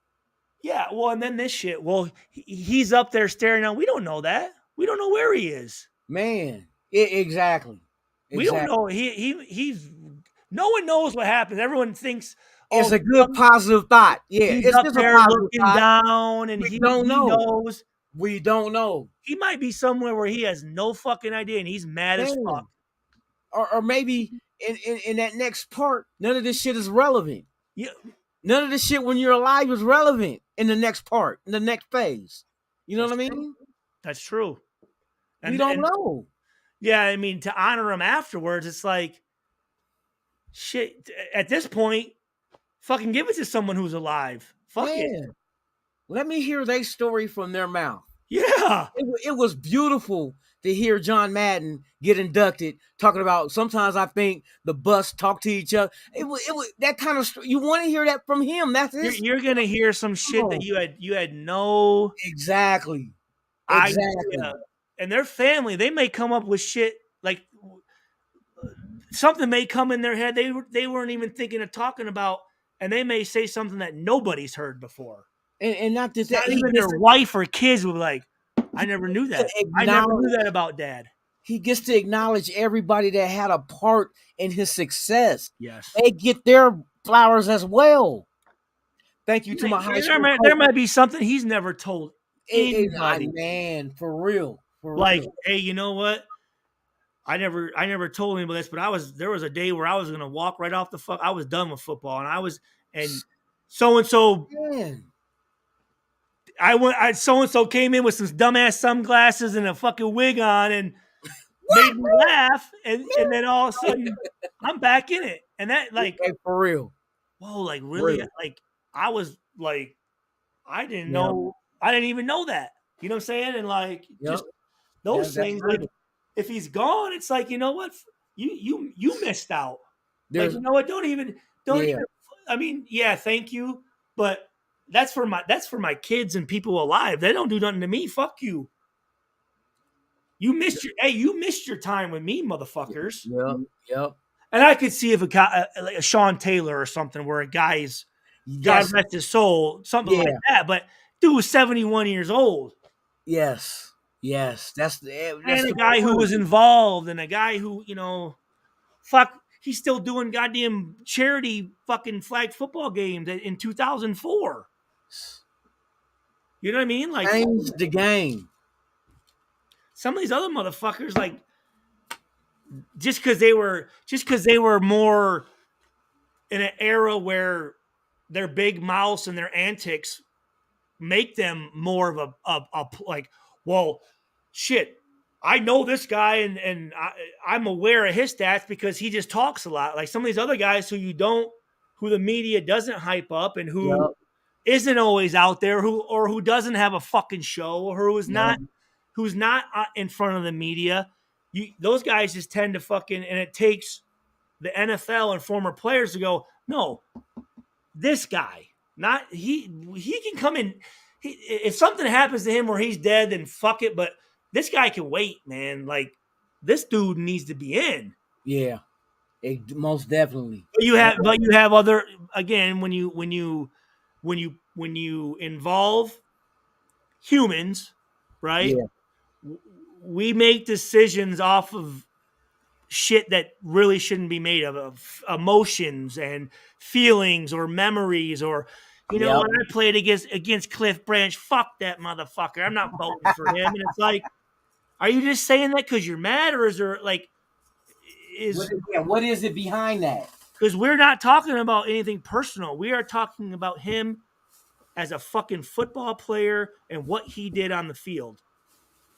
Yeah, well, and then this shit. Well, he's up there staring out. We don't know that. We don't know where he is. Man, exactly. We don't know. He's. No one knows what happens. Everyone thinks. It's a good positive thought. Yeah, he's up there looking down, and he knows. We don't know. He might be somewhere where he has no fucking idea, and he's mad as fuck. Or maybe in that next part, none of this shit is relevant. Yeah. None of this shit when you're alive is relevant in the next part, in the next phase. You know what I mean? True. That's true. We don't know. Yeah, I mean, to honor him afterwards, it's like, shit, at this point, fucking give it to someone who's alive. Fuck it. Let me hear their story from their mouth. Yeah. It was beautiful to hear John Madden get inducted, talking about sometimes I think the bus talk to each other. It was that kind of you want to hear that from him. That's his. You're gonna hear some shit that you had no Exactly. idea. And their family, they may come up with shit like something may come in their head they weren't even thinking of talking about, and they may say something that nobody's heard before. And not just Not that, even their wife or kids will be like, I never knew that. I never knew that about Dad. He gets to acknowledge everybody that had a part in his success. Yes. They get their flowers as well. Thank you to my high school coach. There might be something he's never told anybody. Man, for real. Like, hey, you know what? I never told anybody this, but there was a day where I was gonna walk right off the I was done with football, and so and so. So and so came in with some dumbass sunglasses and a fucking wig on and made me laugh, and then all of a sudden I'm back in it, and that like for real. Whoa, like really, like I was like, I didn't know, I didn't even know that. You know what I'm saying? And like just those things, like if he's gone, it's like, you know what, you missed out. Like, you know what? Don't even. I mean, yeah, thank you, but. That's for my kids and people alive. They don't do nothing to me. Fuck you. You missed your time with me, motherfuckers. Yep. And I could see if like a Sean Taylor or something where a guy's God rest his soul, something like that. But dude was 71 years old. Yes. That's a guy who was involved, and a guy who, you know, he's still doing goddamn charity fucking flag football games in 2004. You know what I mean? Like, changed the game. Some of these other motherfuckers, like, just because they were more in an era where their big mouths and their antics make them more of a like, well, shit, I know this guy and I'm aware of his stats because he just talks a lot. Like some of these other guys who the media doesn't hype up and who isn't always out there, who doesn't have a fucking show, or who's not in front of the media. Those guys just tend to fucking, and it takes the NFL and former players to go, no, this guy, not he can come in. If something happens to him where he's dead, then fuck it. But this guy can wait, man. Like, this dude needs to be in. Yeah, most definitely. But you have other, again, when you involve humans, right? Yeah. We make decisions off of shit that really shouldn't be made of emotions and feelings or memories, or when I played against Cliff Branch, fuck that motherfucker. I'm not voting for him. And it's like, are you just saying that because you're mad, or is there like what is it behind that? Because we're not talking about anything personal. We are talking about him as a fucking football player and what he did on the field.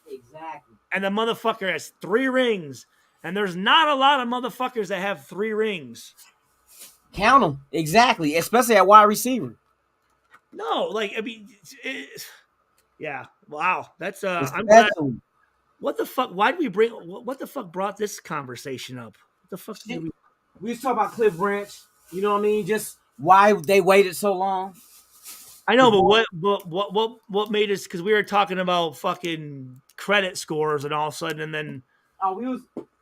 Exactly. And the motherfucker has 3 rings. And there's not a lot of motherfuckers that have 3 rings. Count them. Exactly. Especially at wide receiver. No, like, I mean, yeah. Wow. That's, I'm glad. What the fuck? Why did we bring, what the fuck brought this conversation up? What the fuck did we was talking about Cliff Branch. You know what I mean? Just why they waited so long. I know, but what made us? Because we were talking about fucking credit scores, and all of a sudden, and then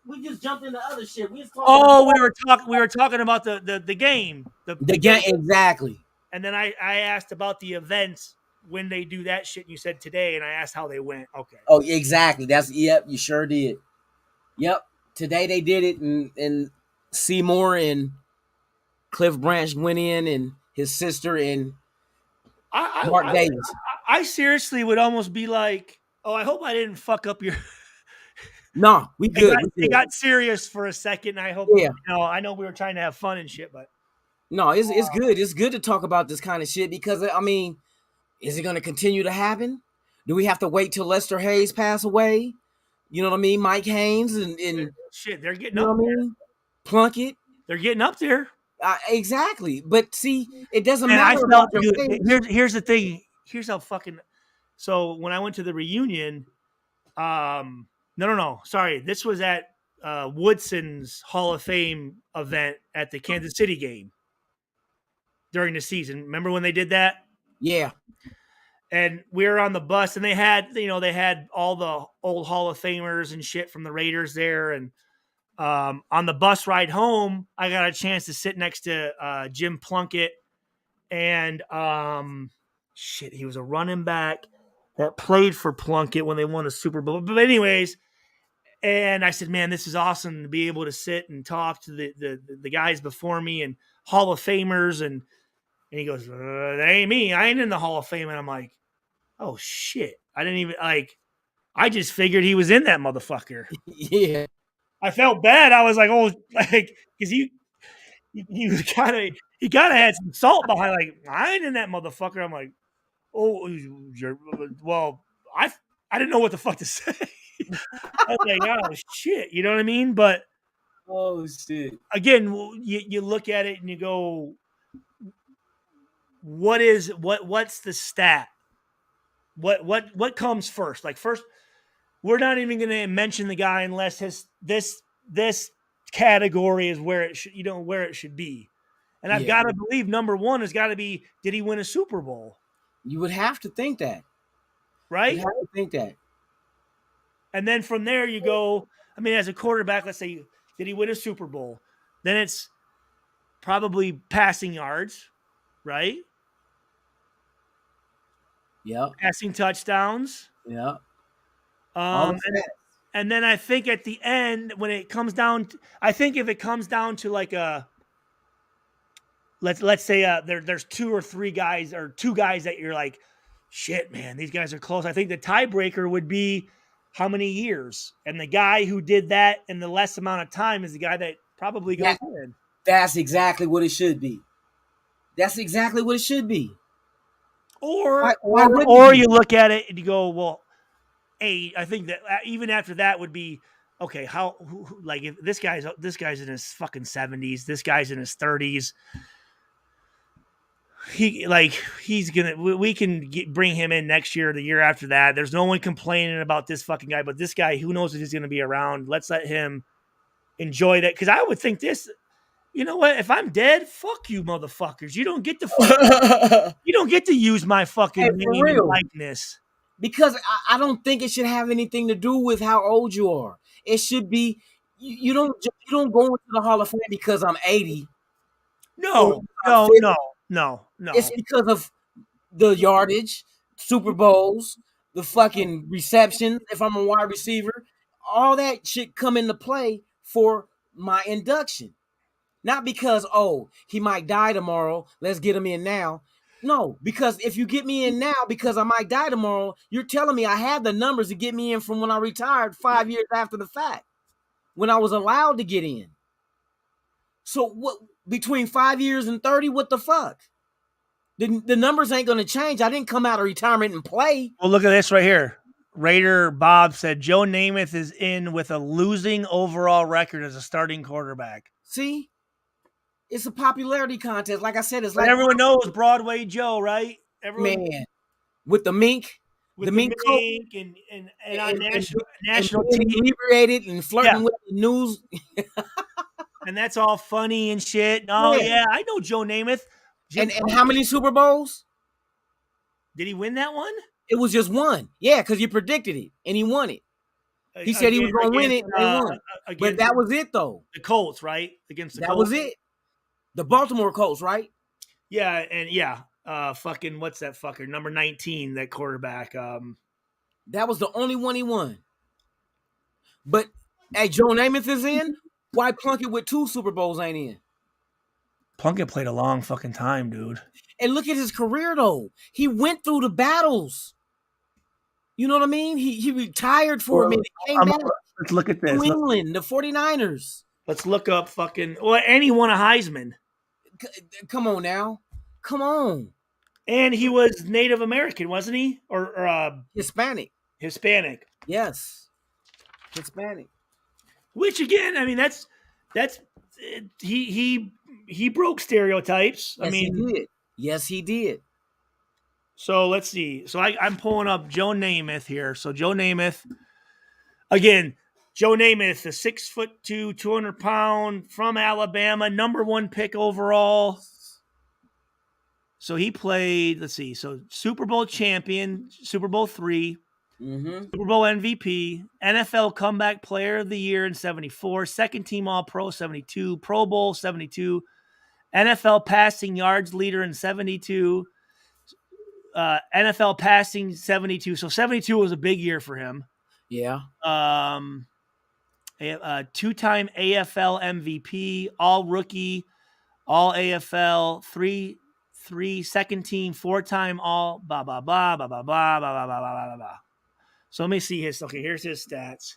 we just jumped into other shit. We were talking about the game, the game exactly. And then I asked about the events when they do that shit, and you said today, and I asked how they went. Okay. Oh, exactly. You sure did. Yep. Today they did it, and Seymour and Cliff Branch went in, and his sister and Mark Davis. I seriously would almost be like, oh, I hope I didn't fuck up your. No, we good. It got serious for a second. I hope. Yeah. I know we were trying to have fun and shit, but. No, it's good. It's good to talk about this kind of shit because, I mean, is it going to continue to happen? Do we have to wait till Lester Hayes pass away? You know what I mean? Mike Haynes and shit, they're getting up there. Plunkett. They're getting up there. Exactly. But see, it doesn't and matter. Here's the thing. Here's how fucking. So when I went to the reunion, No. Sorry. This was at Woodson's Hall of Fame event at the Kansas City game during the season. Remember when they did that? Yeah. And we were on the bus, and they had all the old Hall of Famers and shit from the Raiders there. And on the bus ride home, I got a chance to sit next to Jim Plunkett, and he was a running back that played for Plunkett when they won the Super Bowl. But anyways, and I said, man, this is awesome to be able to sit and talk to the guys before me and Hall of Famers. And he goes, that ain't me. I ain't in the Hall of Fame. And I'm like, oh shit. I didn't even I just figured he was in that motherfucker. Yeah. I felt bad. I was like, oh, like, cause he kind of had some salt behind, like, I ain't in that motherfucker. I'm like, oh, well, I didn't know what the fuck to say. I was like, oh shit, you know what I mean? But oh shit. Again, you look at it and you go, what's the stat? What comes first? Like, first, we're not even going to mention the guy unless this category is where it should, where it should be. And I've got to believe number one has got to be, did he win a Super Bowl? You would have to think that. Right? You have to think that. And then from there you go, I mean, as a quarterback, let's say, did he win a Super Bowl? Then it's probably passing yards, right? Yeah. Passing touchdowns. Yeah. And then I think at the end, when it comes down, I think if it comes down to like let's say there's two or three guys or two guys that you're like, shit, man, these guys are close. I think the tiebreaker would be how many years, and the guy who did that in the less amount of time is the guy that probably goes in. That's exactly what it should be. That's exactly what it should be. Or you look at it and you go, well, I think that even after that would be okay. Like, if this guy's in his fucking 70s, this guy's in his 30s. We can bring him in next year or the year after that. There's no one complaining about this fucking guy, but this guy, who knows if he's going to be around. Let's let him enjoy that. Because I would think this, you know what? If I'm dead, fuck you, motherfuckers. You don't get to use my fucking name and likeness. Because I don't think it should have anything to do with how old you are. It should be you don't go into the Hall of Fame because I'm 80. No. It's because of the yardage, Super Bowls, the fucking reception. If I'm a wide receiver, all that should come into play for my induction. Not because, he might die tomorrow, let's get him in now. No, because if you get me in now because I might die tomorrow, you're telling me I had the numbers to get me in from when I retired 5 years after the fact, when I was allowed to get in. So what, between 5 years and 30, what the fuck? The numbers ain't going to change. I didn't come out of retirement and play. Well, look at this right here. Raider Bob said Joe Namath is in with a losing overall record as a starting quarterback. See? It's a popularity contest. Like I said, it's but like everyone knows Broadway Joe, right? Everyone, man, with the mink, with the mink and on national TV, inebriated and flirting with the news, and that's all funny and shit. Oh yeah, I know Joe Namath. And how many Super Bowls? Did he win that one? It was just one. Yeah, because you predicted it and he won it. He said he was going to win it and he won. But that was it, though. The Colts, right? Against the Colts. That was it. The Baltimore Colts, right? Yeah, and fucking what's that fucker? Number 19, that quarterback. That was the only one he won. But hey, Joe Namath is in. Why Plunkett with 2 Super Bowls ain't in? Plunkett played a long fucking time, dude. And look at his career, though. He went through the battles. You know what I mean? He retired for a minute. Came back. Let's look at this. New England, the 49ers. Let's look up and he won a Heisman. Come on now. Come on. And he was Native American, wasn't he? Or Hispanic. Hispanic. Yes. Hispanic. Which again, I mean, that's he broke stereotypes. Yes, he did. Yes, he did. So let's see. So I'm pulling up Joe Namath here. So Joe Namath, Again, Joe Namath, a 6'2", 200-pound from Alabama, number 1 pick overall. So he played, let's see, so Super Bowl champion, Super Bowl 3, Super Bowl MVP, NFL Comeback Player of the Year in 74, second team All-Pro 72, Pro Bowl 72, NFL Passing Yards Leader in 72, NFL Passing 72. So 72 was a big year for him. Yeah. 2-time AFL MVP, All Rookie, All AFL, three second team, 4-time All blah blah blah blah blah blah blah blah blah blah blah. So let me see his. Okay, here's his stats.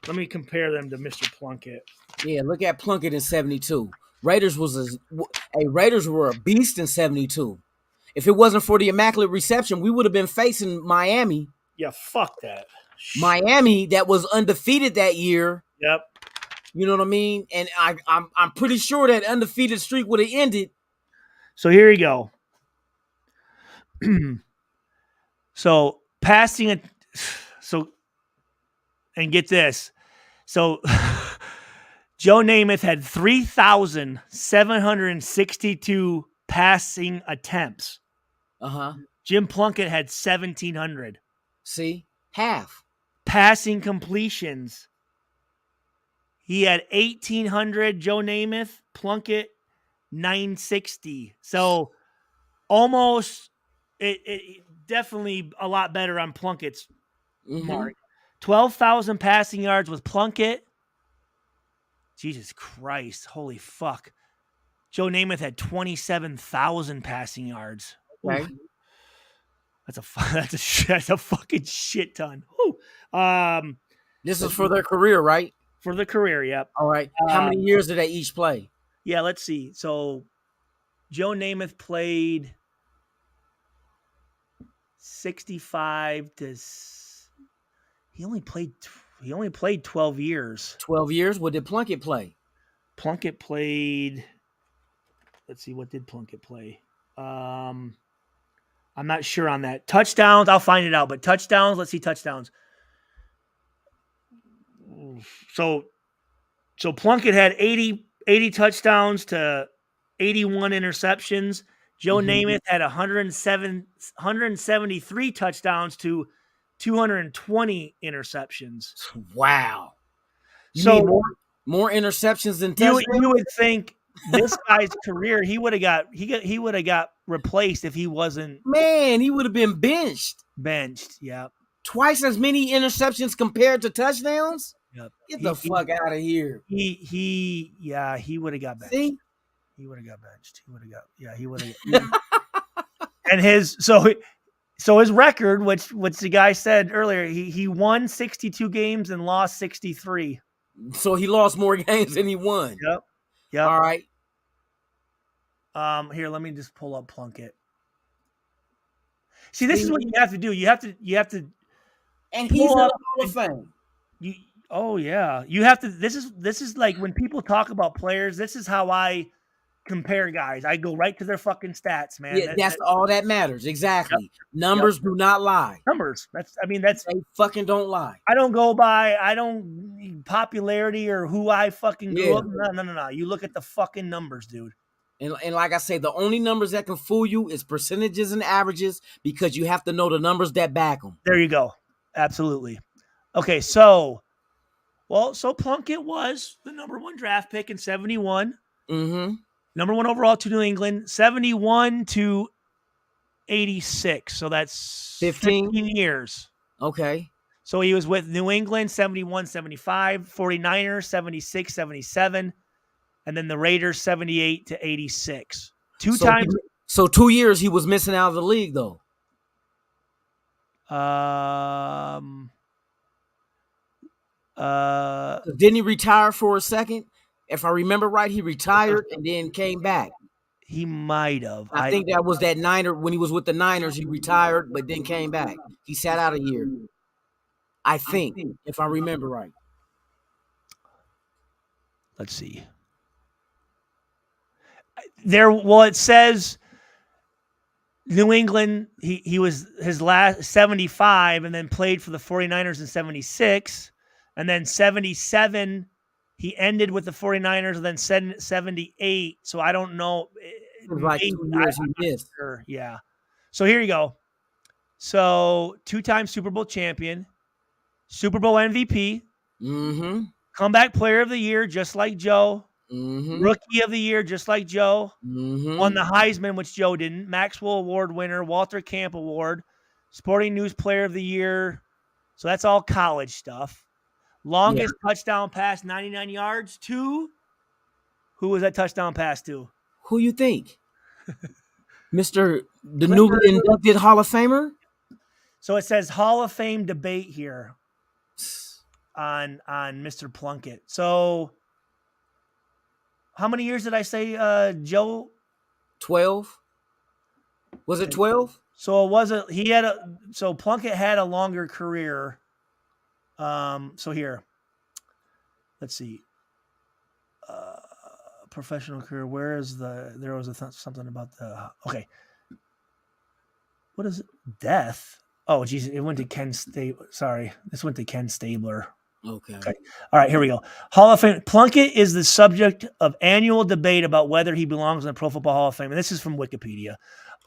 Let me compare them to Mr. Plunkett. Yeah, look at Plunkett in 72. Raiders were a beast in 72. If it wasn't for the immaculate reception, we would have been facing Miami. Yeah, fuck that. Miami that was undefeated that year. Yep. You know what I mean? And I'm pretty sure that undefeated streak would have ended. So here you go. So passing it. So, and get this. So Joe Namath had 3,762 passing attempts. Jim Plunkett had 1,700. See? Half. Passing completions. He had 1,800, Joe Namath. Plunkett, 960. So almost, it definitely a lot better on Plunkett's mark. 12,000 passing yards with Plunkett. Jesus Christ. Holy fuck. Joe Namath had 27,000 passing yards. Okay. That's a fucking shit ton. This is for their career, right? For the career, yep. All right. How many years did they each play? Yeah, let's see. So Joe Namath played 65 to. He only played 12 years. 12 years. What did Plunkett play? Plunkett played. Let's see. What did Plunkett play? I'm not sure on that. Touchdowns. I'll find it out. But touchdowns. Let's see touchdowns. So Plunkett had 80 touchdowns to 81 interceptions. Joe Namath had 173 touchdowns to 220 interceptions. Wow. So more interceptions than touchdowns? You would think this guy's career, he would have got replaced if he wasn't. Man, he would have been benched. Yeah. Twice as many interceptions compared to touchdowns? Yep. Get the fuck out of here. He would have got benched. See? He would have got benched. He would have. And his record, which the guy said earlier, he won 62 games and lost 63. So he lost more games than he won. Yep. All right. Here, let me just pull up Plunkett. See, this is what you have to do. You have to. And he's in the Hall of Fame. Oh yeah, you have to. This is like when people talk about players. This is how I compare guys. I go right to their fucking stats, man. Yeah, that's all that matters. Exactly. Yep. Numbers do not lie. Numbers. They fucking don't lie. I don't go by popularity or who I fucking grew up. No. You look at the fucking numbers, dude. And like I say, the only numbers that can fool you is percentages and averages because you have to know the numbers that back them. There you go. Absolutely. Okay, so Plunkett was the number 1 draft pick in 71. Mm-hmm. Number 1 overall to New England, 71 to 86. So that's 15 years. Okay. So he was with New England, 71, 75, 49ers, 76, 77, and then the Raiders, 78 to 86. So 2 years he was missing out of the league, though. Didn't he retire for a second? If I remember right, he retired and then came back. He might have. I think that was that Niner when he was with the Niners. He retired, but then came back. He sat out a year. I think, if I remember right. Let's see. It says New England, he was his last 75 and then played for the 49ers in 76. And then 77, he ended with the 49ers, and then 78. So I don't know. It was like 2 years he missed. Sure. Yeah. So here you go. So 2-time Super Bowl champion, Super Bowl MVP, Mm-hmm. comeback player of the year, just like Joe. Mm-hmm. Rookie of the year, just like Joe. Mm-hmm. Won the Heisman, which Joe didn't. Maxwell Award winner, Walter Camp Award, Sporting News Player of the Year. So that's all college stuff. Longest touchdown pass, 99 yards to? Who was that touchdown pass to? Who you think? The newly inducted Hall of Famer? So it says Hall of Fame debate here on Mr. Plunkett. So how many years did I say, Joe? 12. Was it 12? So it wasn't. So Plunkett had a longer career. So here, let's see. Professional career. Where is there was something about okay. What is it? Death? Oh, geez. It went to Ken Stabler. Sorry. This went to Ken Stabler. Okay. All right, here we go. Hall of Fame. Plunkett is the subject of annual debate about whether he belongs in the Pro Football Hall of Fame. And this is from Wikipedia.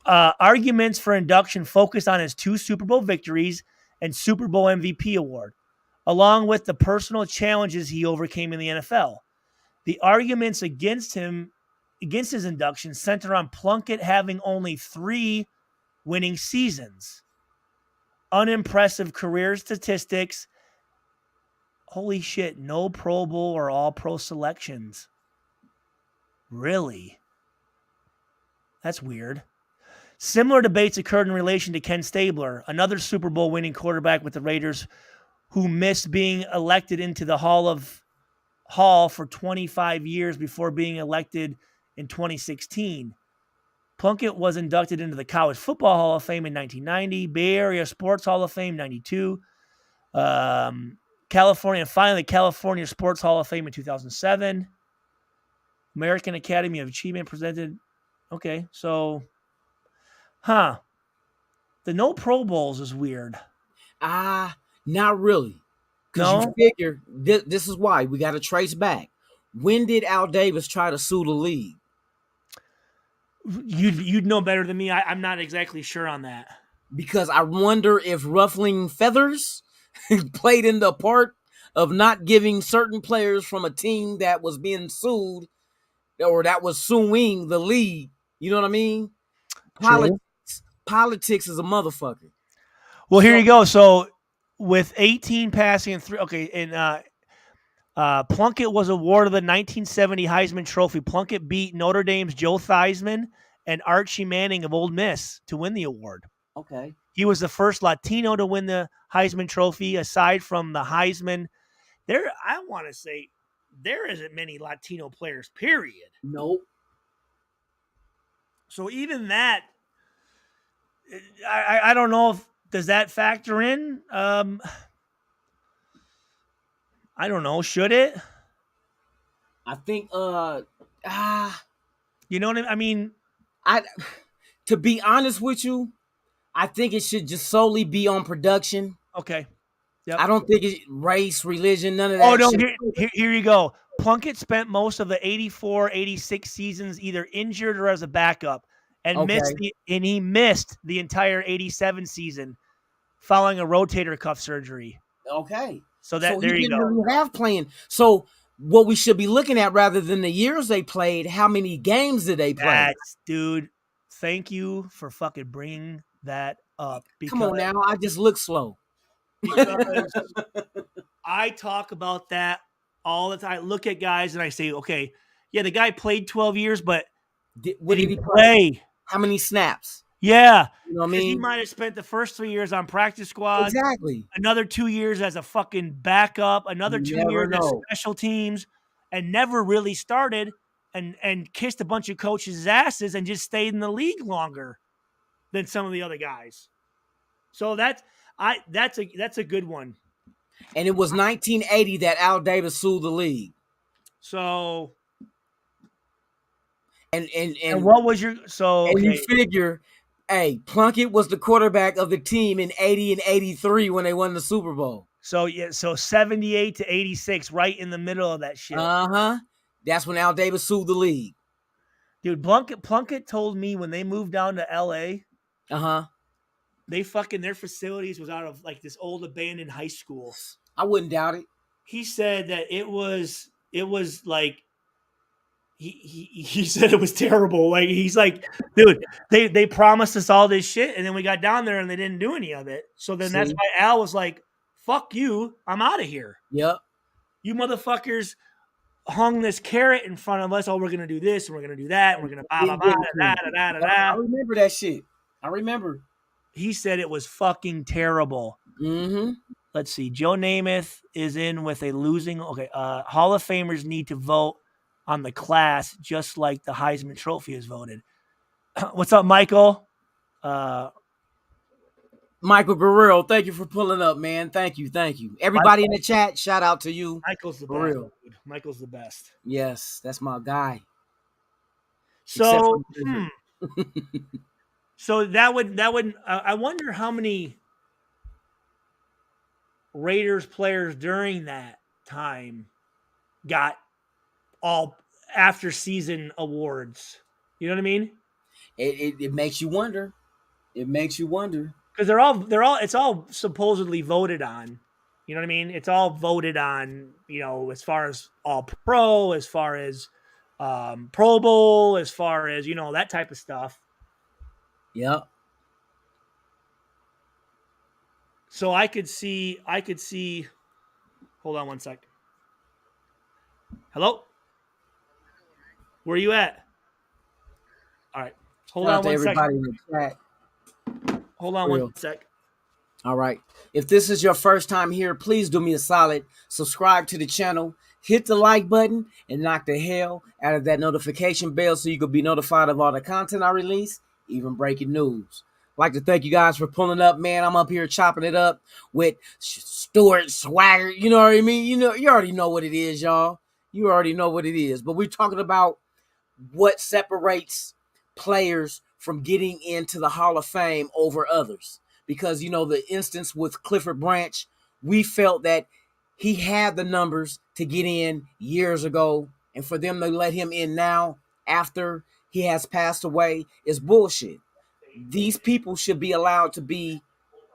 Arguments for induction focused on his 2 Super Bowl victories and Super Bowl MVP award, along with the personal challenges he overcame in the NFL. The arguments against his induction center on Plunkett having only 3 winning seasons, unimpressive career statistics. Holy shit, no Pro Bowl or All-Pro selections. Really? That's weird. Similar debates occurred in relation to Ken Stabler, another Super Bowl winning quarterback with the Raiders who missed being elected into the Hall for 25 years before being elected in 2016. Plunkett was inducted into the College Football Hall of Fame in 1990, Bay Area Sports Hall of Fame 92, California, and finally the California Sports Hall of Fame in 2007. American Academy of Achievement presented. Okay, so, the no Pro Bowls is weird. Not really. Because No? you figure, this is why we got to trace back. When did Al Davis try to sue the league? You'd know better than me. I'm not exactly sure on that. Because I wonder if ruffling feathers played in the part of not giving certain players from a team that was being sued or that was suing the league. You know what I mean? Politics is a motherfucker. Well, here you go. So with 18 passing and 3, okay, and Plunkett was awarded the 1970 Heisman Trophy. Plunkett beat Notre Dame's Joe Theismann and Archie Manning of Ole Miss to win the award. Okay. He was the first Latino to win the Heisman Trophy, aside from the Heisman. I want to say there isn't many Latino players, period. Nope. So even that, I don't know if, does that factor in? I don't know. Should it? I think, you know what I mean? To be honest with you, I think it should just solely be on production. Okay. Yep. I don't think it's race, religion, none of that. Oh, no, shit. here you go. Plunkett spent most of the 84, 86 seasons either injured or as a backup and he missed the entire 87 season following a rotator cuff surgery. Okay. So there you go. Really have playing. So what we should be looking at rather than the years they played, how many games did they play? Dude, thank you for fucking bringing that up. Come on now, I just look slow. Because I talk about that all the time. I look at guys and I say, okay, yeah, the guy played 12 years, but what did he play? How many snaps? Yeah. You know what I mean? He might have spent the first 3 years on practice squad. Exactly. Another 2 years as a fucking backup. Another 2 years as special teams. And never really started and kissed a bunch of coaches' asses and just stayed in the league longer than some of the other guys. So that's a good one. And it was 1980 that Al Davis sued the league. So and what was your and you figure, hey, Plunkett was the quarterback of the team in 80 and 83 when they won the Super Bowl. So yeah, so 78 to 86, right in the middle of that shit. That's when Al Davis sued the league. Dude, Plunkett told me when they moved down to LA, they fucking their facilities was out of like this old abandoned high school. I wouldn't doubt it. He said that it was like he said it was terrible. Like he's like, dude, they promised us all this shit, and then we got down there and they didn't do any of it. So then that's why Al was like, "Fuck you, I'm out of here." Yep. You motherfuckers hung this carrot in front of us. Oh, we're gonna do this and we're gonna do that and we're gonna blah blah blah da da da da. I remember that shit. I remember. He said it was fucking terrible. Mm-hmm. Let's see. Joe Namath is in with a losing. Okay, Hall of Famers need to vote on the class just like the Heisman Trophy is voted. What's up, Michael? Michael Guerrero, thank you for pulling up, man. Thank you. Everybody in the chat, shout out to you. Michael's the For best. real. Michael's the best. Yes, that's my guy. So, so that would. I wonder how many Raiders players during that time got all after season awards. You know what I mean? It makes you wonder. It makes you wonder. Because they're all it's all supposedly voted on. You know what I mean? It's all voted on, you know, as far as all pro, as far as Pro Bowl, as far as, you know, that type of stuff. Yep. So I could see hold on one sec. Hello? Where are you at? All right. Hold on one second. In the chat. Hold on one sec. All right. If this is your first time here, please do me a solid. Subscribe to the channel. Hit the like button and knock the hell out of that notification bell so you can be notified of all the content I release, even breaking news. I'd like to thank you guys for pulling up, man. I'm up here chopping it up with Stuart Swagger. You know what I mean? You already know what it is, y'all. You already know what it is. But we're talking about what separates players from getting into the Hall of Fame over others. Because, you know, the instance with Clifford Branch, we felt that he had the numbers to get in years ago. And for them to let him in now after he has passed away is bullshit. These people should be allowed to be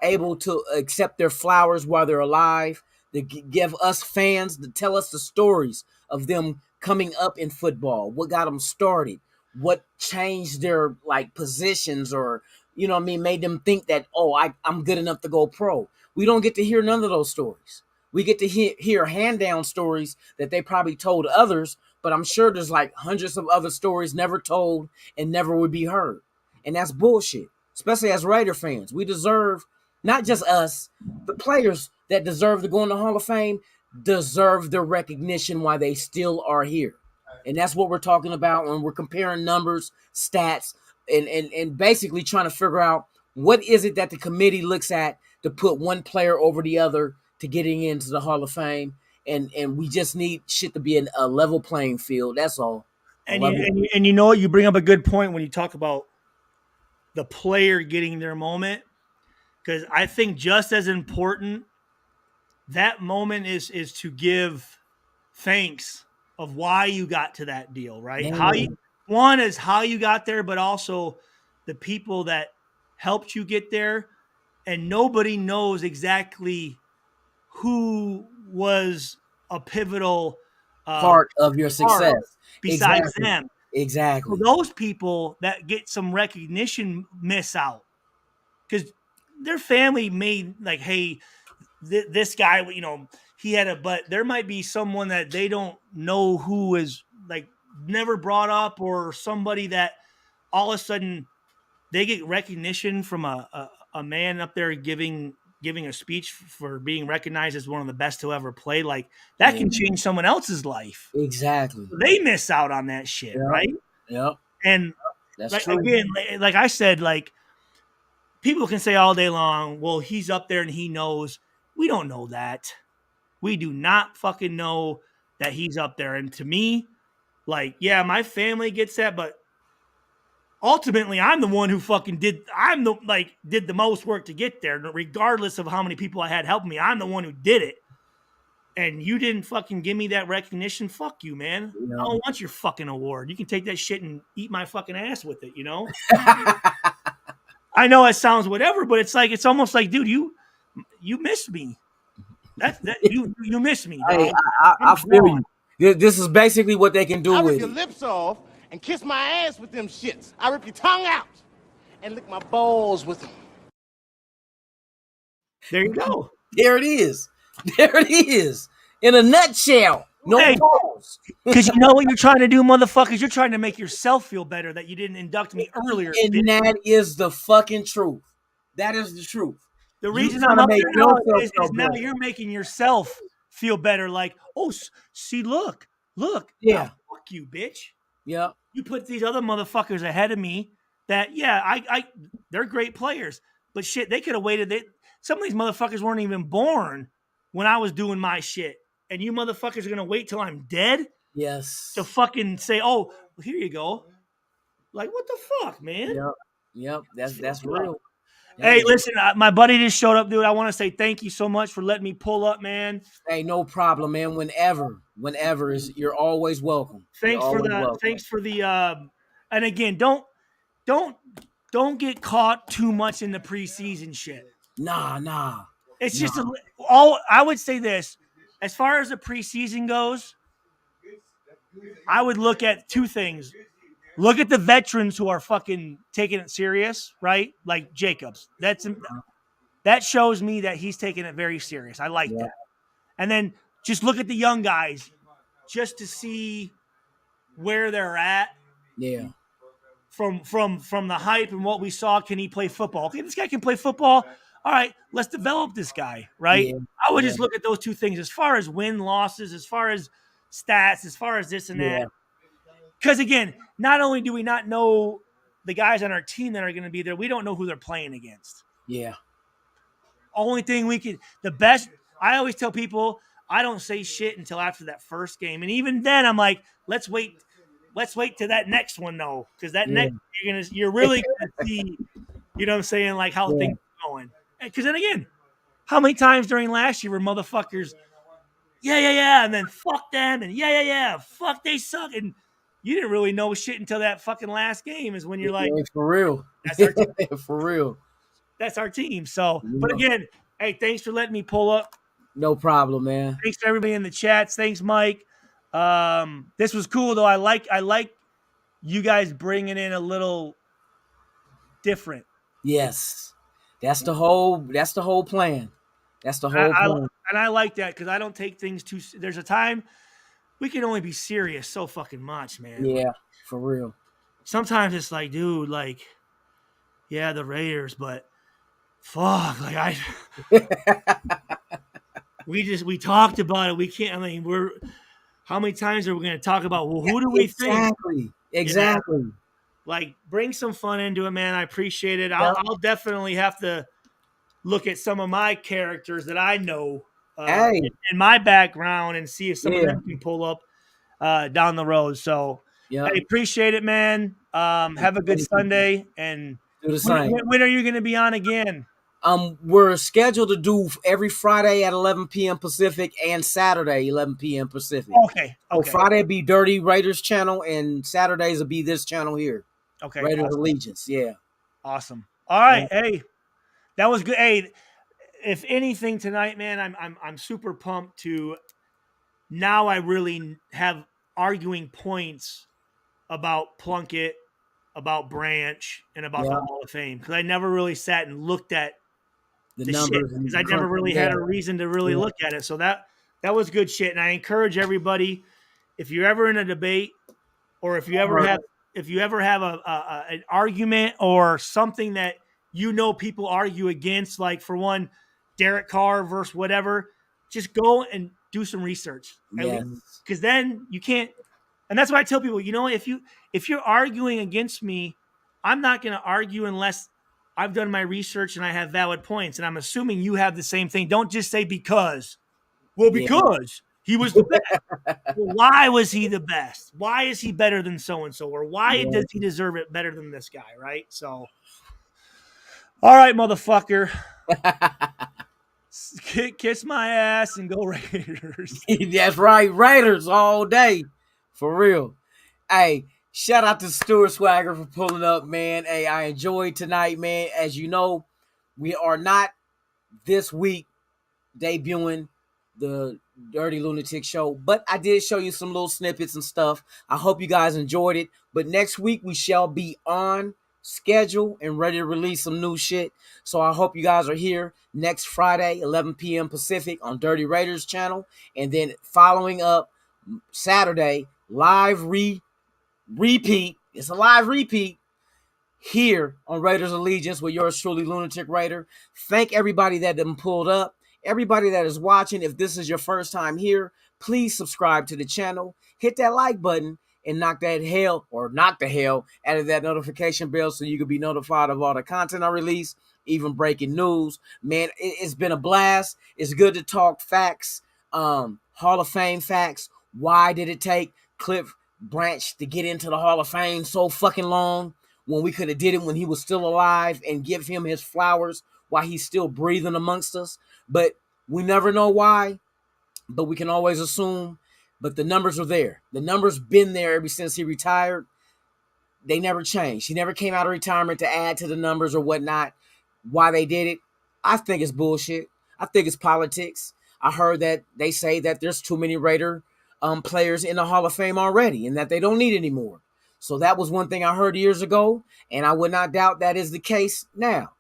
able to accept their flowers while they're alive, to give us fans, to tell us the stories of them coming up in football, what got them started, what changed their like positions, or you know what I mean, made them think that, oh, I'm good enough to go pro. We don't get to hear none of those stories. We get to hear hand down stories that they probably told others, but I'm sure there's like hundreds of other stories never told and never would be heard. And that's bullshit, especially as Raider fans. We deserve, not just us, the players that deserve to go in the Hall of Fame deserve the recognition while they still are here. And that's what we're talking about when we're comparing numbers, stats, and basically trying to figure out what is it that the committee looks at to put one player over the other to getting into the Hall of Fame. And we just need shit to be a level playing field. That's all. And you know what? You bring up a good point when you talk about the player getting their moment, because I think just as important that moment is to give thanks of why you got to that deal, right? Yeah. One is how you got there, but also the people that helped you get there. And nobody knows exactly who was a pivotal part of your success besides them. Exactly. So those people that get some recognition miss out because their family made like, hey, this guy, you know, he had but there might be someone that they don't know who is like never brought up, or somebody that all of a sudden they get recognition from a man up there giving a speech for being recognized as one of the best to ever play. Like that can change someone else's life. Exactly. They miss out on that shit, right? Yep. And that's like, true. Again, like I said, like people can say all day long, well, he's up there and he knows. We don't know that. We do not fucking know that he's up there. And to me, like, yeah, my family gets that, but ultimately I'm the one who fucking did the most work to get there, regardless of how many people I had helping me. I'm the one who did it. And you didn't fucking give me that recognition. Fuck you, man. You I know? don't want your fucking award. You can take that shit and eat my fucking ass with it, you know? I know it sounds whatever, but it's almost like, dude, you missed me. You missed me, dog. Hey, I feel you. This is basically what they can do I rip with your it. lips off and kiss my ass with them shits. I rip your tongue out and lick my balls with them. There you go. There it is. There it is. In a nutshell. No Hey. pause. Because you know what you're trying to do, motherfuckers? You're trying to make yourself feel better that you didn't induct me earlier. And that is the fucking truth. That is the truth. The You reason trying I'm to up make there now yourself is feel now better. you're making yourself feel better. Like, oh, see, look. Yeah. Oh, fuck you, bitch. Yeah. You put these other motherfuckers ahead of me that, yeah, I they're great players. But shit, they could have waited. Some of these motherfuckers weren't even born when I was doing my shit. And you motherfuckers are going to wait till I'm dead Yes. to fucking say, oh, well, here you go. Like, what the fuck, man? Yep. That's real. Hey, listen, my buddy just showed up, dude. I want to say thank you so much for letting me pull up, man. Hey, no problem, man. Whenever you're always welcome. Thanks for the and again, don't get caught too much in the preseason shit. Nah. It's just all I would say this, as far as the preseason goes, I would look at two things. Look at the veterans who are fucking taking it serious, right? Like Jacobs. That shows me that he's taking it very serious. I like that. And then just look at the young guys just to see where they're at. Yeah. From the hype and what we saw, can he play football? Okay, this guy can play football. All right, let's develop this guy, right? Yeah. I would just look at those two things as far as win losses, as far as stats, as far as this and that. Because again, not only do we not know the guys on our team that are going to be there, we don't know who they're playing against. Yeah. Only thing the best, I always tell people, I don't say shit until after that first game. And even then I'm like, let's wait to that next one though. Because that next, you're really going to see, you know what I'm saying? Like how things are going. Because then again, how many times during last year were motherfuckers, yeah, and then fuck them, and yeah, fuck they suck, and you didn't really know shit until that fucking last game is when you're like, for real. That's our team. For real. That's our team. So, but again, hey, thanks for letting me pull up. No problem, man. Thanks to everybody in the chats. Thanks, Mike. This was cool though. I like you guys bringing in a little different. Yes. That's the whole plan. That's the whole plan. And I like that because I don't take things too. There's a time we can only be serious so fucking much, man. Yeah, like, for real. Sometimes it's like, dude, like, yeah, the Raiders, but fuck, like we talked about it. We can't. I mean, how many times are we going to talk about? Well, who do we think? Exactly. You know? Like, bring some fun into it, man. I appreciate it. I'll definitely have to look at some of my characters that I know in my background and see if some of them can pull up down the road. So I appreciate it, man. Have a good Sunday. And do the same. When are you going to be on again? We're scheduled to do every Friday at 11 p.m. Pacific and Saturday 11 p.m. Pacific. Okay. So Friday will be Dyrti Raiders channel and Saturdays will be this channel here. Okay. Raiders Allegiance. Yeah. Awesome. All right. Hey, that was good. Hey, if anything tonight, man, I'm super pumped to now. I really have arguing points about Plunkett, about Branch, and about the Hall of Fame because I never really sat and looked at the numbers because I never really had a reason to really look at it. So that was good shit. And I encourage everybody, if you're ever in a debate or if you ever have an argument or something that you know people argue against, like for one, Derek Carr versus whatever, just go and do some research. Because then you can't, and that's why I tell people, you know, if you're arguing against me, I'm not going to argue unless I've done my research and I have valid points. And I'm assuming you have the same thing. Don't just say because. Well, because. He was the best. Well, why was he the best? Why is he better than so-and-so? Or why does he deserve it better than this guy, right? So, all right, motherfucker. Kiss my ass and go Raiders. That's right, Raiders all day. For real. Hey, shout out to Stuart Swagger for pulling up, man. Hey, I enjoyed tonight, man. As you know, we are not this week debuting the Dyrti-Lunatik Show, but I did show you some little snippets and stuff. I hope you guys enjoyed it. But next week we shall be on schedule and ready to release some new shit. So I hope you guys are here next Friday, 11 p.m. Pacific on Dyrti Raiders channel. And then following up Saturday, live repeat. It's a live repeat here on Raiders Allegiance with yours truly, Lunatik Raider. Thank everybody that done pulled up. Everybody that is watching, if this is your first time here, please subscribe to the channel. Hit that like button and knock the hell out of that notification bell so you can be notified of all the content I release, even breaking news. Man, it's been a blast. It's good to talk facts, Hall of Fame facts. Why did it take Cliff Branch to get into the Hall of Fame so fucking long when we could have did it when he was still alive and give him his flowers while he's still breathing amongst us? But we never know why, but we can always assume. But the numbers are there. The numbers been there ever since he retired. They never changed. He never came out of retirement to add to the numbers or whatnot. Why they did it, I think it's bullshit. I think it's politics. I heard that they say that there's too many Raider players in the Hall of Fame already and that they don't need any more. So that was one thing I heard years ago, and I would not doubt that is the case now.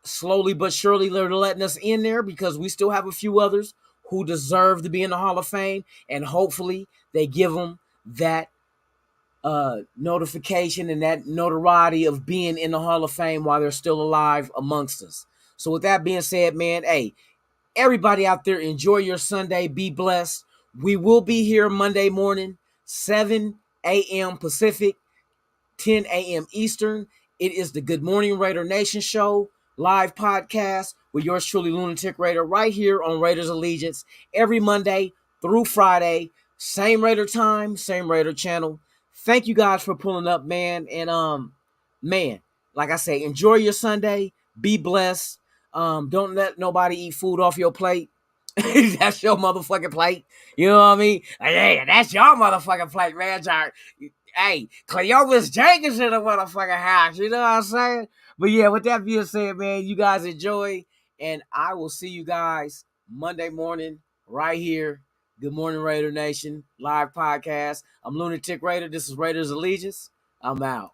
Slowly but surely they're letting us in there because we still have a few others who deserve to be in the Hall of Fame, and hopefully they give them that notification and that notoriety of being in the Hall of Fame while they're still alive amongst us. So with that being said, man, hey, everybody out there, enjoy your Sunday. Be blessed. We will be here Monday morning, 7 a.m. Pacific, 10 a.m. Eastern. It is the Good Morning Raider Nation show, live podcast with yours truly, Lunatik Raider, right here on Raiders Allegiance every Monday through Friday. Same Raider time, same Raider channel. Thank you guys for pulling up, man. And man, like I say, enjoy your Sunday. Be blessed. Don't let nobody eat food off your plate. That's your motherfucking plate. You know what I mean? Hey, that's your motherfucking plate, man. Hey, Cleopas Jenkins in the motherfucking house. You know what I'm saying? But yeah, with that being said, man, you guys enjoy. And I will see you guys Monday morning right here. Good Morning Raider Nation live podcast. I'm Lunatik Raider. This is Raiders Allegiance. I'm out.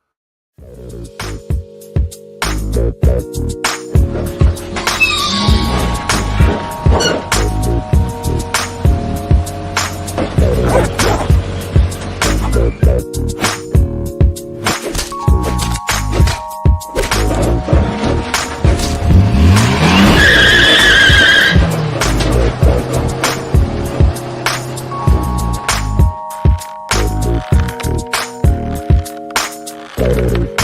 Raider.